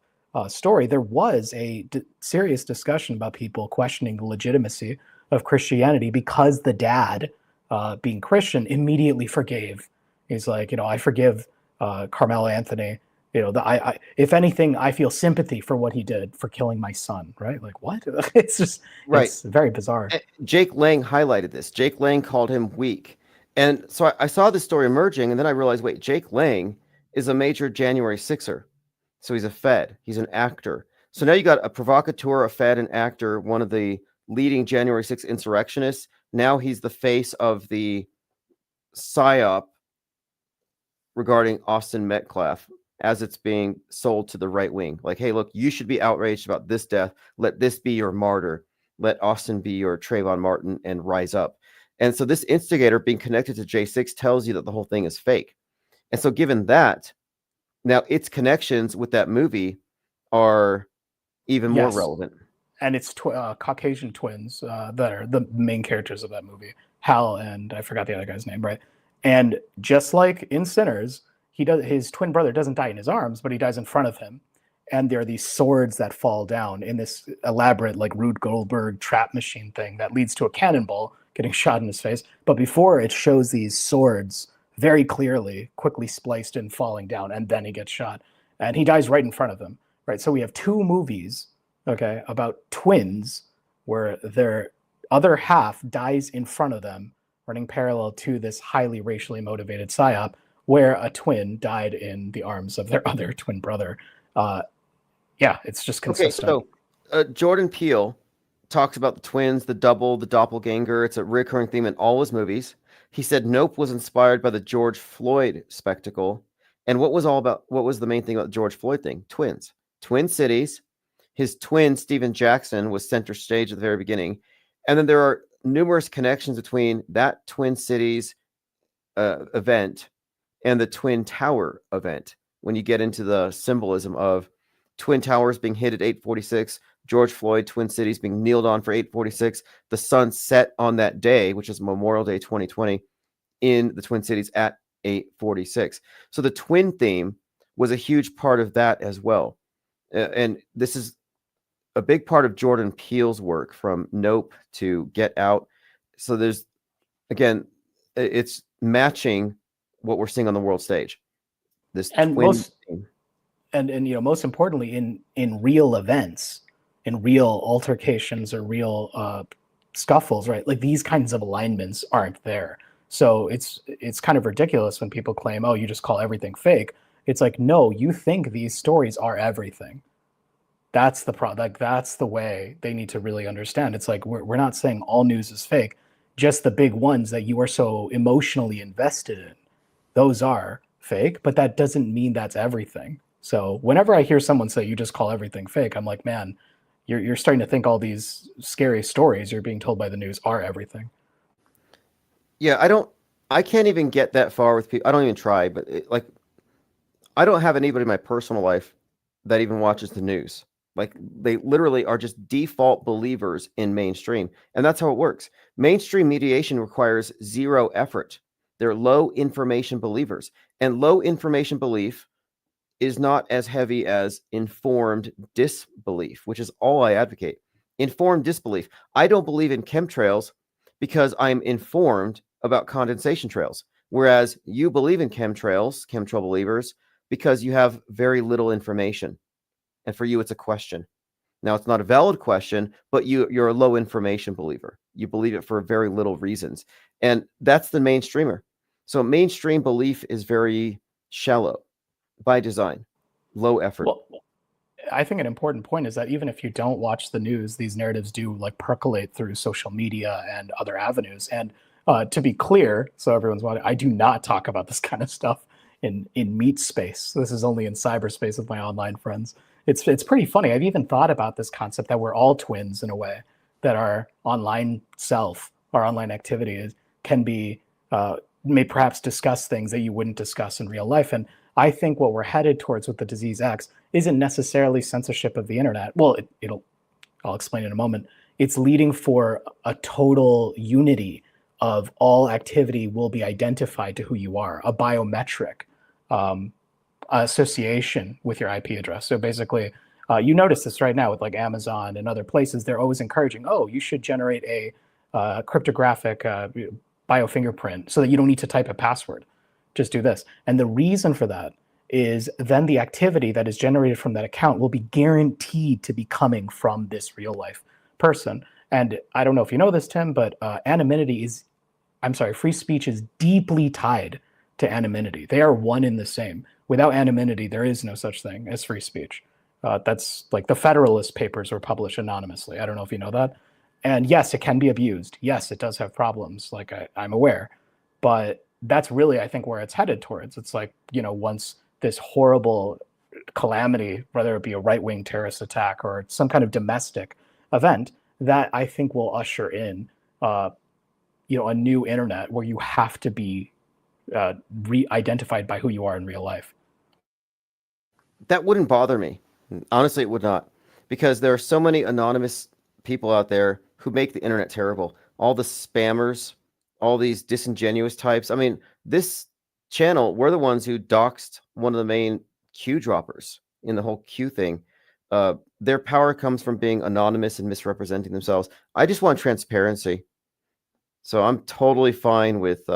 story, there was a serious discussion about people questioning the legitimacy of Christianity, because the dad, being Christian, immediately forgave. He's like, I forgive Carmelo Anthony. If anything, I feel sympathy for what he did for killing my son, right? Like, what? It's just, Right. It's very bizarre. Jake Lang highlighted this. Jake Lang called him weak. And so I saw this story emerging, and then I realized, wait, Jake Lang is a major January 6er. So he's a Fed. He's an actor. So now you got a provocateur, a Fed, an actor, one of the leading January 6th insurrectionists. Now he's the face of the PSYOP regarding Austin Metcalf as it's being sold to the right wing. Like, hey, look, you should be outraged about this death. Let this be your martyr. Let Austin be your Trayvon Martin and rise up. And so this instigator being connected to J6 tells you that the whole thing is fake. And so given that, now its connections with that movie are even more relevant. And it's Caucasian twins that are the main characters of that movie. Hal and I forgot the other guy's name, right? And just like in Sinners, his twin brother doesn't die in his arms, but he dies in front of him. And there are these swords that fall down in this elaborate, like Rube Goldberg trap machine thing that leads to a cannonball getting shot in his face. But before, it shows these swords very clearly, quickly spliced and falling down, and then he gets shot. And he dies right in front of him, right? So we have two movies, okay, about twins where their other half dies in front of them, running parallel to this highly racially motivated PSYOP, where a twin died in the arms of their other twin brother. It's just consistent. Okay, so Jordan Peele talks about the twins, the double, the doppelganger. It's a recurring theme in all his movies. He said Nope was inspired by the George Floyd spectacle. And what was the main thing about the George Floyd thing? Twins. Twin cities. His twin, Steven Jackson, was center stage at the very beginning. And then there are numerous connections between that Twin Cities event and the Twin Tower event. When you get into the symbolism of Twin Towers being hit at 8:46, George Floyd, Twin Cities being kneeled on for 8:46, the sun set on that day, which is Memorial Day 2020, in the Twin Cities at 8:46. So the twin theme was a huge part of that as well. And this is a big part of Jordan Peele's work, from Nope to Get Out. So there's, again, it's matching what we're seeing on the world stage. This and twin most theme. and most importantly, in real events, in real altercations or real scuffles, right? Like these kinds of alignments aren't there. So it's kind of ridiculous when people claim, oh, you just call everything fake. It's like, no, you think these stories are everything. That's the that's the way they need to really understand. It's like, we're not saying all news is fake, just the big ones that you are so emotionally invested in. Those are fake, but that doesn't mean that's everything. So whenever I hear someone say you just call everything fake, I'm like, man, you're starting to think all these scary stories you're being told by the news are everything. Yeah, I can't even get that far with people. I don't even try, but I don't have anybody in my personal life that even watches the news. Like, they literally are just default believers in mainstream. And that's how it works. Mainstream mediation requires zero effort. They're low information believers. And low information belief is not as heavy as informed disbelief, which is all I advocate. Informed disbelief. I don't believe in chemtrails because I'm informed about condensation trails. Whereas you believe in chemtrails, chemtrail believers, because you have very little information. And for you, it's a question. Now, it's not a valid question, but you're a low information believer. You believe it for very little reasons. And that's the mainstreamer. So mainstream belief is very shallow by design, low effort. Well, I think an important point is that even if you don't watch the news, these narratives do like percolate through social media and other avenues. And to be clear, so everyone's wondering, I do not talk about this kind of stuff in meat space. This is only in cyberspace with my online friends. It's pretty funny. I've even thought about this concept that we're all twins in a way, that our online self, our online activity can be may perhaps discuss things that you wouldn't discuss in real life. And I think what we're headed towards with the disease X isn't necessarily censorship of the internet. Well, I'll explain in a moment. It's leading for a total unity of all activity will be identified to who you are, a biometric association with your IP address. So basically, you notice this right now with like Amazon and other places. They're always encouraging, oh, you should generate a cryptographic biofingerprint so that you don't need to type a password. Just do this. And the reason for that is then the activity that is generated from that account will be guaranteed to be coming from this real life person. And I don't know if you know this, Tim, but free speech is deeply tied to anonymity. They are one in the same. Without anonymity, there is no such thing as free speech. That's like the Federalist Papers were published anonymously. I don't know if you know that. And yes, it can be abused. Yes, it does have problems, like I'm aware. But that's really, I think, where it's headed towards. It's like, once this horrible calamity, whether it be a right-wing terrorist attack or some kind of domestic event, that I think will usher in, a new internet where you have to be re-identified by who you are in real life. That wouldn't bother me. Honestly, it would not, because there are so many anonymous people out there who make the internet terrible. All the spammers, all these disingenuous types. I mean, this channel, we're the ones who doxed one of the main Q droppers in the whole Q thing. Their power comes from being anonymous and misrepresenting themselves. I just want transparency. So I'm totally fine with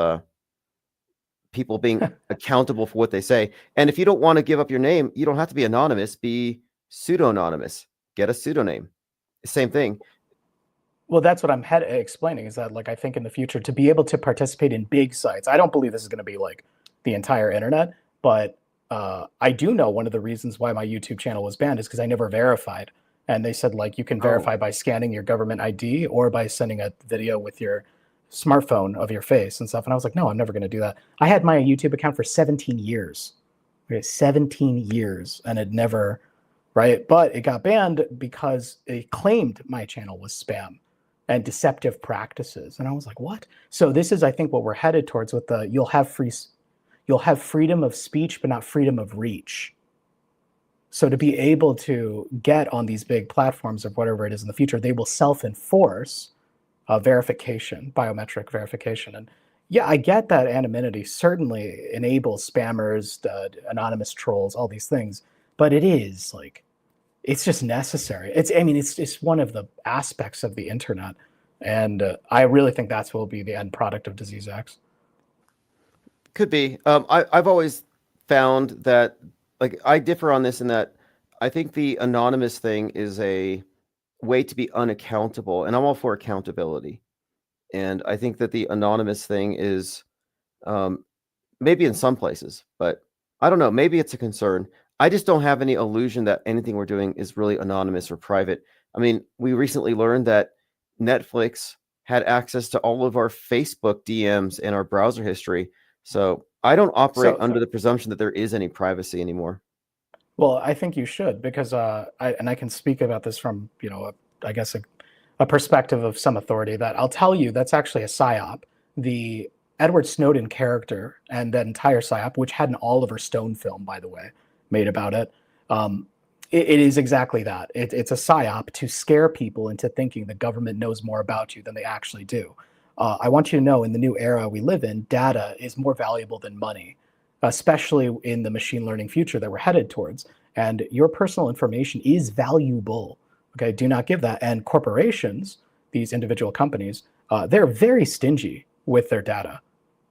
people being accountable for what they say. And if you don't want to give up your name, you don't have to be anonymous. Be pseudo-anonymous. Get a pseudonym. Same thing. Well, that's what I'm explaining, is that, like, I think in the future, to be able to participate in big sites, I don't believe this is going to be like the entire internet, but I do know one of the reasons why my YouTube channel was banned is because I never verified. And they said, like, you can verify by scanning your government ID or by sending a video with your smartphone of your face and stuff. And I was like, no, I'm never going to do that. I had my YouTube account for 17 years. Okay, 17 years, and it never, right? But it got banned because it claimed my channel was spam and deceptive practices. And I was like, what? So this is, I think, what we're headed towards with the, you'll have freedom of speech, but not freedom of reach. So to be able to get on these big platforms or whatever it is in the future, they will self-enforce verification, biometric verification. And yeah, I get that anonymity certainly enables spammers, anonymous trolls, all these things, but it is like, it's just necessary. It's one of the aspects of the internet. And I really think that's what will be the end product of Disease X. Could be. I've always found that, like, I differ on this in that I think the anonymous thing is a way to be unaccountable, and I'm all for accountability. And I think that the anonymous thing is maybe in some places, but I don't know, maybe it's a concern. I just don't have any illusion that anything we're doing is really anonymous or private. I mean, we recently learned that Netflix had access to all of our Facebook DMs and our browser history. So I don't operate under the presumption that there is any privacy anymore. Well, I think you should, because I can speak about this from, I guess a perspective of some authority, that I'll tell you that's actually a psyop. The Edward Snowden character and that entire psyop, which had an Oliver Stone film, by the way, made about it, it is exactly that. It's a psyop to scare people into thinking the government knows more about you than they actually do. I want you to know, in the new era we live in, data is more valuable than money, especially in the machine learning future that we're headed towards. And your personal information is valuable. Okay, do not give that. And corporations, these individual companies, they're very stingy with their data,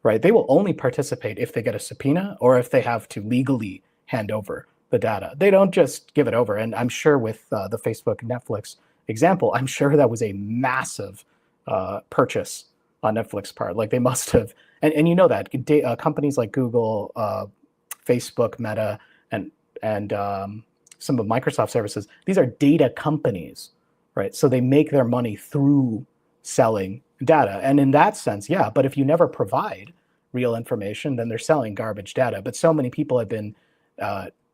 right? They will only participate if they get a subpoena or if they have to legally hand over the data. They don't just give it over. And I'm sure with the Facebook Netflix example, I'm sure that was a massive purchase on Netflix part. Like they must have, and you know that companies like Google, Facebook, Meta, and some of Microsoft services, these are data companies, right? So they make their money through selling data. And in that sense, yeah, but if you never provide real information, then they're selling garbage data. But so many people have been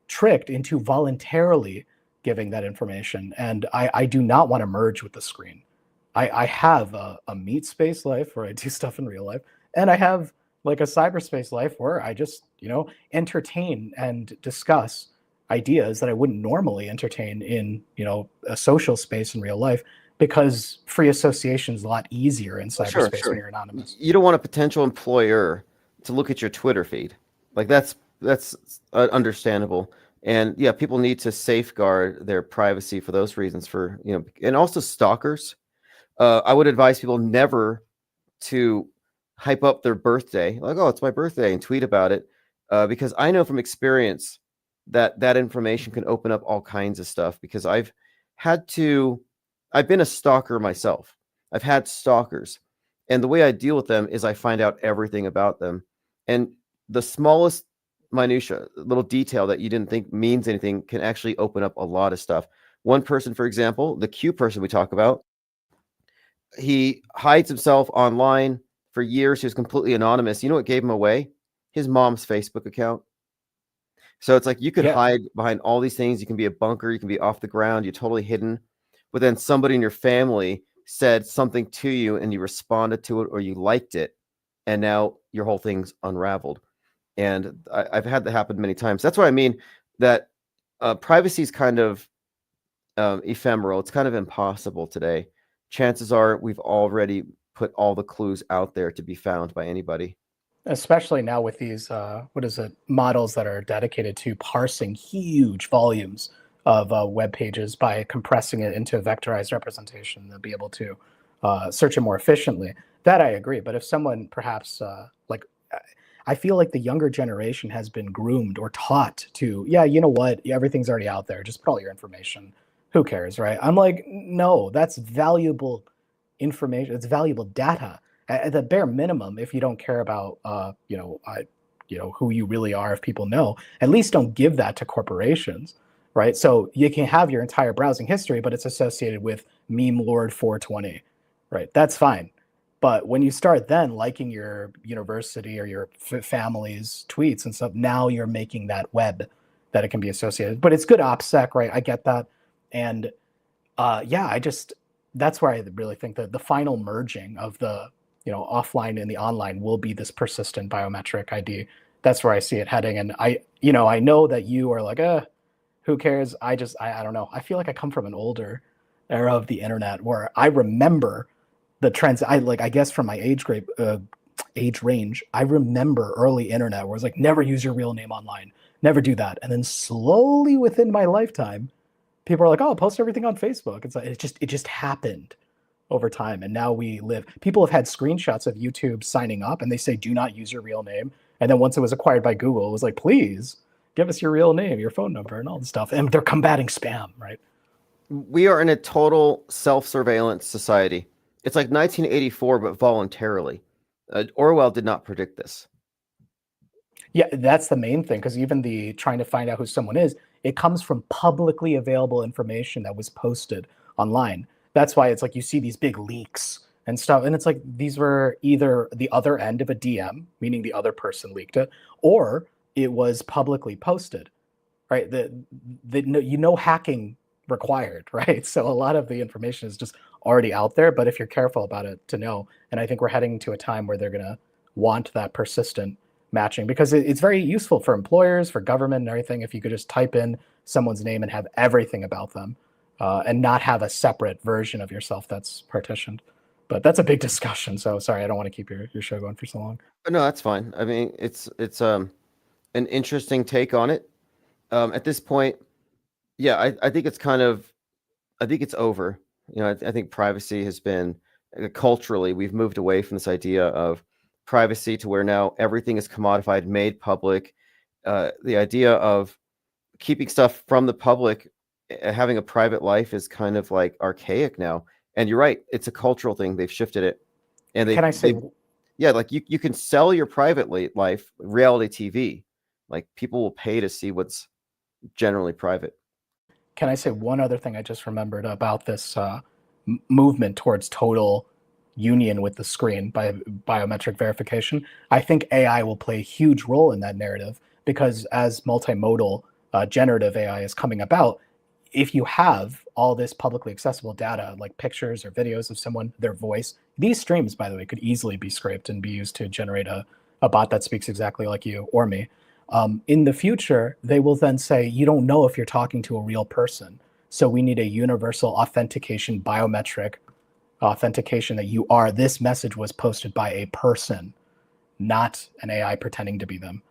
tricked into voluntarily giving that information. And I do not want to merge with the screen. I have a meat space life where I do stuff in real life, and I have like a cyberspace life where I just, entertain and discuss ideas that I wouldn't normally entertain in, a social space in real life, because free association is a lot easier in cyberspace when you're anonymous. You don't want a potential employer to look at your Twitter feed. Like that's understandable. And yeah, people need to safeguard their privacy for those reasons, and also stalkers. I would advise people never to hype up their birthday, like, oh, it's my birthday, and tweet about it, because I know from experience that information can open up all kinds of stuff, because I've been a stalker myself. I've had stalkers, and the way I deal with them is I find out everything about them, and the smallest minutia, little detail that you didn't think means anything, can actually open up a lot of stuff. One person, for example, the Q person we talk about, he hides himself online for years. He was completely anonymous. You know what gave him away? His mom's Facebook account. So it's like you could hide behind all these things. You can be a bunker. You can be off the ground. You're totally hidden. But then somebody in your family said something to you and you responded to it or you liked it. And now your whole thing's unraveled. And I've had that happen many times. That's what I mean, that privacy is kind of ephemeral. It's kind of impossible today. Chances are we've already put all the clues out there to be found by anybody. Especially now with these, models that are dedicated to parsing huge volumes of web pages by compressing it into a vectorized representation. They'll be able to search it more efficiently. That I agree. But if someone perhaps I feel like the younger generation has been groomed or taught to, you know what, everything's already out there. Just put all your information. Who cares, right? I'm like, no, that's valuable information. It's valuable data. At the bare minimum, if you don't care about, who you really are, if people know, at least don't give that to corporations, right? So you can have your entire browsing history, but it's associated with meme lord 420, right? That's fine. But when you start then liking your university or your family's tweets and stuff, now you're making that web that it can be associated. But it's good OPSEC, right? I get that. And that's where I really think that the final merging of the offline and the online will be this persistent biometric ID. That's where I see it heading. And I know that you are like, who cares? I don't know. I feel like I come from an older era of the internet where I remember the trends. I guess from my age range, I remember early internet where it's like, never use your real name online, never do that. And then slowly within my lifetime, people are like, oh, post everything on Facebook. It's like, it just happened over time. And now people have had screenshots of YouTube signing up and they say, do not use your real name. And then once it was acquired by Google, it was like, please give us your real name, your phone number, and all this stuff. And they're combating spam, right? We are in a total self-surveillance society. It's like 1984, but voluntarily. Orwell did not predict this. Yeah, that's the main thing, because even the trying to find out who someone is, it comes from publicly available information that was posted online. That's why it's like you see these big leaks and stuff. And it's like these were either the other end of a DM, meaning the other person leaked it, or it was publicly posted, right? Hacking required, right? So a lot of the information is just already out there, but if you're careful about it to know, and I think we're heading to a time where they're going to want that persistent matching, because it's very useful for employers, for government and everything, if you could just type in someone's name and have everything about them and not have a separate version of yourself that's partitioned. But that's a big discussion, so sorry, I don't want to keep your show going for so long. No, that's fine. I mean, it's an interesting take on it. At this point, yeah, I think it's over. I think privacy has been, culturally, we've moved away from this idea of privacy to where now everything is commodified, made public. The idea of keeping stuff from the public, having a private life, is kind of like archaic now. And you're right, it's a cultural thing. They've shifted it. And Can I say? Yeah, like you can sell your private life, reality TV. Like people will pay to see what's generally private. Can I say one other thing I just remembered about this movement towards total union with the screen by biometric verification? I think AI will play a huge role in that narrative because as multimodal generative AI is coming about, if you have all this publicly accessible data, like pictures or videos of someone, their voice, these streams, by the way, could easily be scraped and be used to generate a bot that speaks exactly like you or me. In the future, they will then say, you don't know if you're talking to a real person. So we need a universal authentication, biometric authentication that you are, this message was posted by a person, not an AI pretending to be them.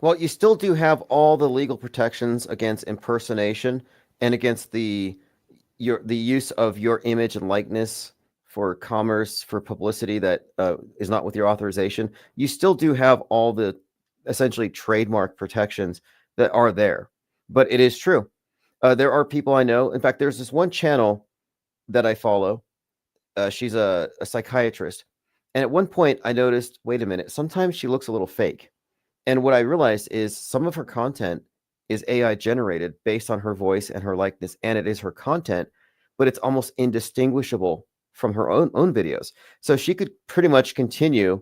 Well, you still do have all the legal protections against impersonation and against the use of your image and likeness for commerce, for publicity that is not with your authorization. You still do have all the essentially trademark protections that are there. But it is true. There are people I know. In fact, there's this one channel that I follow. She's a psychiatrist. And at one point I noticed, wait a minute, sometimes she looks a little fake. And what I realized is some of her content is AI generated based on her voice and her likeness, and it is her content, but it's almost indistinguishable from her own videos. So she could pretty much continue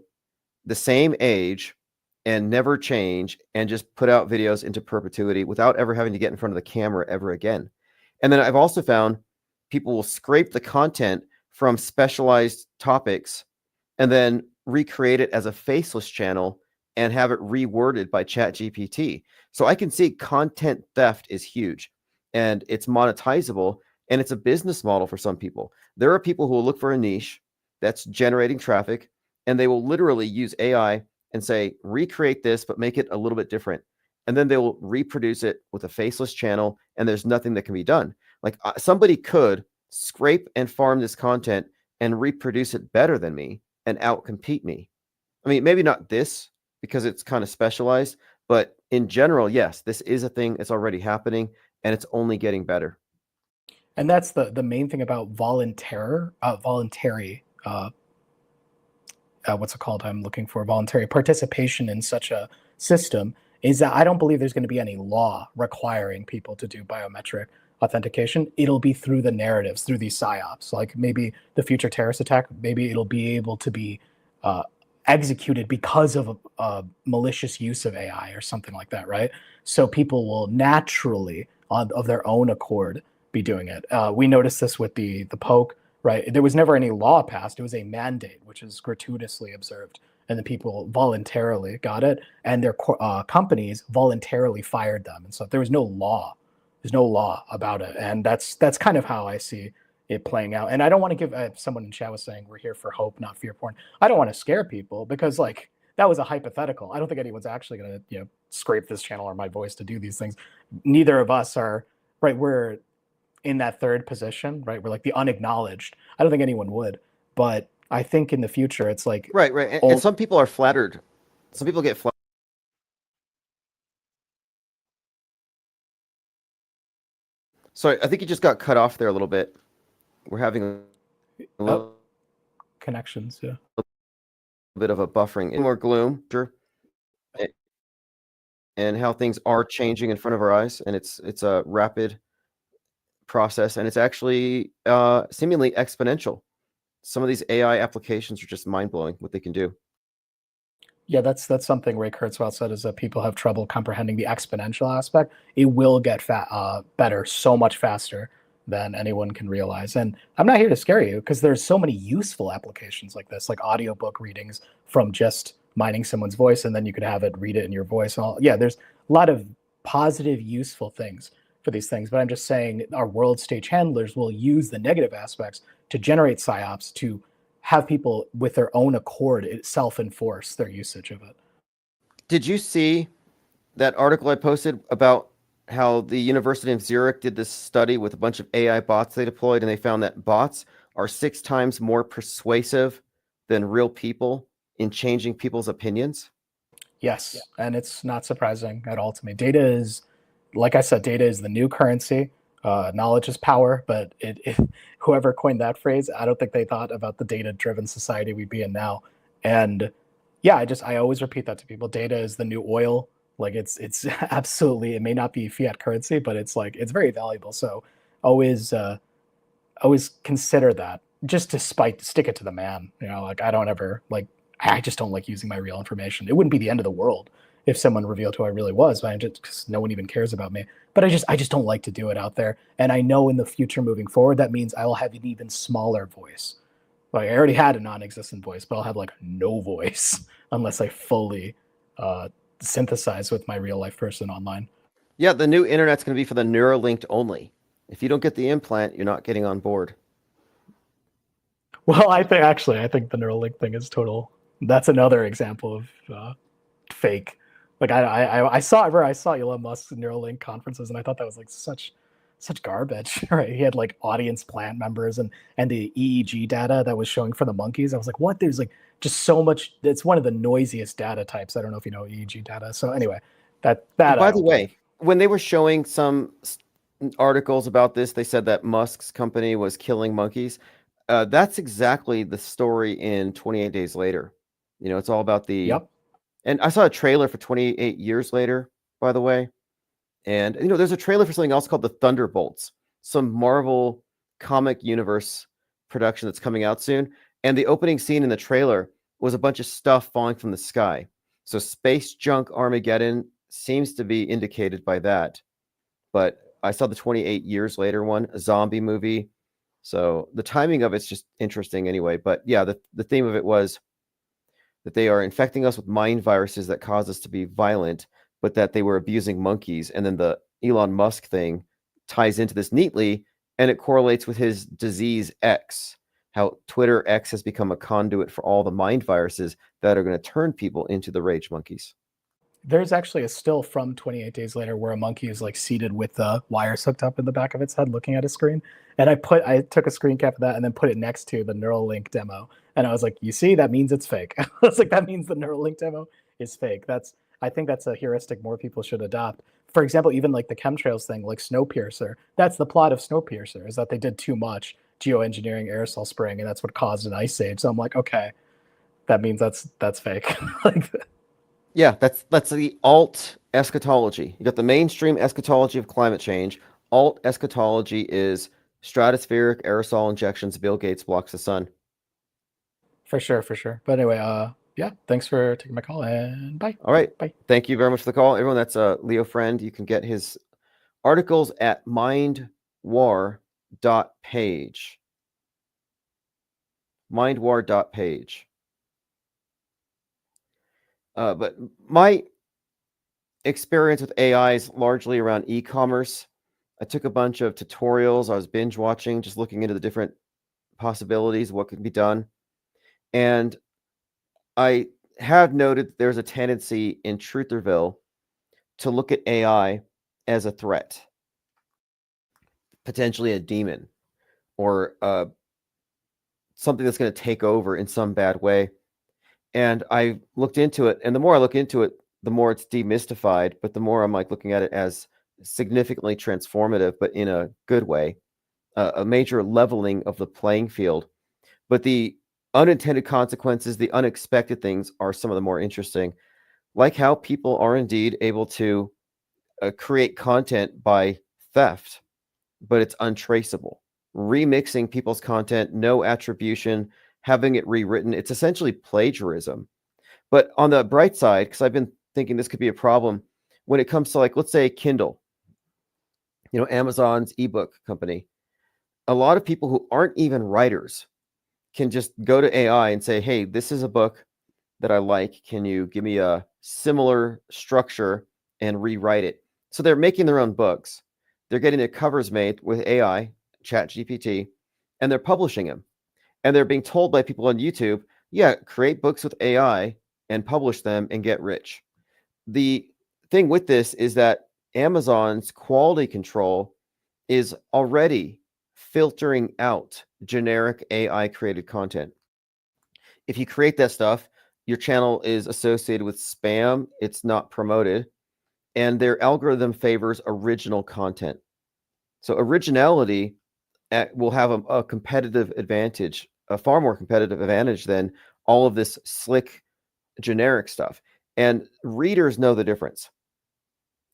the same age and never change and just put out videos into perpetuity without ever having to get in front of the camera ever again. And then I've also found people will scrape the content from specialized topics and then recreate it as a faceless channel and have it reworded by ChatGPT. So I can see content theft is huge and it's monetizable and it's a business model for some people. There are people who will look for a niche that's generating traffic and they will literally use AI and say, recreate this, but make it a little bit different. And then they will reproduce it with a faceless channel and there's nothing that can be done. Like somebody could scrape and farm this content and reproduce it better than me and outcompete me. I mean, maybe not this because it's kind of specialized, but in general, yes, this is a thing that's already happening and it's only getting better. And that's the main thing about voluntary, what's it called? I'm looking for voluntary participation in such a system is that I don't believe there's going to be any law requiring people to do biometric authentication. It'll be through the narratives, through these psyops, like maybe the future terrorist attack, maybe it'll be able to be executed because of a malicious use of AI or something like that, right? So people will naturally, of their own accord, be doing it. We noticed this with the poke, right? There was never any law passed. It was a mandate, which is gratuitously observed. And the people voluntarily got it, and their companies voluntarily fired them. And so there was no law. There's no law about it. And that's kind of how I see it playing out. And I don't want to give, someone in chat was saying, we're here for hope, not fear porn. I don't want to scare people because like that was a hypothetical. I don't think anyone's actually going to, scrape this channel or my voice to do these things. Neither of us are, right? We're in that third position, right? We're like the unacknowledged. I don't think anyone would, but I think in the future it's like right. And some people are flattered. Some people get flattered. Sorry, I think you just got cut off there a little bit. We're having a little connections, yeah. bit of a buffering, more gloom, sure, and how things are changing in front of our eyes, and it's a rapid process, and it's actually seemingly exponential. Some of these AI applications are just mind-blowing what they can do. Yeah, that's something Ray Kurzweil said is that people have trouble comprehending the exponential aspect. It will get better so much faster than anyone can realize. And I'm not here to scare you because there's so many useful applications like this, like audiobook readings from just mining someone's voice, and then you could have it read it in your voice. And all. Yeah, there's a lot of positive, useful things for these things. But I'm just saying our world stage handlers will use the negative aspects to generate psyops to have people with their own accord self-enforce their usage of it. Did you see that article I posted about how the University of Zurich did this study with a bunch of AI bots they deployed, and they found that bots are 6 times more persuasive than real people in changing people's opinions? Yes, and it's not surprising at all to me. Data is, like I said, data is the new currency. knowledge is power, but whoever coined that phrase, I don't think they thought about the data-driven society we'd be in now. And yeah, I always repeat that to people. Data is the new oil. Like it's absolutely, it may not be fiat currency, but it's very valuable. So always consider that, just to stick it to the man. Like I just don't like using my real information. It wouldn't be the end of the world if someone revealed who I really was, but because no one even cares about me. But I just don't like to do it out there. And I know in the future moving forward, that means I will have an even smaller voice. Like I already had a non-existent voice, but I'll have like no voice unless I fully synthesize with my real life person online. Yeah, the new internet's going to be for the Neuralinked only. If you don't get the implant, you're not getting on board. Well, I think the Neuralink thing is total. That's another example of fake. Like I saw Elon Musk's Neuralink conferences, and I thought that was like such garbage. Right? He had like audience plant members and the EEG data that was showing for the monkeys. I was like, what? There's like just so much. It's one of the noisiest data types. I don't know if you know EEG data. So anyway, that. And by the way, when they were showing some articles about this, they said that Musk's company was killing monkeys. That's exactly the story in 28 Days Later. It's all about the. Yep. And I saw a trailer for 28 Years Later, by the way. And, there's a trailer for something else called The Thunderbolts, some Marvel comic universe production that's coming out soon. And the opening scene in the trailer was a bunch of stuff falling from the sky. So space junk Armageddon seems to be indicated by that. But I saw the 28 Years Later one, a zombie movie. So the timing of it's just interesting anyway. But yeah, the theme of it was that they are infecting us with mind viruses that cause us to be violent, but that they were abusing monkeys. And then the Elon Musk thing ties into this neatly, and it correlates with his disease X, how Twitter X has become a conduit for all the mind viruses that are going to turn people into the rage monkeys. There's actually a still from 28 Days Later where a monkey is like seated with the wires hooked up in the back of its head looking at a screen. And I took a screen cap of that and then put it next to the Neuralink demo. And I was like, you see, that means it's fake. I was like, that means the Neuralink demo is fake. I think that's a heuristic more people should adopt. For example, even like the chemtrails thing, like Snowpiercer, that's the plot of Snowpiercer, is that they did too much geoengineering aerosol spraying, and that's what caused an ice age. So I'm like, okay, that means that's fake. Yeah, that's the alt eschatology. You got the mainstream eschatology of climate change. Alt eschatology is stratospheric aerosol injections. Bill Gates blocks the sun. For sure. But anyway, yeah, thanks for taking my call, and bye. All right. Bye. Thank you very much for the call. Everyone, that's Leo Friend. You can get his articles at mindwar.page. Mindwar.page. But my experience with AI is largely around e-commerce. I took a bunch of tutorials. I was binge watching, just looking into the different possibilities, what could be done. And I have noted there's a tendency in Trutherville to look at AI as a threat, potentially a demon, or something that's going to take over in some bad way. And I looked into it, and the more I look into it, the more it's demystified, but the more I'm like looking at it as significantly transformative, but in a good way, a major leveling of the playing field. But the unintended consequences, the unexpected things are some of the more interesting, like how people are indeed able to create content by theft, but it's untraceable. Remixing people's content, no attribution, having it rewritten, it's essentially plagiarism. But on the bright side, because I've been thinking this could be a problem when it comes to, like, let's say Kindle, Amazon's ebook company, a lot of people who aren't even writers can just go to AI and say, hey, this is a book that I like. Can you give me a similar structure and rewrite it? So they're making their own books. They're getting their covers made with AI, ChatGPT, and they're publishing them. And they're being told by people on YouTube, yeah, create books with AI and publish them and get rich. The thing with this is that Amazon's quality control is already filtering out generic AI created content. If you create that stuff, your channel is associated with spam, it's not promoted, and their algorithm favors original content. So originality will have a competitive advantage, a far more competitive advantage than all of this slick generic stuff. And readers know the difference.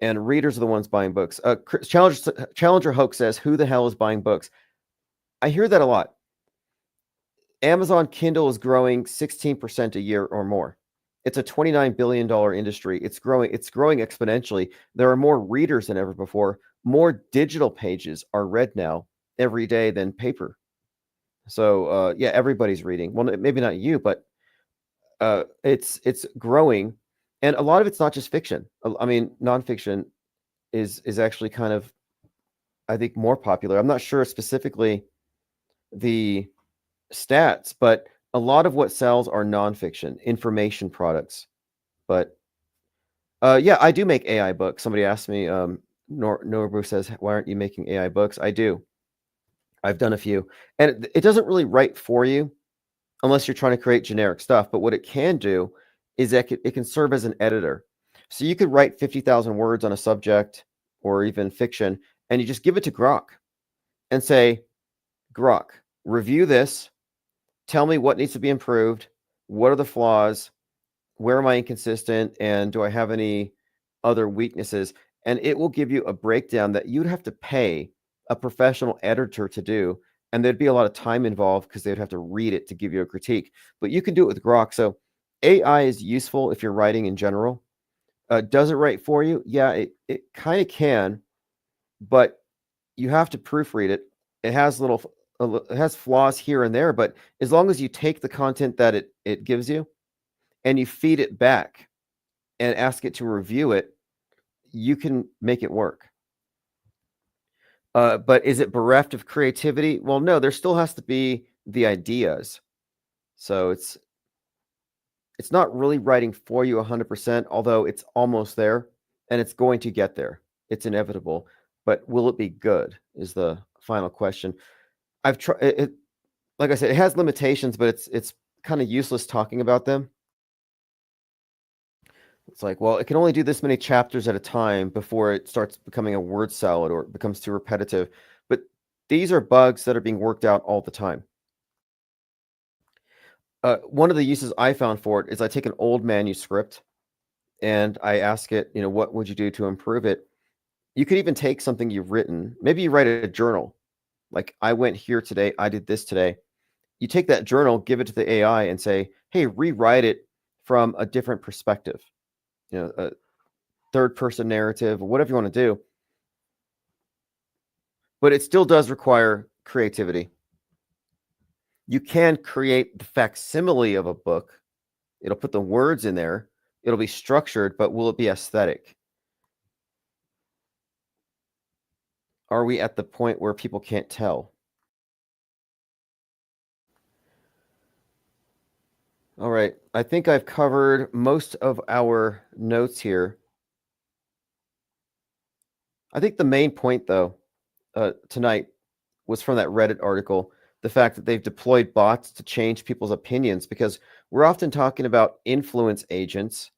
And readers are the ones buying books. Challenger Hoax says, who the hell is buying books? I hear that a lot. Amazon Kindle is growing 16% a year or more. It's a $29 billion industry. It's growing exponentially. There are more readers than ever before. More digital pages are read now every day than paper. So yeah, everybody's reading. Well, maybe not you, but it's growing, and a lot of it's not just fiction. I mean, nonfiction is actually kind of, I think, more popular. I'm not sure specifically the stats, but a lot of what sells are nonfiction, information products. But yeah, I do make AI books. Somebody asked me, Norbu says, why aren't you making AI books? I do. I've done a few, and it doesn't really write for you unless you're trying to create generic stuff. But what it can do is that it can serve as an editor. So you could write 50,000 words on a subject or even fiction, and you just give it to Grok and say, Grok, review this. Tell me what needs to be improved. What are the flaws? Where am I inconsistent? And do I have any other weaknesses? And it will give you a breakdown that you'd have to pay a professional editor to do. And there'd be a lot of time involved because they'd have to read it to give you a critique. But you can do it with Grok. So AI is useful if you're writing in general. Does it write for you? Yeah, it kind of can, but you have to proofread it. It has flaws here and there, but as long as you take the content that it gives you and you feed it back and ask it to review it, you can make it work. But is it bereft of creativity? Well, no, there still has to be the ideas. So it's not really writing for you 100%, although it's almost there, and it's going to get there. It's inevitable. But will it be good is the final question. I've tried it. Like I said, it has limitations, but it's kind of useless talking about them. It's like, well, it can only do this many chapters at a time before it starts becoming a word salad or it becomes too repetitive. But these are bugs that are being worked out all the time. One of the uses I found for it is I take an old manuscript and I ask it, what would you do to improve it? You could even take something you've written. Maybe you write a journal. Like, I went here today, I did this today. You take that journal, give it to the AI and say, hey, rewrite it from a different perspective. A third person narrative, or whatever you want to do. But it still does require creativity. You can create the facsimile of a book. It'll put the words in there. It'll be structured, but will it be aesthetic? Are we at the point where people can't tell? All right. I think I've covered most of our notes here. I think the main point, though, tonight was from that Reddit article, the fact that they've deployed bots to change people's opinions, because we're often talking about influence agents,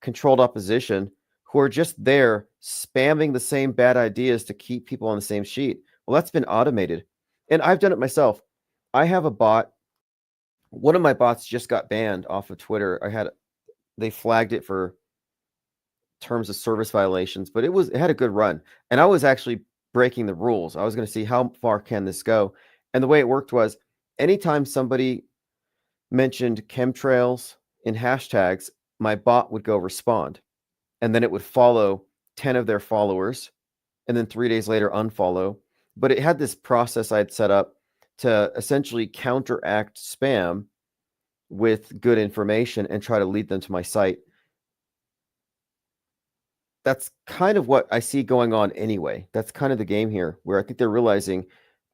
controlled opposition, who are just there spamming the same bad ideas to keep people on the same sheet. Well, that's been automated. And I've done it myself. I have a bot. One of my bots just got banned off of Twitter. They flagged it for terms of service violations, but it had a good run. And I was actually breaking the rules. I was going to see how far can this go. And the way it worked was anytime somebody mentioned chemtrails in hashtags, my bot would go respond. And then it would follow 10 of their followers and then 3 days later unfollow. But it had this process I'd set up to essentially counteract spam with good information and try to lead them to my site. That's kind of what I see going on anyway. That's kind of the game here, where I think they're realizing,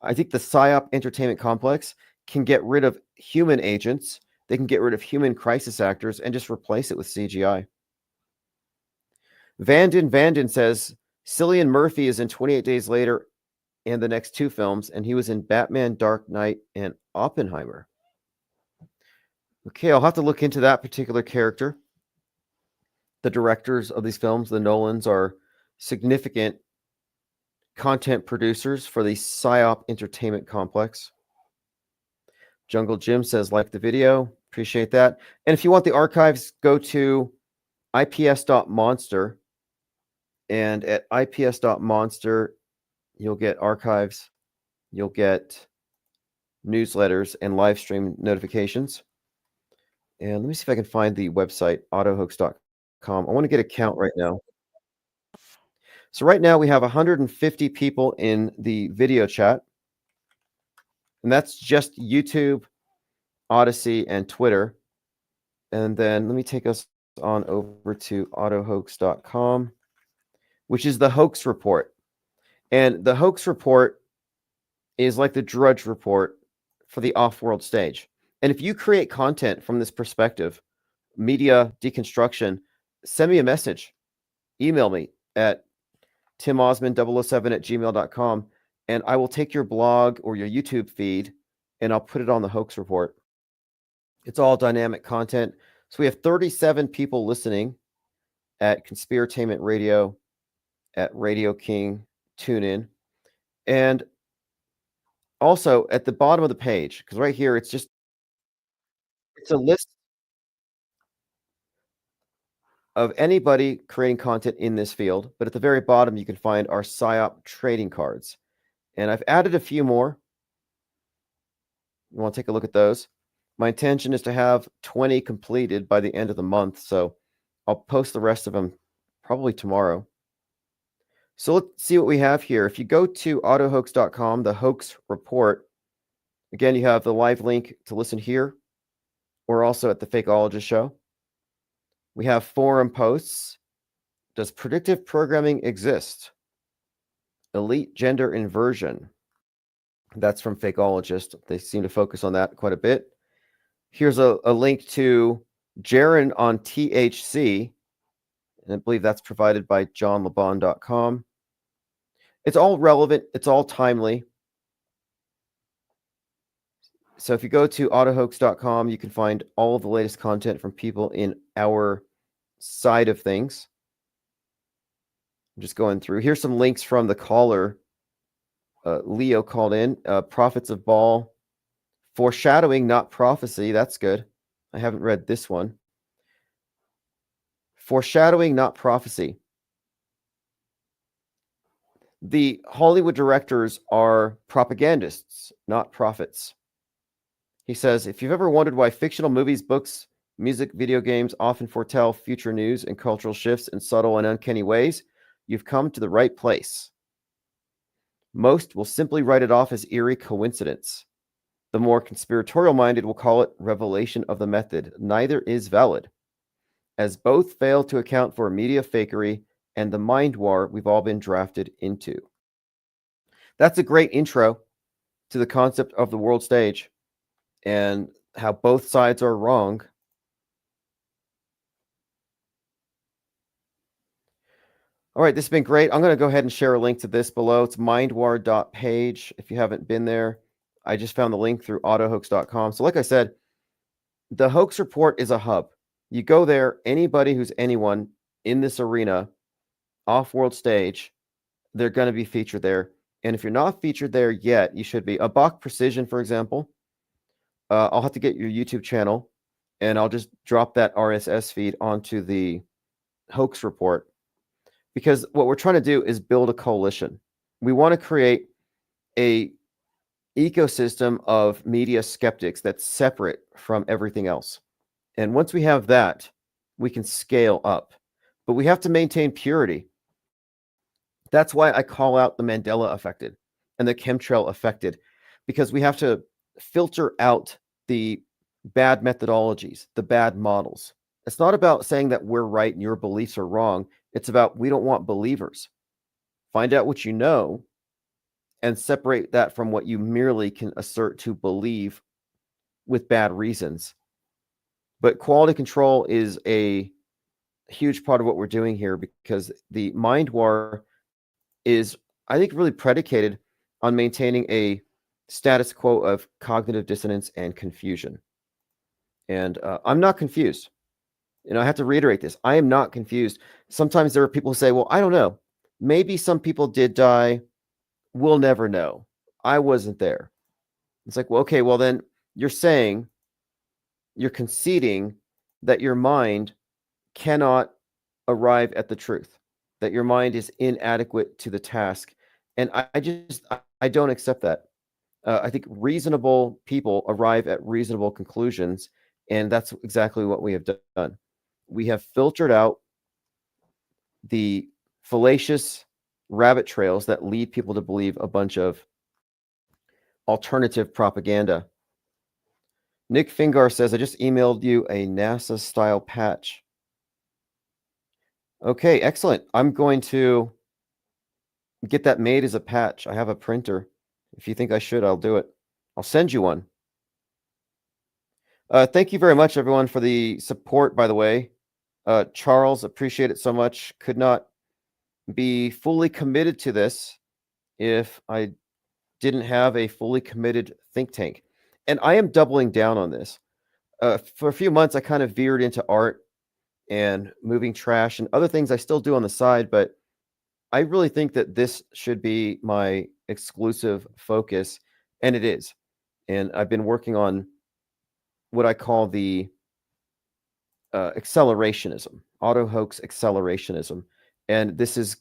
I think the PSYOP entertainment complex can get rid of human agents. They can get rid of human crisis actors and just replace it with CGI. Vanden says, Cillian Murphy is in 28 Days Later and the next two films, and he was in Batman, Dark Knight, and Oppenheimer. Okay, I'll have to look into that particular character. The directors of these films, the Nolans, are significant content producers for the PSYOP Entertainment Complex. Jungle Jim says, like the video. Appreciate that. And if you want the archives, go to ips.monster. And at ips.monster, you'll get archives, you'll get newsletters and live stream notifications. And let me see if I can find the website, autohoax.com. I want to get a count right now. So right now we have 150 people in the video chat. And that's just YouTube, Odyssey, and Twitter. And then let me take us on over to autohoax.com, which is the hoax report. And the hoax report is like the Drudge report for the off-world stage. And if you create content from this perspective, media deconstruction, send me a message. Email me at timosmond007@gmail.com, and I will take your blog or your YouTube feed, and I'll put it on the hoax report. It's all dynamic content. So we have 37 people listening at Conspiratainment Radio, at Radio King, TuneIn, and also at the bottom of the page, because right here it's a list of anybody creating content in this field. But at the very bottom, you can find our PSYOP trading cards, and I've added a few more. You want to take a look at those? My intention is to have 20 completed by the end of the month, so I'll post the rest of them probably tomorrow. So let's see what we have here. If you go to autohoax.com, the hoax report, again, you have the live link to listen here or also at the Fakeologist show. We have forum posts. Does predictive programming exist? Elite gender inversion. That's from Fakeologist. They seem to focus on that quite a bit. Here's a link to Jaron on THC, and I believe that's provided by johnlebon.com. It's all relevant. It's all timely. So if you go to autohoax.com, you can find all of the latest content from people in our side of things. I'm just going through. Here's some links from the caller. Leo called in. Prophets of Baal. Foreshadowing, not prophecy. That's good. I haven't read this one. Foreshadowing, not prophecy. The Hollywood directors are propagandists, not prophets. He says, if you've ever wondered why fictional movies, books, music, video games often foretell future news and cultural shifts in subtle and uncanny ways, you've come to the right place. Most will simply write it off as eerie coincidence. The more conspiratorial-minded will call it revelation of the method. Neither is valid, as both fail to account for media fakery and the mind war we've all been drafted into. That's a great intro to the concept of the world stage and how both sides are wrong. All right, this has been great. I'm going to go ahead and share a link to this below. It's mindwar.page. If you haven't been there, I just found the link through autohoax.com. So like I said, the hoax report is a hub. You go there, anybody who's anyone in this arena, off-world stage, they're going to be featured there. And if you're not featured there yet, you should be. A Bach Precision, for example, I'll have to get your YouTube channel, and I'll just drop that RSS feed onto the hoax report. Because what we're trying to do is build a coalition. We want to create a ecosystem of media skeptics that's separate from everything else. And once we have that, we can scale up. But we have to maintain purity. That's why I call out the Mandela affected and the chemtrail affected, because we have to filter out the bad methodologies, the bad models. It's not about saying that we're right and your beliefs are wrong. It's about we don't want believers. Find out what you know and separate that from what you merely can assert to believe with bad reasons. But quality control is a huge part of what we're doing here, because the mind war is, I think, really predicated on maintaining a status quo of cognitive dissonance and confusion. And I'm not confused. I have to reiterate this. I am not confused. Sometimes there are people who say, well, I don't know. Maybe some people did die we'll never know. I wasn't there. It's like, well, okay, well then you're conceding that your mind cannot arrive at the truth, that your mind is inadequate to the task. And I don't accept that. I think reasonable people arrive at reasonable conclusions, and that's exactly what we have done. We have filtered out the fallacious rabbit trails that lead people to believe a bunch of alternative propaganda. Nick Fingar says, I just emailed you a NASA-style patch. Okay, excellent. I'm going to get that made as a patch. I have a printer. If you think I should, I'll do it. I'll send you one. Thank you very much, everyone, for the support, by the way. Charles, appreciate it so much. Could not be fully committed to this if I didn't have a fully committed think tank. And I am doubling down on this. For a few months, I kind of veered into art and moving trash and other things I still do on the side, but I really think that this should be my exclusive focus, and it is. And I've been working on what I call the accelerationism, auto hoax accelerationism. And this is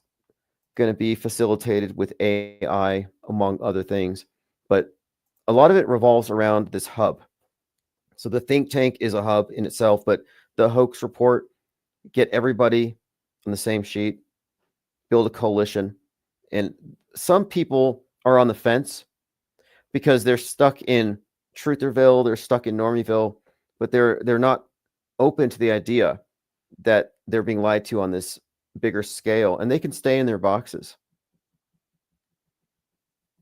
going to be facilitated with AI, among other things. But a lot of it revolves around this hub. So the think tank is a hub in itself, but the hoax report, get everybody on the same sheet, build a coalition. And some people are on the fence because they're stuck in Trutherville, they're stuck in Normieville, but they're not open to the idea that they're being lied to on this bigger scale, and they can stay in their boxes.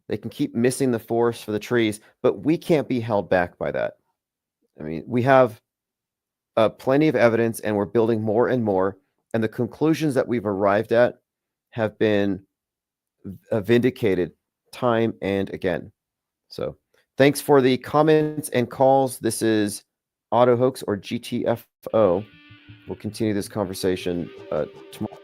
They can keep missing the forest for the trees, but we can't be held back by that. I mean, we have plenty of evidence, and we're building more and more, and the conclusions that we've arrived at have been vindicated time and again. So thanks for the comments and calls. This is Auto Hoax, or GTFO. We'll continue this conversation tomorrow.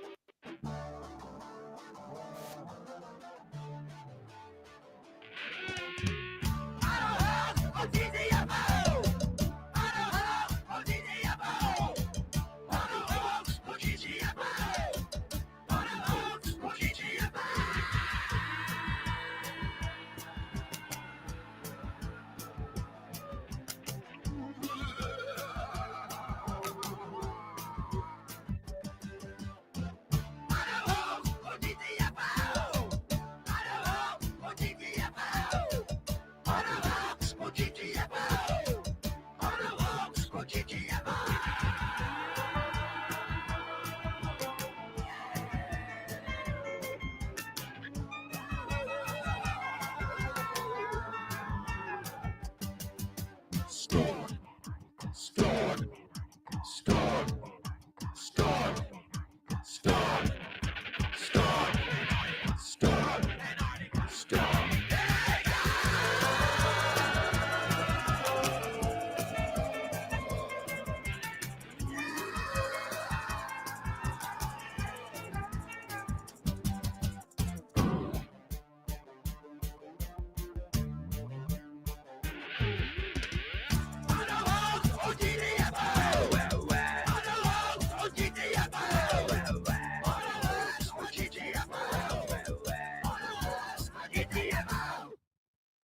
Storm.